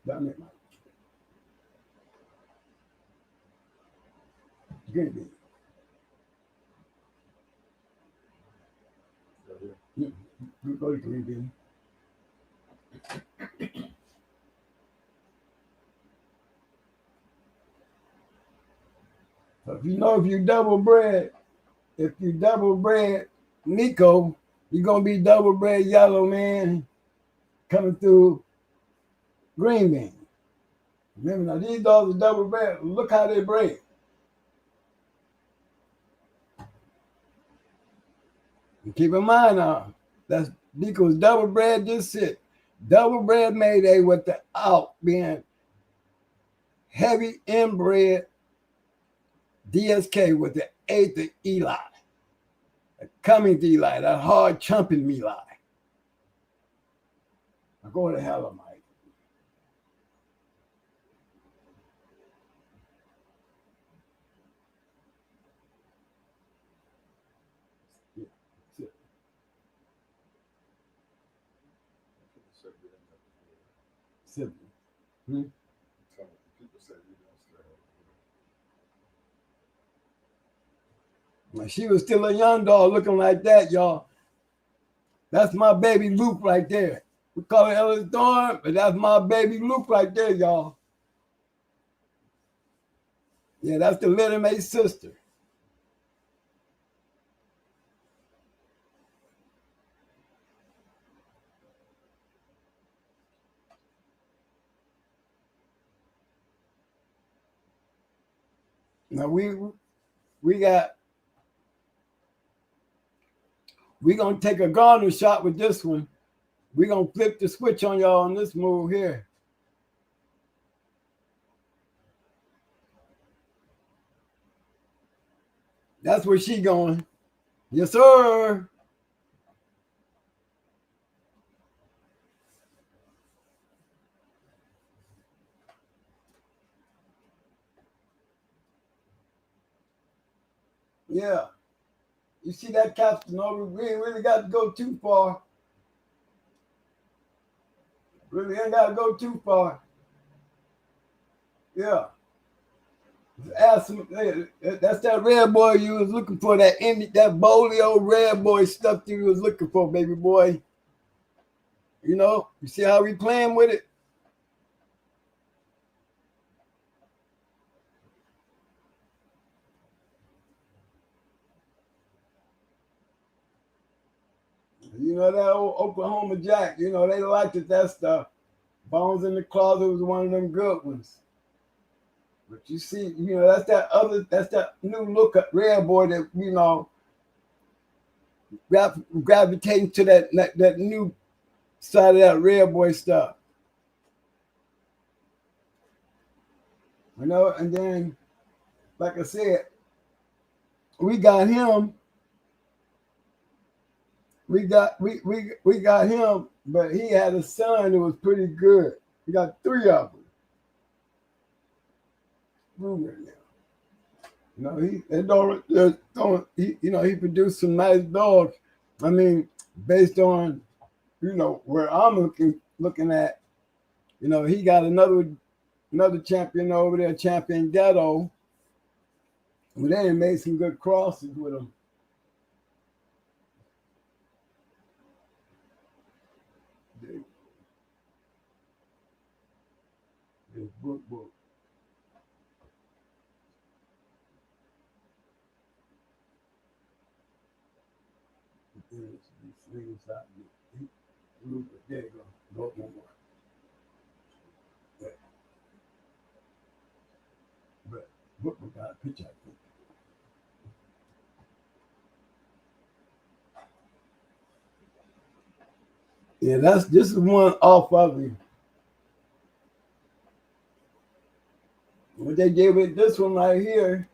Damn it, green bean. Go to green bean. So if you double bred, Nico, you're gonna be double bred yellow man coming through green bean. Remember now, these dogs are double bred. Look how they bred. And keep in mind now, that's Nico's double bred. Just it. Double bred Mayday with the out being heavy inbred DSK with the eighth of Eli. Coming to Eli, that hard chumping Eli. Now go to hell, Mike. Yeah, sit. Sit. Hmm? When she was still a young dog looking like that, y'all. That's my baby Luke right there. We call her Ellis Dorn, but that's my baby Luke right there, y'all. Yeah, that's the Little May's sister. Now we're gonna take a garner shot with this one. We're gonna flip the switch on y'all on this move here. That's where she going. Yes, sir. Yeah. You see that captain over? We ain't really got to go too far. Really ain't got to go too far. Yeah. Ask him, that's that red boy you was looking for, that bolio red boy stuff you was looking for, baby boy. You know, you see how we playing with it? You know that old Oklahoma Jack, you know, they liked it, that stuff. Bones in the Closet was one of them good ones. But you see, you know, that's that new look at red boy that, you know, gravitating to that new side of that red boy stuff. You know, and then, like I said, we got him. We got him, but he had a son who was pretty good. We got 3 of them. You know, he produced some nice dogs. I mean, based on, you know, where I'm looking at, you know, he got another champion over there, Champion Ghetto. Well, they made some good crosses with him. This book. There you go. Go more. Yeah. But book got a picture, I think. Yeah, this is one off of him. What they did with this one right here.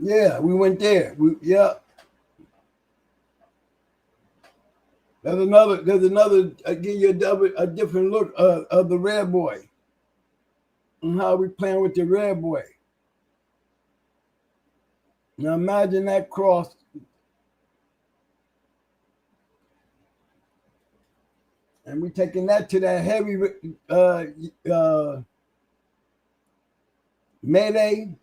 Yeah, we went there. Yeah. There's another. I give you a different look of the red boy and how we playing with the red boy. Now imagine that cross. And we taking that to that heavy Mayday,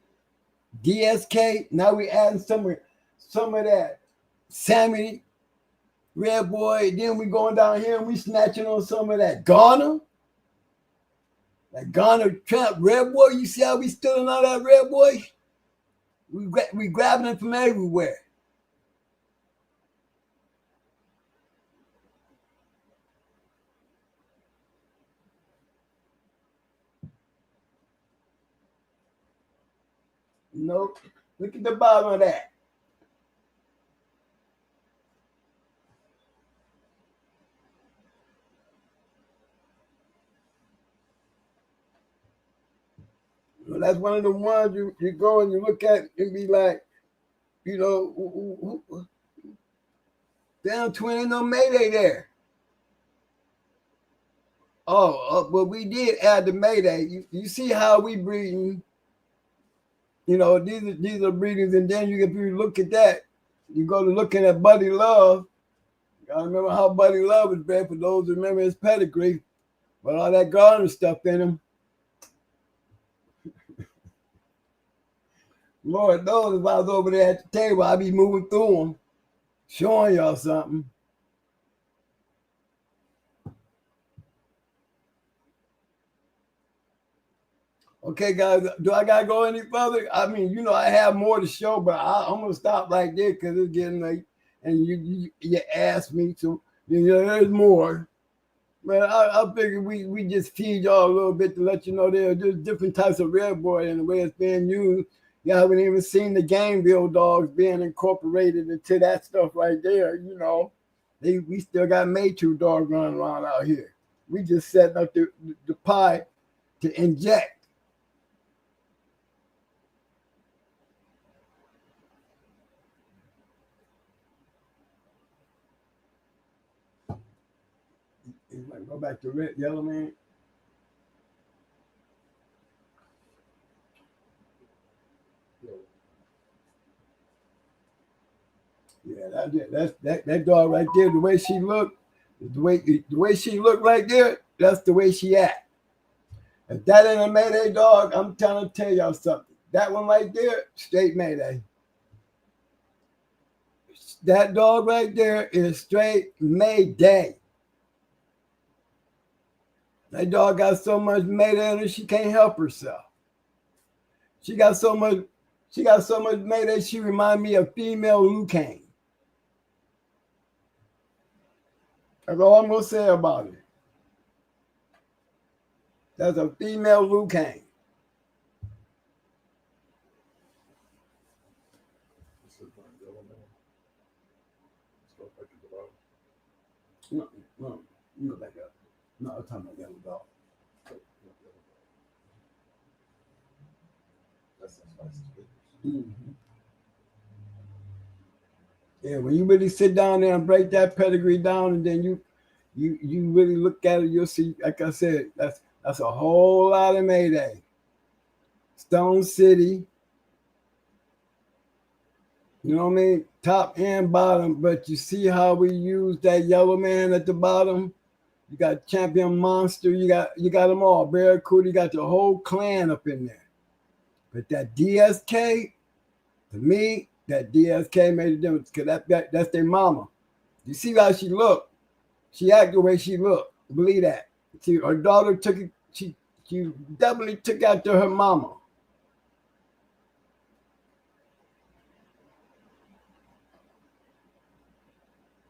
DSK. Now we adding some of that Sammy red boy. Then we going down here and we snatching on some of that Ghana. That Ghana Trump red boy. You see how we stealing all that red boy? We grabbing it from everywhere. Nope. Look at the bottom of that. Well, that's one of the ones you go and you look at and be like, you know, down 20, no Mayday there. But we did add the Mayday. You see how we breeding. You know, these are breedings, and then if you look at that, you go to looking at Buddy Love. I remember how Buddy Love was bred, for those who remember his pedigree, but all that garden stuff in him. Lord knows if I was over there at the table, I'd be moving through them, showing y'all something. Okay, guys, do I gotta go any further? I mean, you know, I have more to show, but I'm gonna stop right there because it's getting late, and you asked me to. You know, there's more, but I figure we just feed y'all a little bit to let you know there's different types of red boy and the way it's being used. You haven't even seen the Gameville dogs being incorporated into that stuff right there. You know, we still got Maytooth dogs running around out here. We just setting up the pie to inject. Go back to red, yellow man. Yeah, that dog right there. The way she looked, the way she looked right there. That's the way she act. If that ain't a Mayday dog, I'm trying to tell y'all something. That one right there, straight Mayday. That dog right there is straight Mayday. That dog got so much Mayday in her, she can't help herself. She got so much Mayday, she remind me of female Lucane. That's all I'm gonna say about it. That's a female Lucane. No, you go back up. No, I'm talking about yellow dog. Mm-hmm. Yeah, when you really sit down there and break that pedigree down, and then you really look at it, you'll see. Like I said, that's a whole lot of Mayday. Stone City. You know what I mean? Top and bottom, but you see how we use that yellow man at the bottom. You got Champion Monster. You got them all. Barracuda. You got the whole clan up in there. But that DSK, to me, that DSK made a difference because that's their mama. You see how she looked. She acted the way she looked. Believe that. Her daughter took it. She definitely took after her mama.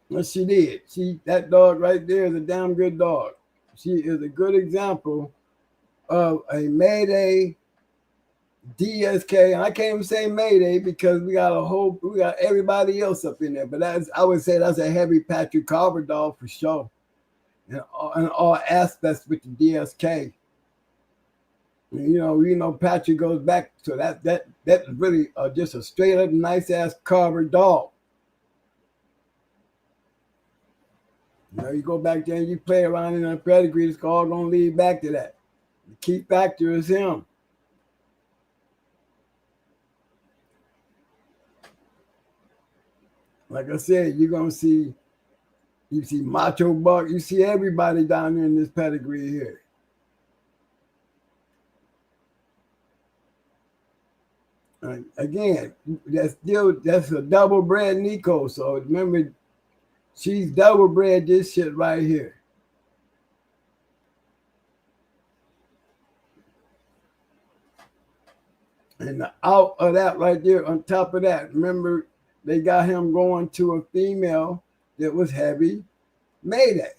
Well, she did. That dog right there is a damn good dog. She is a good example of a Mayday DSK. And I can't even say Mayday because we got everybody else up in there. But I would say that's a heavy Patrick Carver dog for sure. In all aspects with the DSK. You know, Patrick goes back to that's really just a straight up nice ass Carver dog. You know, you go back there and you play around in a pedigree, it's all going to lead back to that. The key factor is him. Like I said, you're going to see, you see Macho Buck, you see everybody down there in this pedigree here. Again, that's a double bred Nico. So remember, she's double bred this shit right here. And the out of that right there, on top of that, remember, they got him going to a female that was heavy Mayday.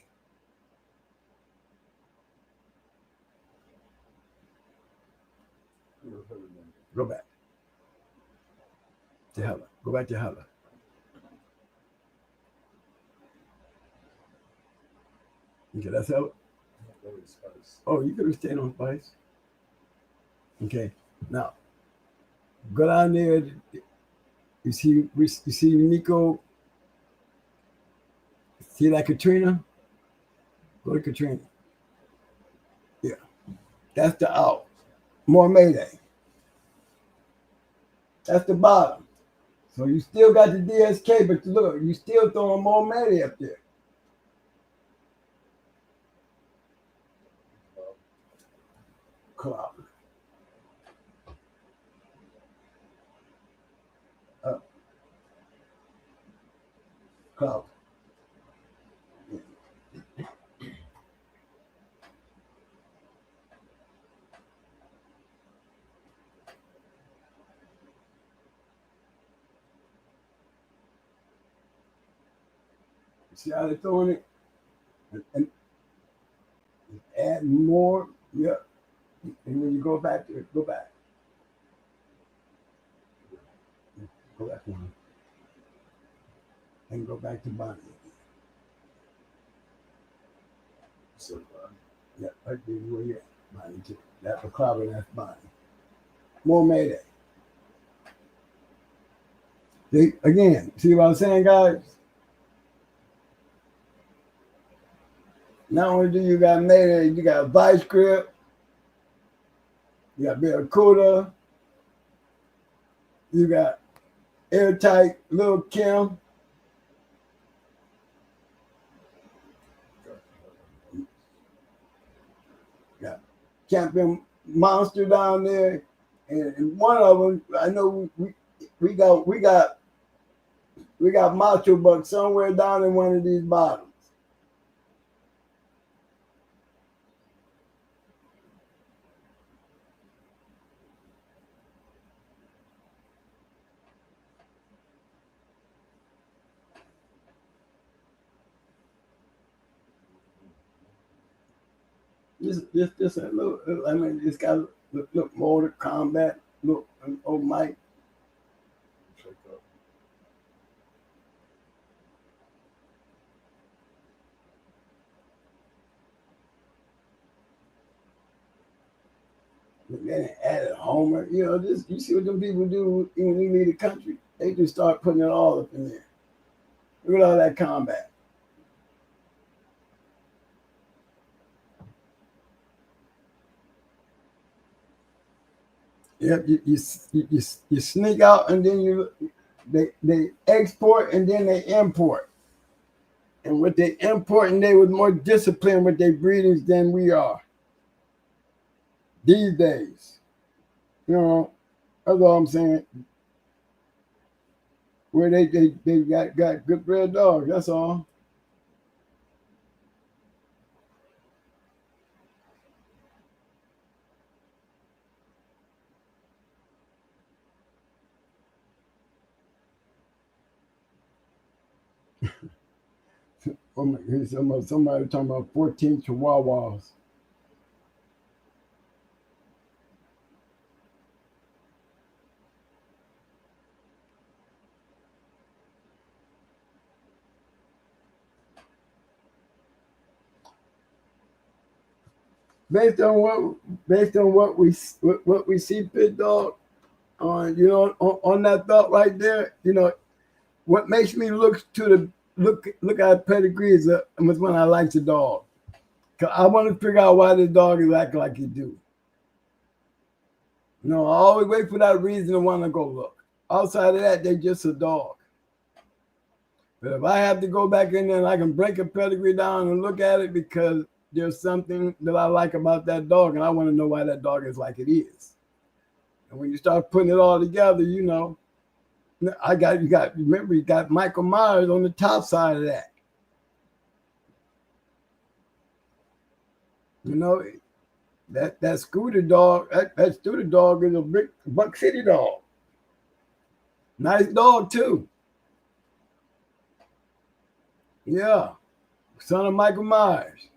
Go back to Hella. Go back to Hella. Okay, that's Hella. Oh, you could have stayed on Spice. Okay, now go down there. You see Nico. See that Katrina? Go to Katrina. Yeah, that's the out. More Mayday. That's the bottom. So you still got the DSK, but look, you still throwing more Mayday up there. Cloud. Up. Cloud. See how they're throwing it? And add more. Yeah. And when you go back to it, go back. Go back one. And go back to Bonnie. So, yeah, right there where you're at. Bonnie too. That's a cloud and that's Bonnie. More Mayday. Again, see what I'm saying, guys? Not only do you got Mayday, you got Vice Grip, you got Barracuda, you got Airtight, Lil Kim. Got Champion Monster down there, and one of them, I know we got Macho Buck somewhere down in one of these bottoms. Just a little. I mean, it's got look Mortal Kombat. Look, oh Mike. Then added Homer. You know, this. You see what them people do when they leave the country? They just start putting it all up in there. Look at all that combat. Yep, you sneak out and then they export and then they import. And with they importing, they was more disciplined with their breedings than we are these days. You know, that's all I'm saying. Where they got good bred dogs, that's all. Oh my goodness, somebody talking about 14 chihuahuas. Based on what we see, Pit Dog, on on that thought right there, what makes me look to look at Pedigree was when I liked the dog. 'Cause I want to figure out why the dog is acting like he do. No, I always wait for that reason to want to go look. Outside of that, they just a dog. But if I have to go back in there and I can break a Pedigree down and look at it because there's something that I like about that dog and I want to know why that dog is like it is. And when you start putting it all together, you know, remember you got Michael Myers on the top side of that. You know, that Scooter dog, that Scooter dog is a big Buck City dog. Nice dog too. Yeah. Son of Michael Myers.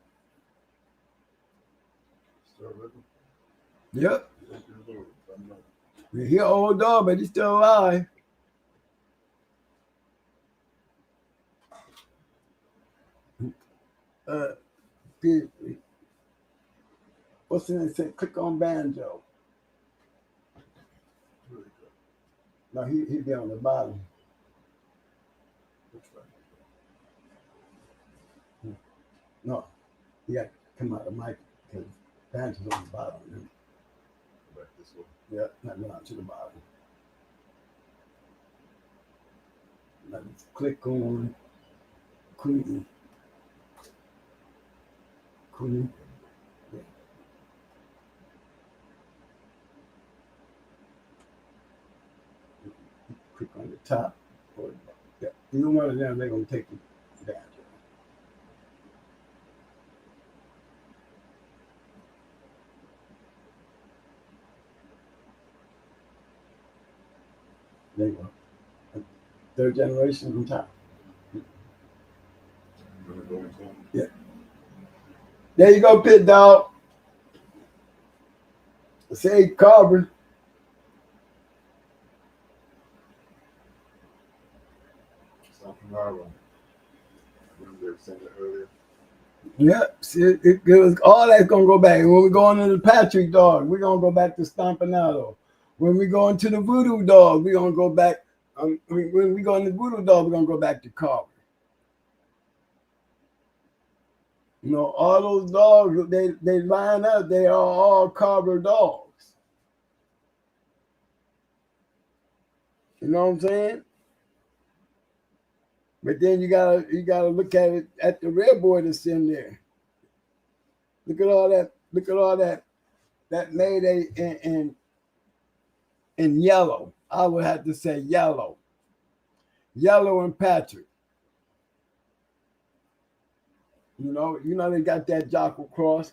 Yep. He's an old dog, but he's still alive. What's the name? Say, click on banjo. No, he'd be on the bottom. No, you got to come out of the mic because banjo's on the bottom. Yeah, not down to the bottom. Let's click on Queen. Queen. Yeah. Click on the top. Yeah. Either one of them, they're going to take the banjo. There you go. Third generation from top. Yeah. There you go, Pit Dog. Say Carver. Yeah, see, it was all that's gonna go back. When we go into the Patrick dog, we're gonna go back to Stompanato. When we go into the Voodoo dog, we're gonna go back. When we go into the Voodoo dog, we're gonna go back to Carver. You know, all those dogs, they line up, they are all Carver dogs. You know what I'm saying? But then you gotta look at it at the red board that's in there. Look at all that. Look at all that. That Mayday in yellow. I would have to say yellow. Yellow and Patrick. You know they got that Jocko Cross.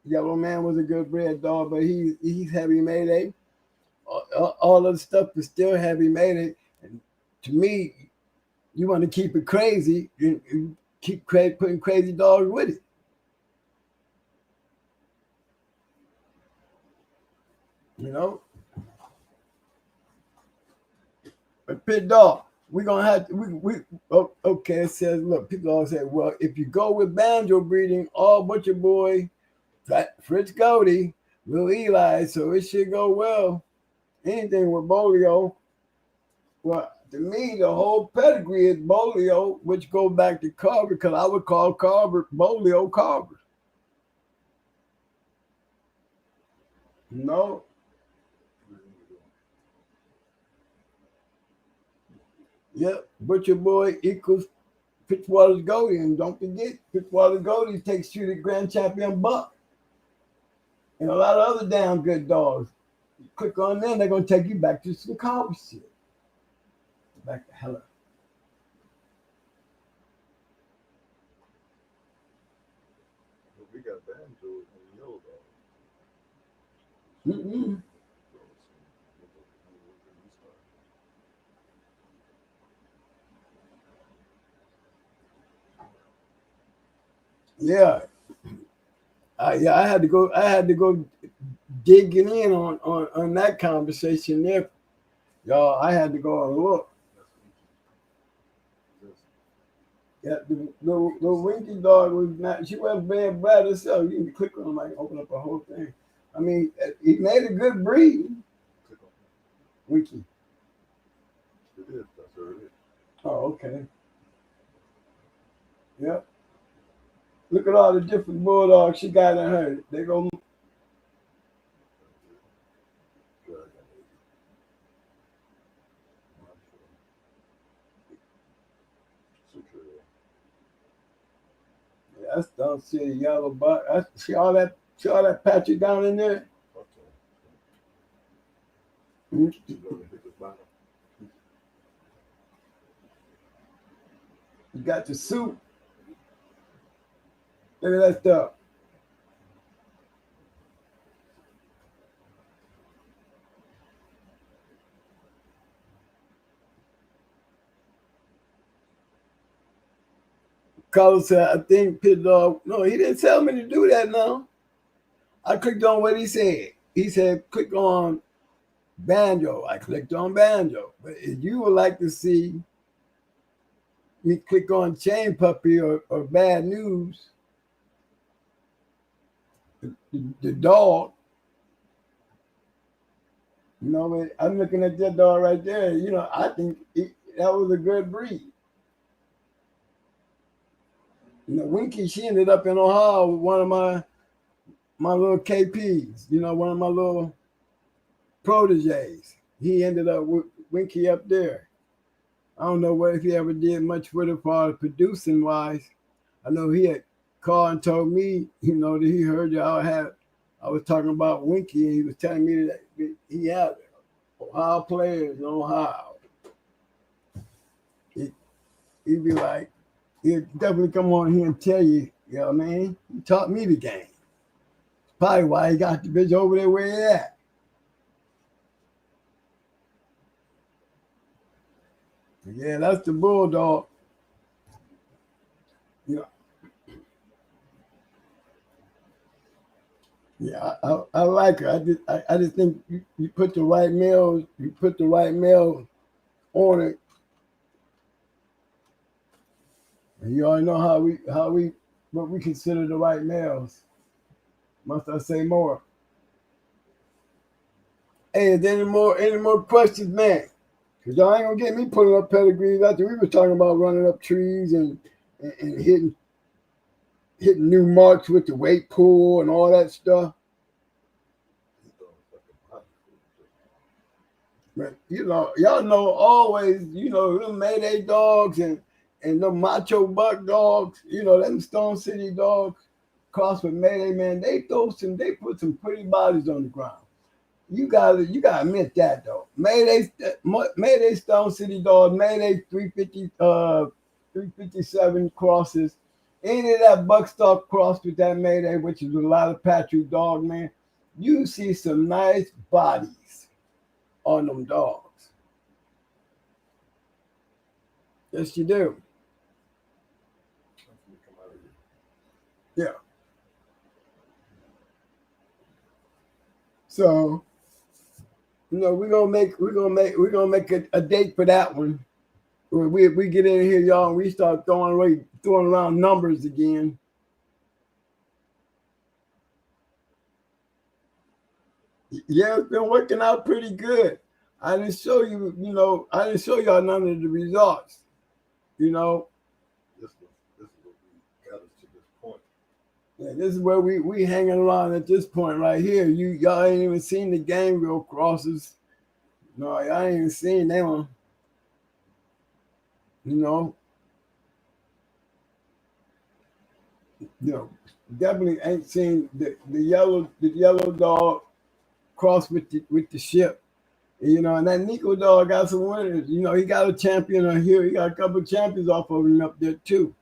Yellow Man was a good bred dog, but he's heavy Mayday. All of the stuff is still heavy Mayday. And to me, you want to keep it crazy and keep putting crazy dogs with it. You know? But Pit Dog, we're going to have to, okay, it says, look, people always say, well, if you go with banjo breeding, all but your boy, Fritz Cody, Lil Eli, so it should go well. Anything with Bolio, well, to me, the whole pedigree is Bolio, which go back to Carver, because I would call Bolio Carver. No. Yep, Butcher Boy equals Fitzwater's Goldie, and don't forget, Fitzwater's Goldie takes you to Grand Champion Buck. And a lot of other damn good dogs. You click on them, they're going to take you back to some Carver shit. Back to hella. We got banjo and yellow dog. Mm-mm. Yeah. Yeah, I had to go digging in on that conversation there. Y'all, I had to go and look. Yeah, the Winky dog was not, she wasn't bad herself. You can click on like open up a whole thing. I mean, he made a good breed. Winky. It is, that's what it is. Oh, okay. Yep. Look at all the different bulldogs she got in her. They go. That's don't see a yellow buck. See all that patchy down in there. You got the suit. Look at that stuff. Carlos said, I think Pit Dog. No, he didn't tell me to do that now. I clicked on what he said. He said, click on Banjo. I clicked on Banjo. But if you would like to see me click on Chain Puppy or Bad News, the dog, you know, I'm looking at that dog right there. You know, I think that was a good breed. You know, Winky, she ended up in Ohio with one of my little KPs, you know, one of my little proteges. He ended up with Winky up there. I don't know if he ever did much with her for producing wise. I know he had called and told me, you know, that he heard I was talking about Winky, and he was telling me that he had Ohio players in Ohio. He'd be like, he'll definitely come on here and tell you, you know what I mean? He taught me the game. Probably why he got the bitch over there where he at. Yeah, that's the bulldog. Yeah. Yeah, I like her. I just think you put the right male, on it. And you already know what we consider the right males. Must I say more? Hey, is there any more questions, man? Because y'all ain't gonna get me pulling up pedigrees after we were talking about running up trees and hitting new marks with the weight pool and all that stuff. But you know, y'all know always, you know, them Mayday dogs and the macho buck dogs, you know, them Stone City dogs crossed with Mayday, man, they put some pretty bodies on the ground. You gotta admit that though. Mayday Stone City dog, Mayday 357 crosses. Any of that buckstock crossed with that Mayday, which is a lot of Patrick dog, man. You see some nice bodies on them dogs. Yes, you do. Yeah. So, you know, we're gonna make a date for that one. We get in here, y'all, and we start throwing around numbers again. Yeah, it's been working out pretty good. I didn't show you, I didn't show y'all none of the results. You know. This is what we got us to this point. Yeah, this is where we hanging around at this point right here. Y'all ain't even seen the game real crosses. No, y'all ain't even seen them. You know, definitely ain't seen the yellow dog cross with the ship. You know, and that Nico dog got some winners. You know, he got a champion on here. He got a couple of champions off of him up there too.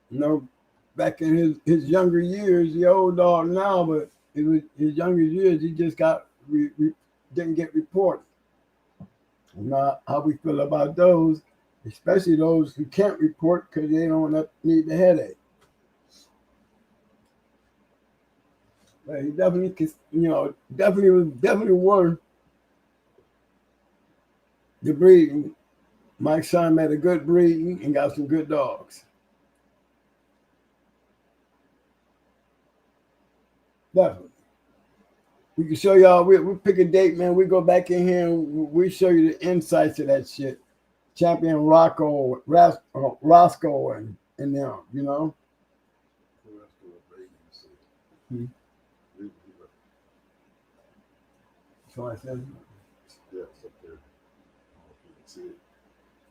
You know, back in his younger years, the old dog now, but it was his younger years, he just didn't get reported. You know how we feel about those, especially those who can't report because they don't need the headache. But he definitely, definitely worth the breeding. Mike's son made a good breeding and got some good dogs. Definitely. We can show y'all, we'll pick a date, man. We go back in here and we show you the insights of that shit. Champion Roscoe and in them, you know. So I said, Yeah, it's up there. I don't know if you can see it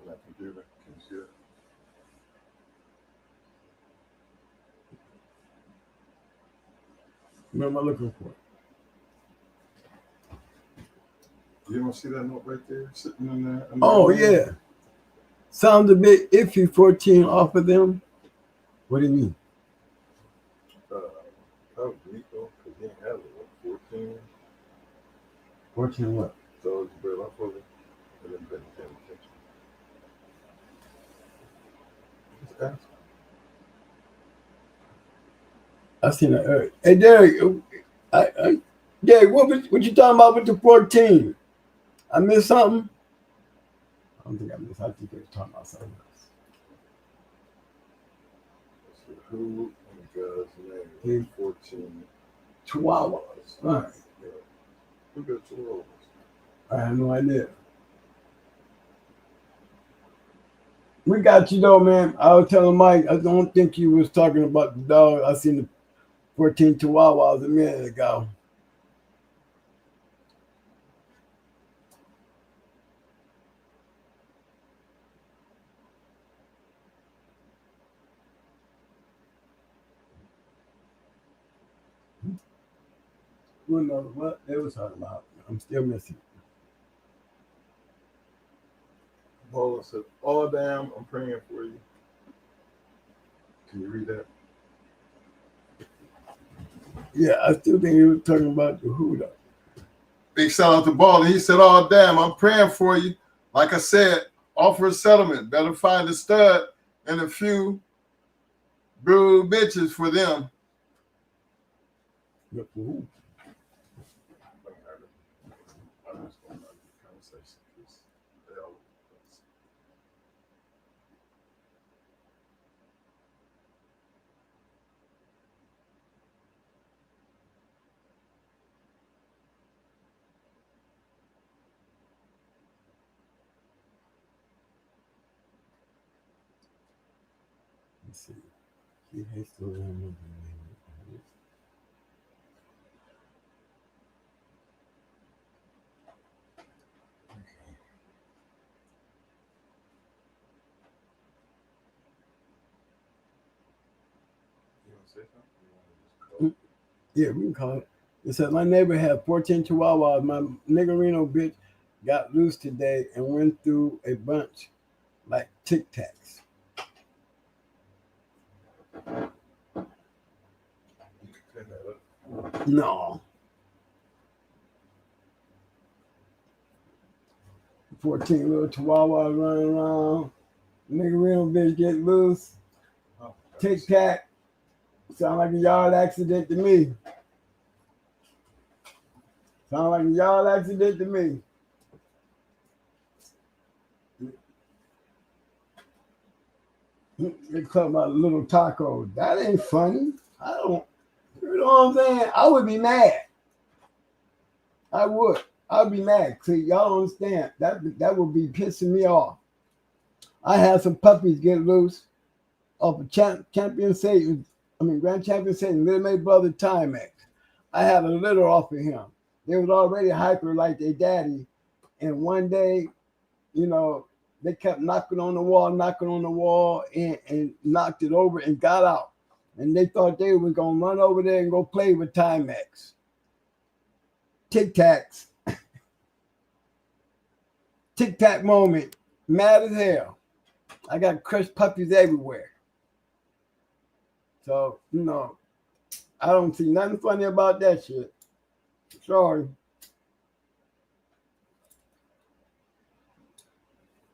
on that computer. Can you see it? what am I looking for? You don't see that note right there sitting in there? Oh, yeah. Sounds a bit iffy, 14 off of them. What do you mean? That was Rico, because he ain't had it, what, 14? 14 what? So it's better off of it. I didn't pay attention. Just ask. I seen that. Hey, Derek, Derek, what you talking about with the 14? I missed something? I don't think I missed. I think they were talking about something else. Let's see, who in God's name is 14 Chihuahuas. Right. Yeah. Who got chihuahuas? I have no idea. We got you though, man. I was telling Mike, I don't think you was talking about the dog. I seen the 14 Chihuahuas a minute ago. Who knows what they was talking about? I'm still missing. Paula said, "Oh damn, I'm praying for you." Can you read that? Yeah, I still think he was talking about the who though. Big shout out to Baldy. He said, "Oh damn, I'm praying for you." Like I said, offer a settlement. Better find a stud and a few brood bitches for them. But for who? Let's see. He hates the women. Yeah, we can call it. It said my neighbor had 14 chihuahuas. My niggerino bitch got loose today and went through a bunch like Tic Tacs. No. 14 little chihuahuas running around. Niggerino bitch get loose. Tic Tac. Sound like a yard accident to me. Sound like a yard accident to me. They talk about little tacos. That ain't funny. I don't, you know what I'm saying? I would be mad. I would. I'd be mad. See, y'all don't understand. That would be pissing me off. I had some puppies get loose off of Champion Satan. I mean, Grand Champion Satan, Little May brother Timex. I had a litter off of him. They was already hyper like their daddy. And one day, you know, they kept knocking on the wall, and knocked it over and got out. And they thought they was going to run over there and go play with Timex. Tic Tacs. Tic Tac moment. Mad as hell. I got crushed puppies everywhere. So, you know, I don't see nothing funny about that shit. Sorry.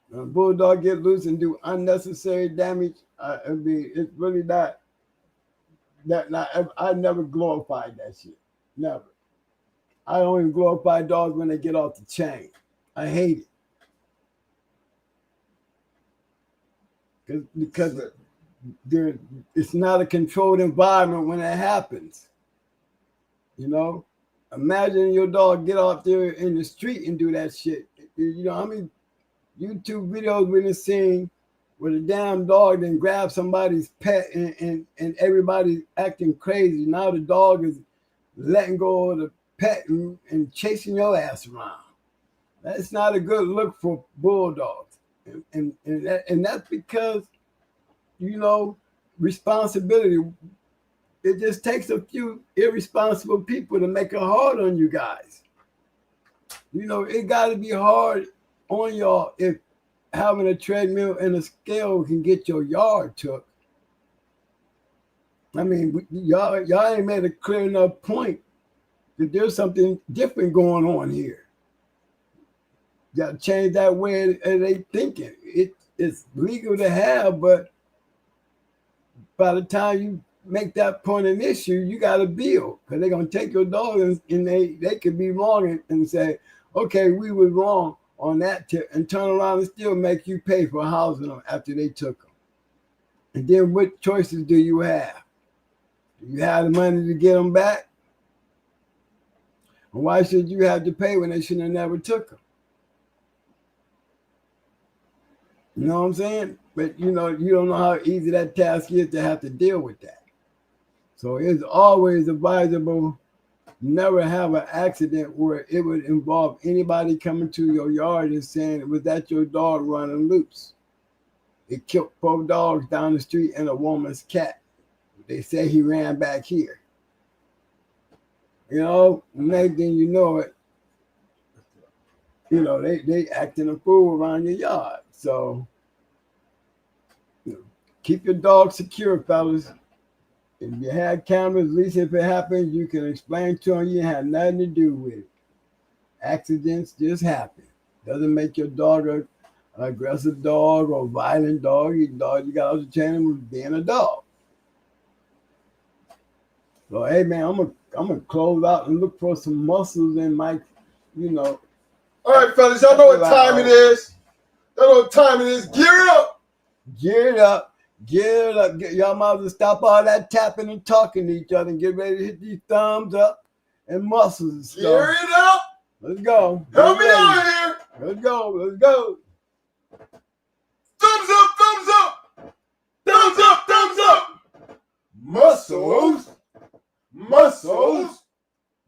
When a bulldog get loose and do unnecessary damage, it's really not. I never glorified that shit. Never. I only glorify dogs when they get off the chain. I hate it. Because it's not a controlled environment when it happens. You know? Imagine your dog get out there in the street and do that shit. You know how many YouTube videos we done seen with a damn dog then grab somebody's pet and everybody acting crazy. Now the dog is letting go of the pet and chasing your ass around. That's not a good look for bulldogs. And that's because, you know, responsibility. It just takes a few irresponsible people to make it hard on you guys. You know, it got to be hard on y'all if having a treadmill and a scale can get your yard took. I mean, y'all ain't made a clear enough point that there's something different going on here. You got to change that way they thinking. It's legal to have, but by the time you make that point an issue, you got to bill, because they're going to take your dog and they could be wrong and say, okay, we were wrong on that tip, and turn around and still make you pay for housing them after they took them. And then what choices do you have? Do you have the money to get them back? And why should you have to pay when they should have never took them? You know what I'm saying? But you know, you don't know how easy that task is to have to deal with that. So it's always advisable never have an accident where it would involve anybody coming to your yard and saying, was that your dog running loose? It killed 4 dogs down the street and a woman's cat. They say he ran back here. You know, next thing you know it, you know, they acting a fool around your yard. So, you know, keep your dog secure, fellas. If you have cameras, at least if it happens, you can explain to them you had nothing to do with it. Accidents just happen. Doesn't make your dog an aggressive dog or violent dog. You got to train him with being a dog. So, hey, man, I'm gonna close out and look for some muscles in my, you know. All right, fellas, y'all know what time it is. Y'all know what time it is. Gear it up. Gear it up. Gear it up. Y'all might as well stop all that tapping and talking to each other and get ready to hit these thumbs up and muscles and stuff. Gear it up. Let's go. Help me out here. Let's go. Let's go. Thumbs up. Thumbs up. Thumbs up. Thumbs up. Muscles. Muscles.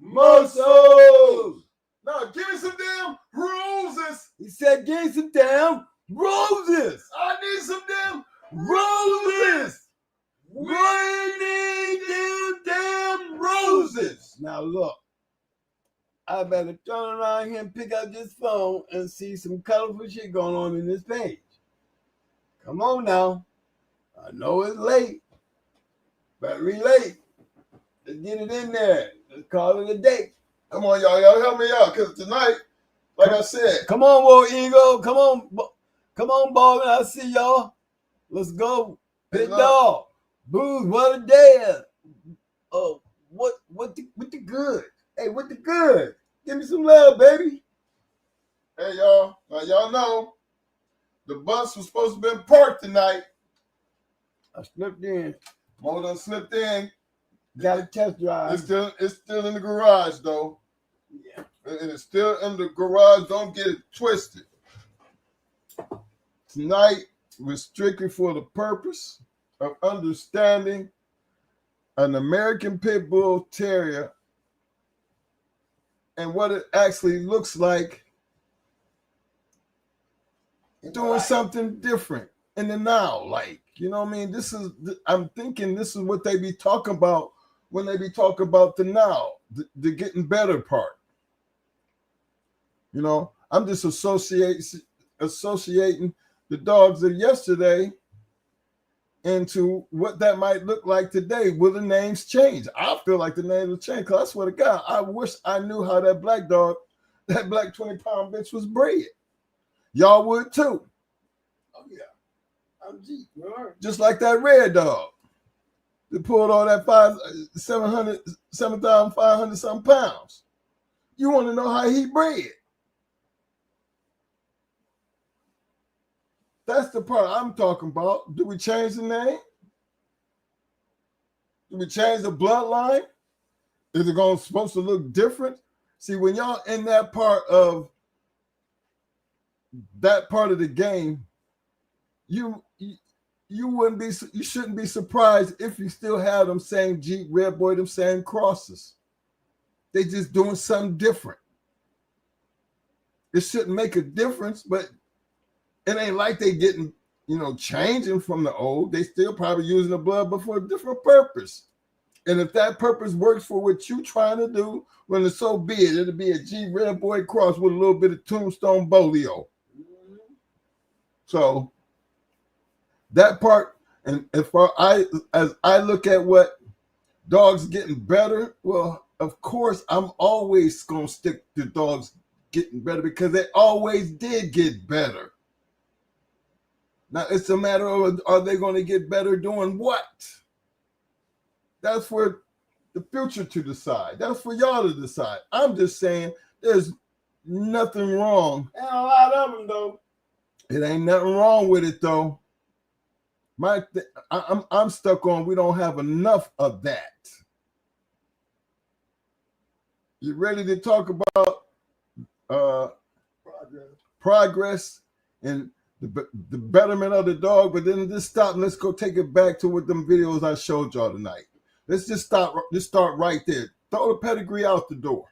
Muscles. Now give me some damn roses. He said, give me some damn roses. I need some damn roses. We need them damn roses. Now look, I better turn around here and pick up this phone and see some colorful shit going on in this page. Come on now. I know it's late, but relate. Let's get it in there. Let's call it a day. Come on, y'all. Y'all help me out, because tonight, like I said. Come on, War Eagle. Come on, Baldwin. I see y'all. Let's go. Big dog. Booze, what a day. What the good? Hey, what the good? Give me some love, baby. Hey, y'all. Now, y'all know the bus was supposed to be parked tonight. I slipped in. Mo done slipped in. Got a test drive. It's still in the garage, though. Yeah. And it's still in the garage. Don't get it twisted. Tonight was strictly for the purpose of understanding an American Pit Bull Terrier and what it actually looks like doing something different in the now. Like, you know what I mean? I'm thinking this is what they be talking about when they be talking about the now, the getting better part. You know, I'm just associating the dogs of yesterday into what that might look like today. Will the names change? I feel like the names will change, because I swear to God, I wish I knew how that black dog, that black 20-pound bitch was bred. Y'all would too. Oh, yeah. I'm G. Just like that red dog. They pulled all that 7,500 something pounds. You want to know how he bred? That's the part I'm talking about. Do we change the name? Do we change the bloodline? Is it supposed to look different? See, when y'all in that part of the game, you you shouldn't be surprised if you still have them same Jeep, Red Boy, them same crosses. They just doing something different. It shouldn't make a difference, but it ain't like they getting, changing from the old. They still probably using the blood, but for a different purpose. And if that purpose works for what you trying to do, well, it's so be it. It'll be a G Red Boy cross with a little bit of Tombstone Bolio. So that part, and as I look at what dogs getting better, well, of course, I'm always gonna stick to dogs getting better because they always did get better. Now it's a matter of, are they going to get better doing what? That's for the future to decide. That's for y'all to decide. I'm just saying there's nothing wrong. And a lot of them, though. It ain't nothing wrong with it, though. I'm stuck on we don't have enough of that. You ready to talk about progress and the betterment of the dog? But then just stop and let's go take it back to what them videos I showed y'all tonight. Let's just start right there. Throw the pedigree out the door.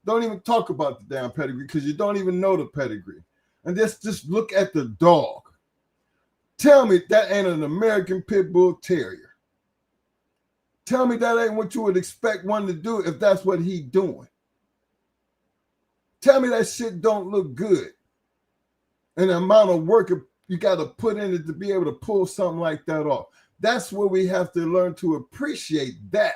Don't even talk about the damn pedigree because you don't even know the pedigree. And just look at the dog. Tell me that ain't an American Pit Bull Terrier. Tell me that ain't what you would expect one to do if that's what he doing. Tell me that shit don't look good. And the amount of work you got to put in it to be able to pull something like that off. That's where we have to learn to appreciate that.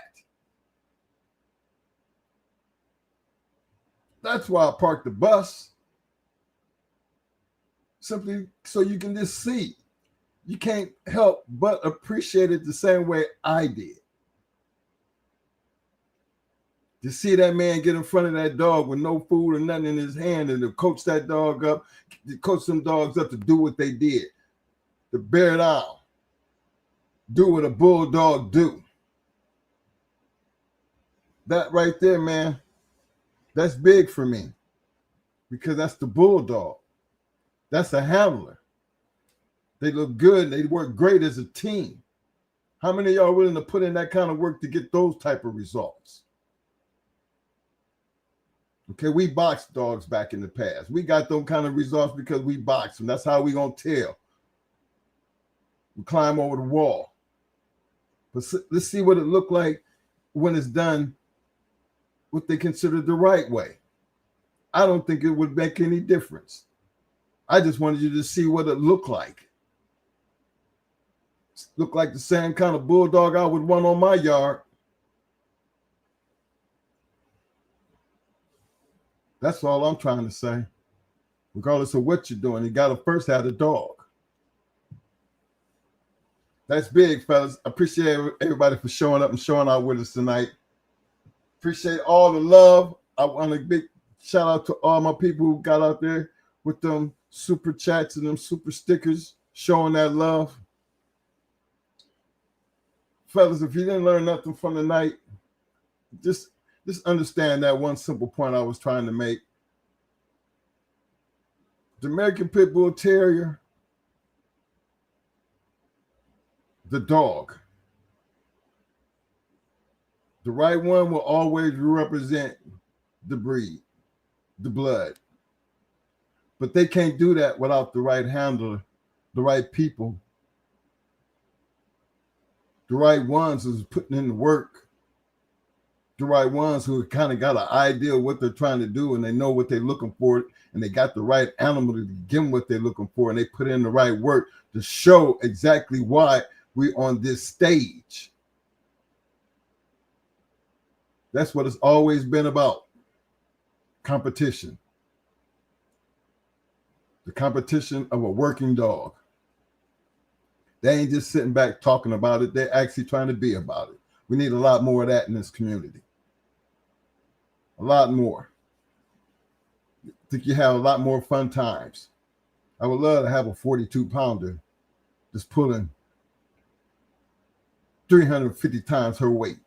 That's why I parked the bus. Simply so you can just see. You can't help but appreciate it the same way I did. To see that man get in front of that dog with no food or nothing in his hand and to coach that dog up, to coach some dogs up to do what they did, to bear down, do what a bulldog do. That right there, man, that's big for me because that's the bulldog. That's a handler. They look good. They work great as a team. How many of y'all are willing to put in that kind of work to get those type of results? Okay, we boxed dogs back in the past. We got those kind of results because we boxed them. That's how we gonna tell. We climb over the wall. But let's see what it looked like when it's done what they consider the right way. I don't think it would make any difference. I just wanted you to see what it looked like. Looked like the same kind of bulldog I would want on my yard. That's all I'm trying to say. Regardless of what you're doing, you got to first have the dog. That's big, fellas. I appreciate everybody for showing up and showing out with us tonight. Appreciate all the love. I want a big shout out to all my people who got out there with them super chats and them super stickers showing that love. Fellas, if you didn't learn nothing from the night, just understand that one simple point I was trying to make. The American Pit Bull Terrier, the dog, the right one will always represent the breed, the blood. But they can't do that without the right handler, the right people, the right ones who's putting in the work, the right ones who kind of got an idea of what they're trying to do and they know what they're looking for and they got the right animal to give them what they're looking for and they put in the right work to show exactly why we're on this stage. That's what it's always been about. Competition. The competition of a working dog. They ain't just sitting back talking about it. They're actually trying to be about it. We need a lot more of that in this community. A lot more. I think you have a lot more fun times. I would love to have a 42-pounder just pulling 350 times her weight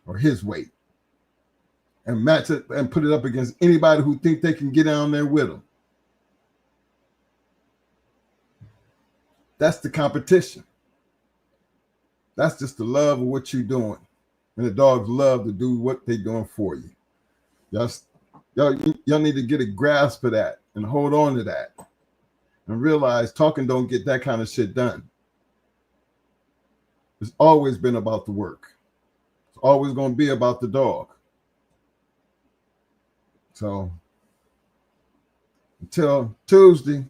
or his weight and match it and put it up against anybody who think they can get down there with them. That's the competition. That's just the love of what you're doing. And the dogs love to do what they're doing for you. Y'all need to get a grasp of that and hold on to that. And realize talking don't get that kind of shit done. It's always been about the work. It's always going to be about the dog. So until Tuesday,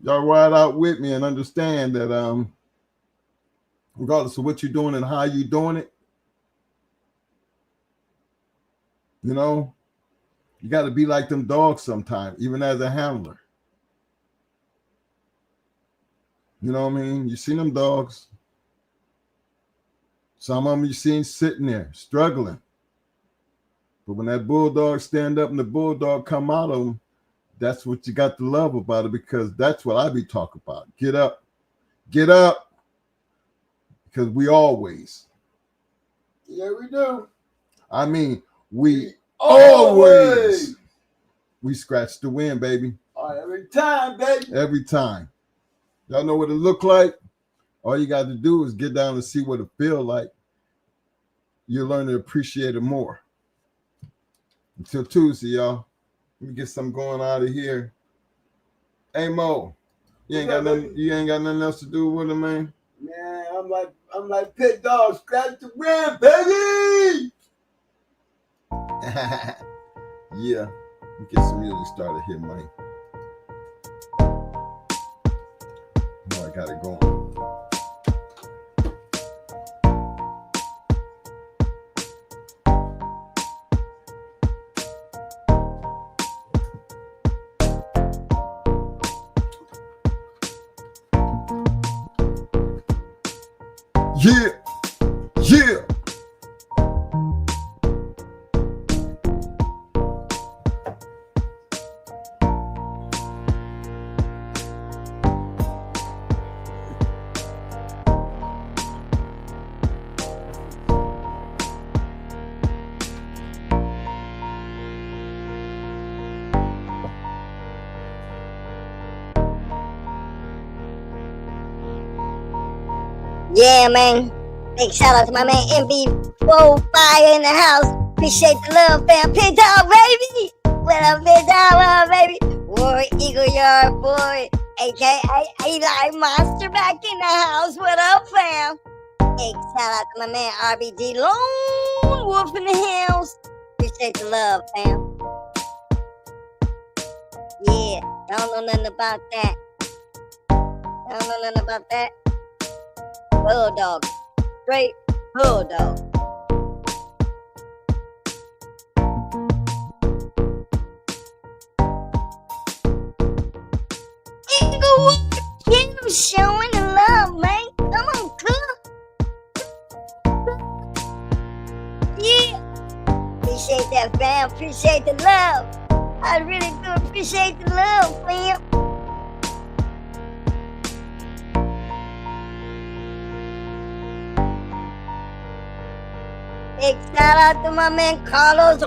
y'all ride out with me and understand that regardless of what you're doing and how you're doing it, you know, you got to be like them dogs sometimes, even as a handler. You know what I mean? You see them dogs. Some of them you seen sitting there struggling. But when that bulldog stand up and the bulldog come out of them, that's what you got to love about it, because that's what I be talking about. Get up. Get up. Because we always. Yeah, we do. I mean, we always. We scratch the win, baby. Every time, baby. Every time. Y'all know what it look like? All you got to do is get down and see what it feel like. You'll learn to appreciate it more. Until Tuesday, y'all. Let me get something going out of here. Hey Mo, you ain't got nothing else to do with it, man. Man, I'm like pit dog, scratch the win, baby. Yeah. Let me get some music started here, man. Oh, I got it going. Yeah, yeah. Yeah, man. Big shout out to my man MB4 Fire in the house. Appreciate the love, fam. Pit dog, baby. What up, pit dog, baby? War Eagle Yard boy, aka Eli Monster, back in the house. What up, fam? Big shout out to my man RBG Lone Wolf in the hills. Appreciate the love, fam. Yeah, I don't know nothing about that. I don't know nothing about that. Bulldog. Straight bulldog. Inglewood, keep showing the love, man. Come on, cook. Yeah. Appreciate that, fam. Appreciate the love. I really do appreciate the love, fam. Big shout out to my man Carlos.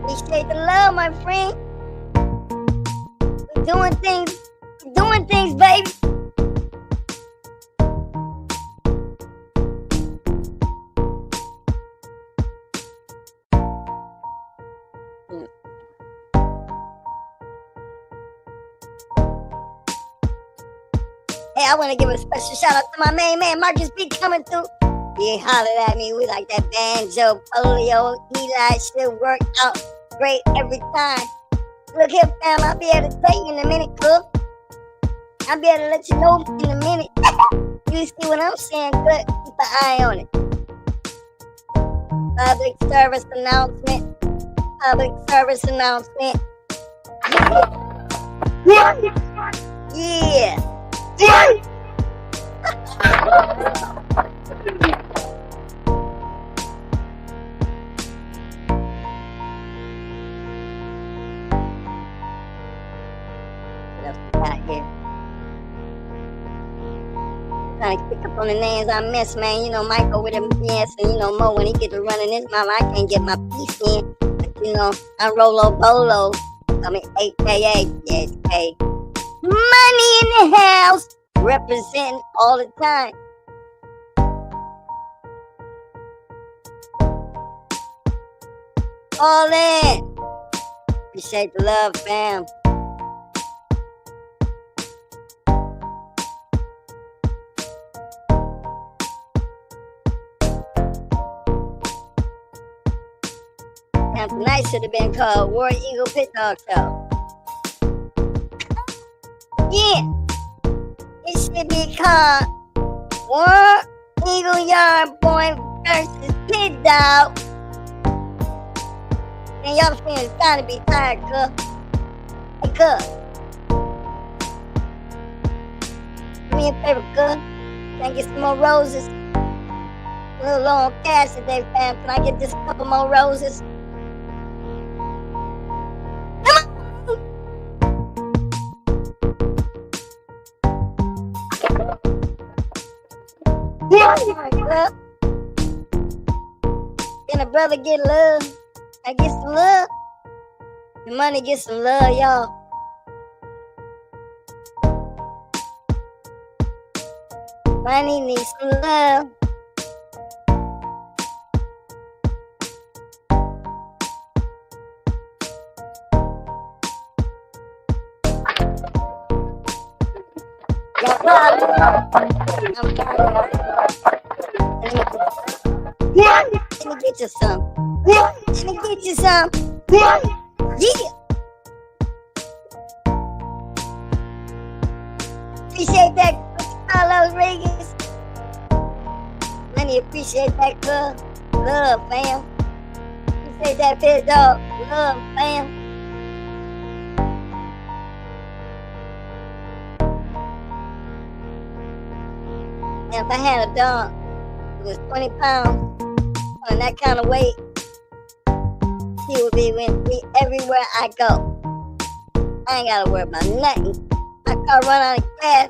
Appreciate the love, my friend. We're doing things, baby. Hey, I want to give a special shout out to my main man Marcus B coming through. He hollered at me. We like that banjo, polio, Eli shit work out great every time. Look here, fam, I'll be able to tell you in a minute, cook. I'll be able to let you know in a minute. You see what I'm saying, good? Keep an eye on it. Public service announcement. Public service announcement. Yeah. Trying to pick up on the names I miss, man. You know, Michael with him, yes, and you know, Mo when he get to running his mouth, I can't get my piece in. But you know, I'm Rolo Bolo. I mean, AKA, yes, hey. Money in the house. representing all the time. All in. Appreciate the love, fam. Now tonight should have been called War Eagle Pit Dog Show. Yeah, it should be called War Eagle Yard Boy versus Pit Dog. And y'all fans gotta be tired, cuz. Hey, cuz. Do me a favor, cuz. Can I get some more roses? A little low on cash today, fam. Can I get just a couple more roses? Can a brother get love? I get some love. The money get some love, y'all. Money needs some love. Y'all proud of me? I'm proud of you. Let me get you some. Let me get you some. Yeah. Appreciate that, Carlos Regas. Let me appreciate that love. Love, fam. Appreciate that Pit Dog. Love, fam. And if I had a dog, it was 20 pounds on that kind of weight, he would be with me everywhere I go. I ain't gotta worry about nothing. My car run out of gas,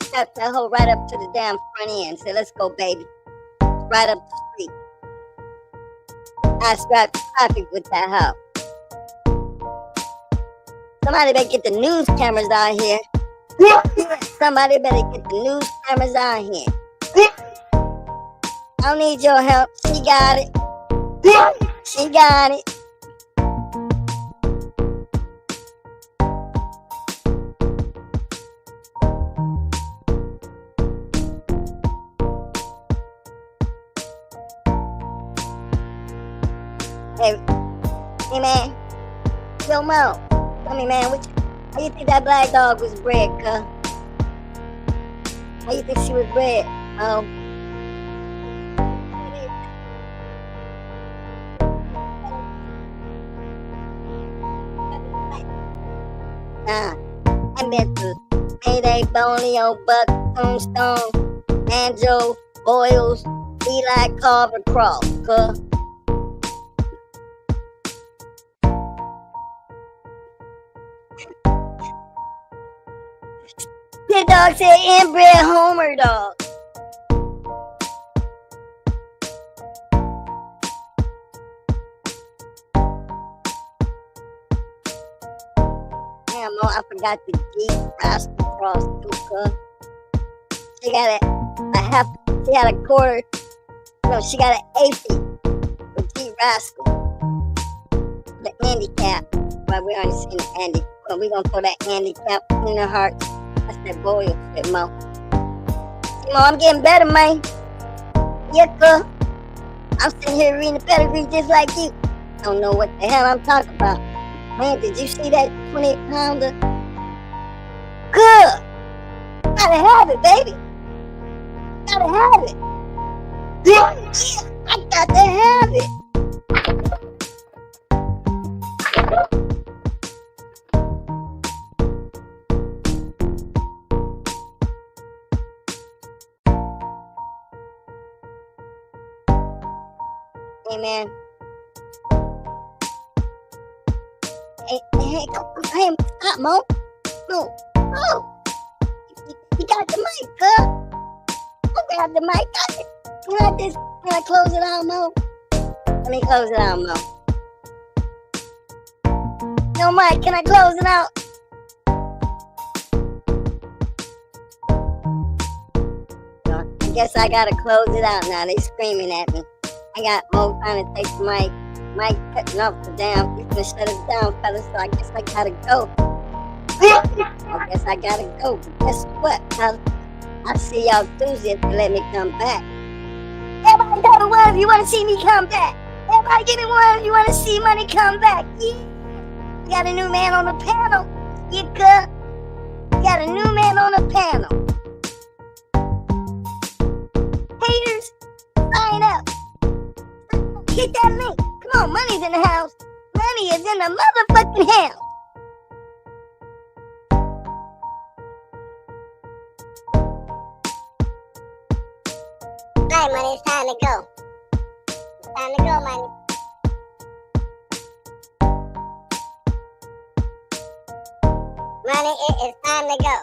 strap that hoe right up to the damn front end. Say, let's go, baby. Right up the street. I strap the traffic with that hoe. Somebody better get the news cameras out here. Somebody better get the news cameras out here. I don't need your help. She got it. She got it. Hey man. Yo, Mo. Tell me, man, how you think that black dog was bred, cuz? How you think she was bred? I bet the Mayday, Bonio, Buck, Tombstone, Banjo, Boyles, Eli, Carver, Cross, cuz. Pit Dog said inbred Homer dog. Damn, Mo, I forgot the Geek Rascal Cross too, cuz. She got she had a quarter. No, she got an eighth with Geek Rascal. The handicap. But we already seen the handicap. But we gonna throw that handicap in the hearts. That's that boy shit, Mo. See, Mo, I'm getting better, man. Yeah, cuz. I'm sitting here reading the pedigree just like you. I don't know what the hell I'm talking about. Man, did you see that 20-pounder? Good. Gotta have it, baby. Gotta have it. Yeah, I got to have it. Hey, man. Hey, stop, Mo. No. Oh. You got the mic, cuz. I got the mic. Can I close it out, Mo? Let me close it out, Mo. Yo, Mike, can I close it out? guess I gotta close it out now. They screaming at me. I got Mo trying to take the mic. Mike cutting off the damn. You can shut us down, fellas. So I guess I gotta go. I guess I gotta go. But guess what? I'll see y'all Tuesday if you let me come back. Everybody go to one if you want to see me come back. Everybody give me one if you want to see money come back. Yeah. We got a new man on the panel. You could. We got a new man on the panel. Haters, sign up. Hit that link. Come on, money's in the house. Money is in the motherfucking house. All right, money, it's time to go. It's time to go, money. Money, it is time to go.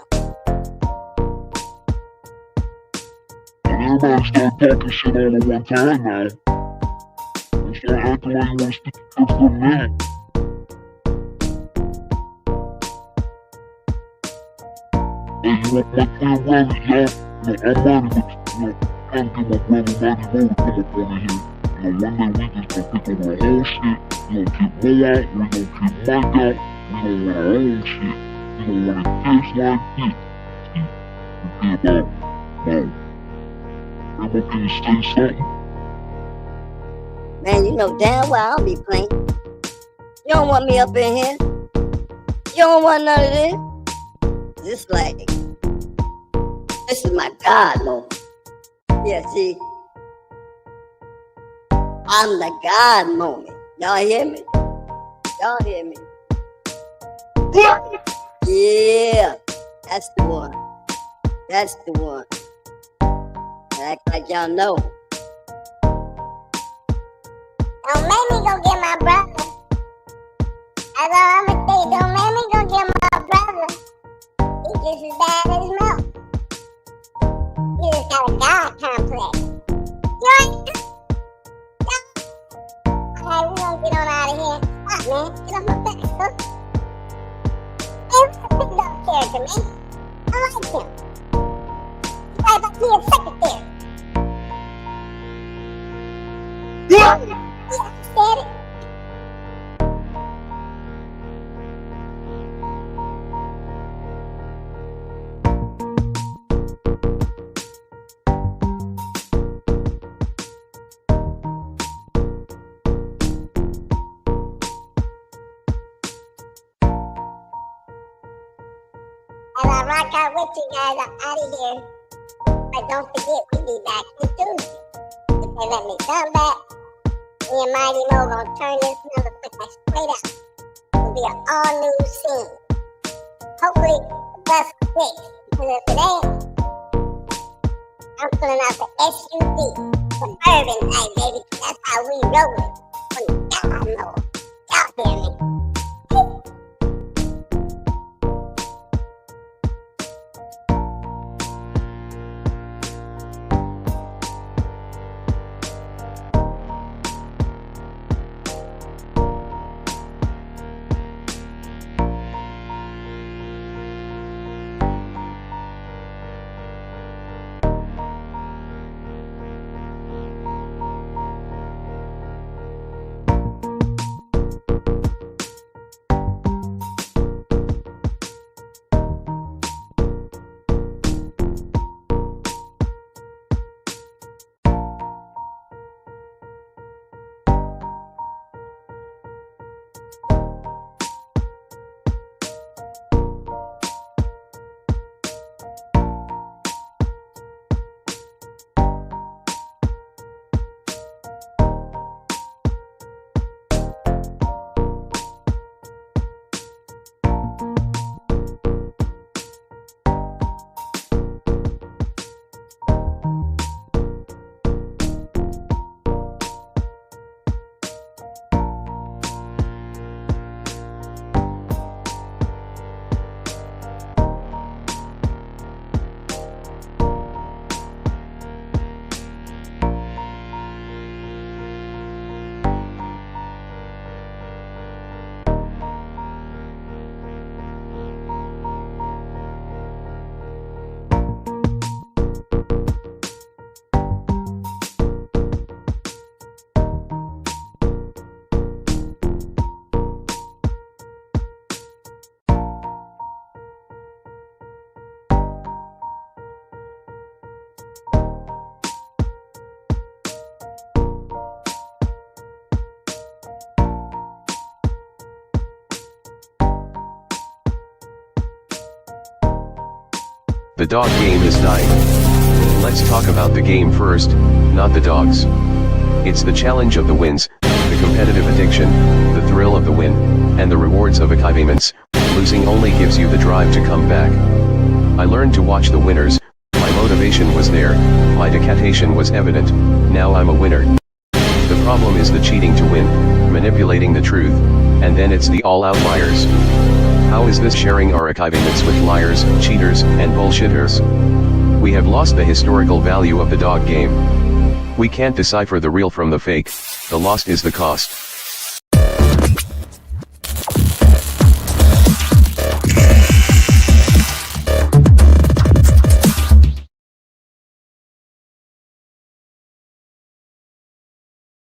And everybody start talking shit all at one time now. And start acting like you want to stick your foot in there. Hey, you want my twin brothers, y'all? I'm money, but I'm gonna get my brother Mighty Mo to come up on in here. One day we just gonna take over the whole shit. We gonna keep Mo out, we gonna keep Mike out, we gonna run our own shit. We gonna run it just like this. See, forget about Mo. Everybody can you say something? Man, you know damn well I'll be playing. You don't want me up in here. You don't want none of this. This like, this is my God moment. Yeah, see, I'm the God moment. Y'all hear me? Y'all hear me? Yeah, that's the one. That's the one. Act like y'all know. Don't make me go get my brother. That's all I'ma say. Don't make me go get my brother. He's just as bad as Mo. He just got a God complex. You ain't. Alright, we gonna get on out of here. Stop, man. Get off my back, huh? Hey, what's up character, man? I like him. He's right about being secretary. Yeah, I said it. As I rock out with you guys, I'm out of here. But don't forget, we be back on Tuesday. If they let me come back, me and Mighty Mo gonna turn this motherfucker straight up. It'll be an all new scene. Hopefully, the bus clicks. Because if it ain't, I'm pulling out the SUV. Suburban night, baby. That's how we rollin'. From God Mo. Y'all hear me? The dog game is dying. Let's talk about the game first, not the dogs. It's the challenge of the wins, the competitive addiction, the thrill of the win, and the rewards of achievements. Losing only gives you the drive to come back. I learned to watch the winners, my motivation was there, my dedication was evident, now I'm a winner. The problem is the cheating to win, manipulating the truth, and then it's the all-out liars. How is this sharing our achievements with liars, cheaters, and bullshitters? We have lost the historical value of the dog game. We can't decipher the real from the fake, the lost is the cost.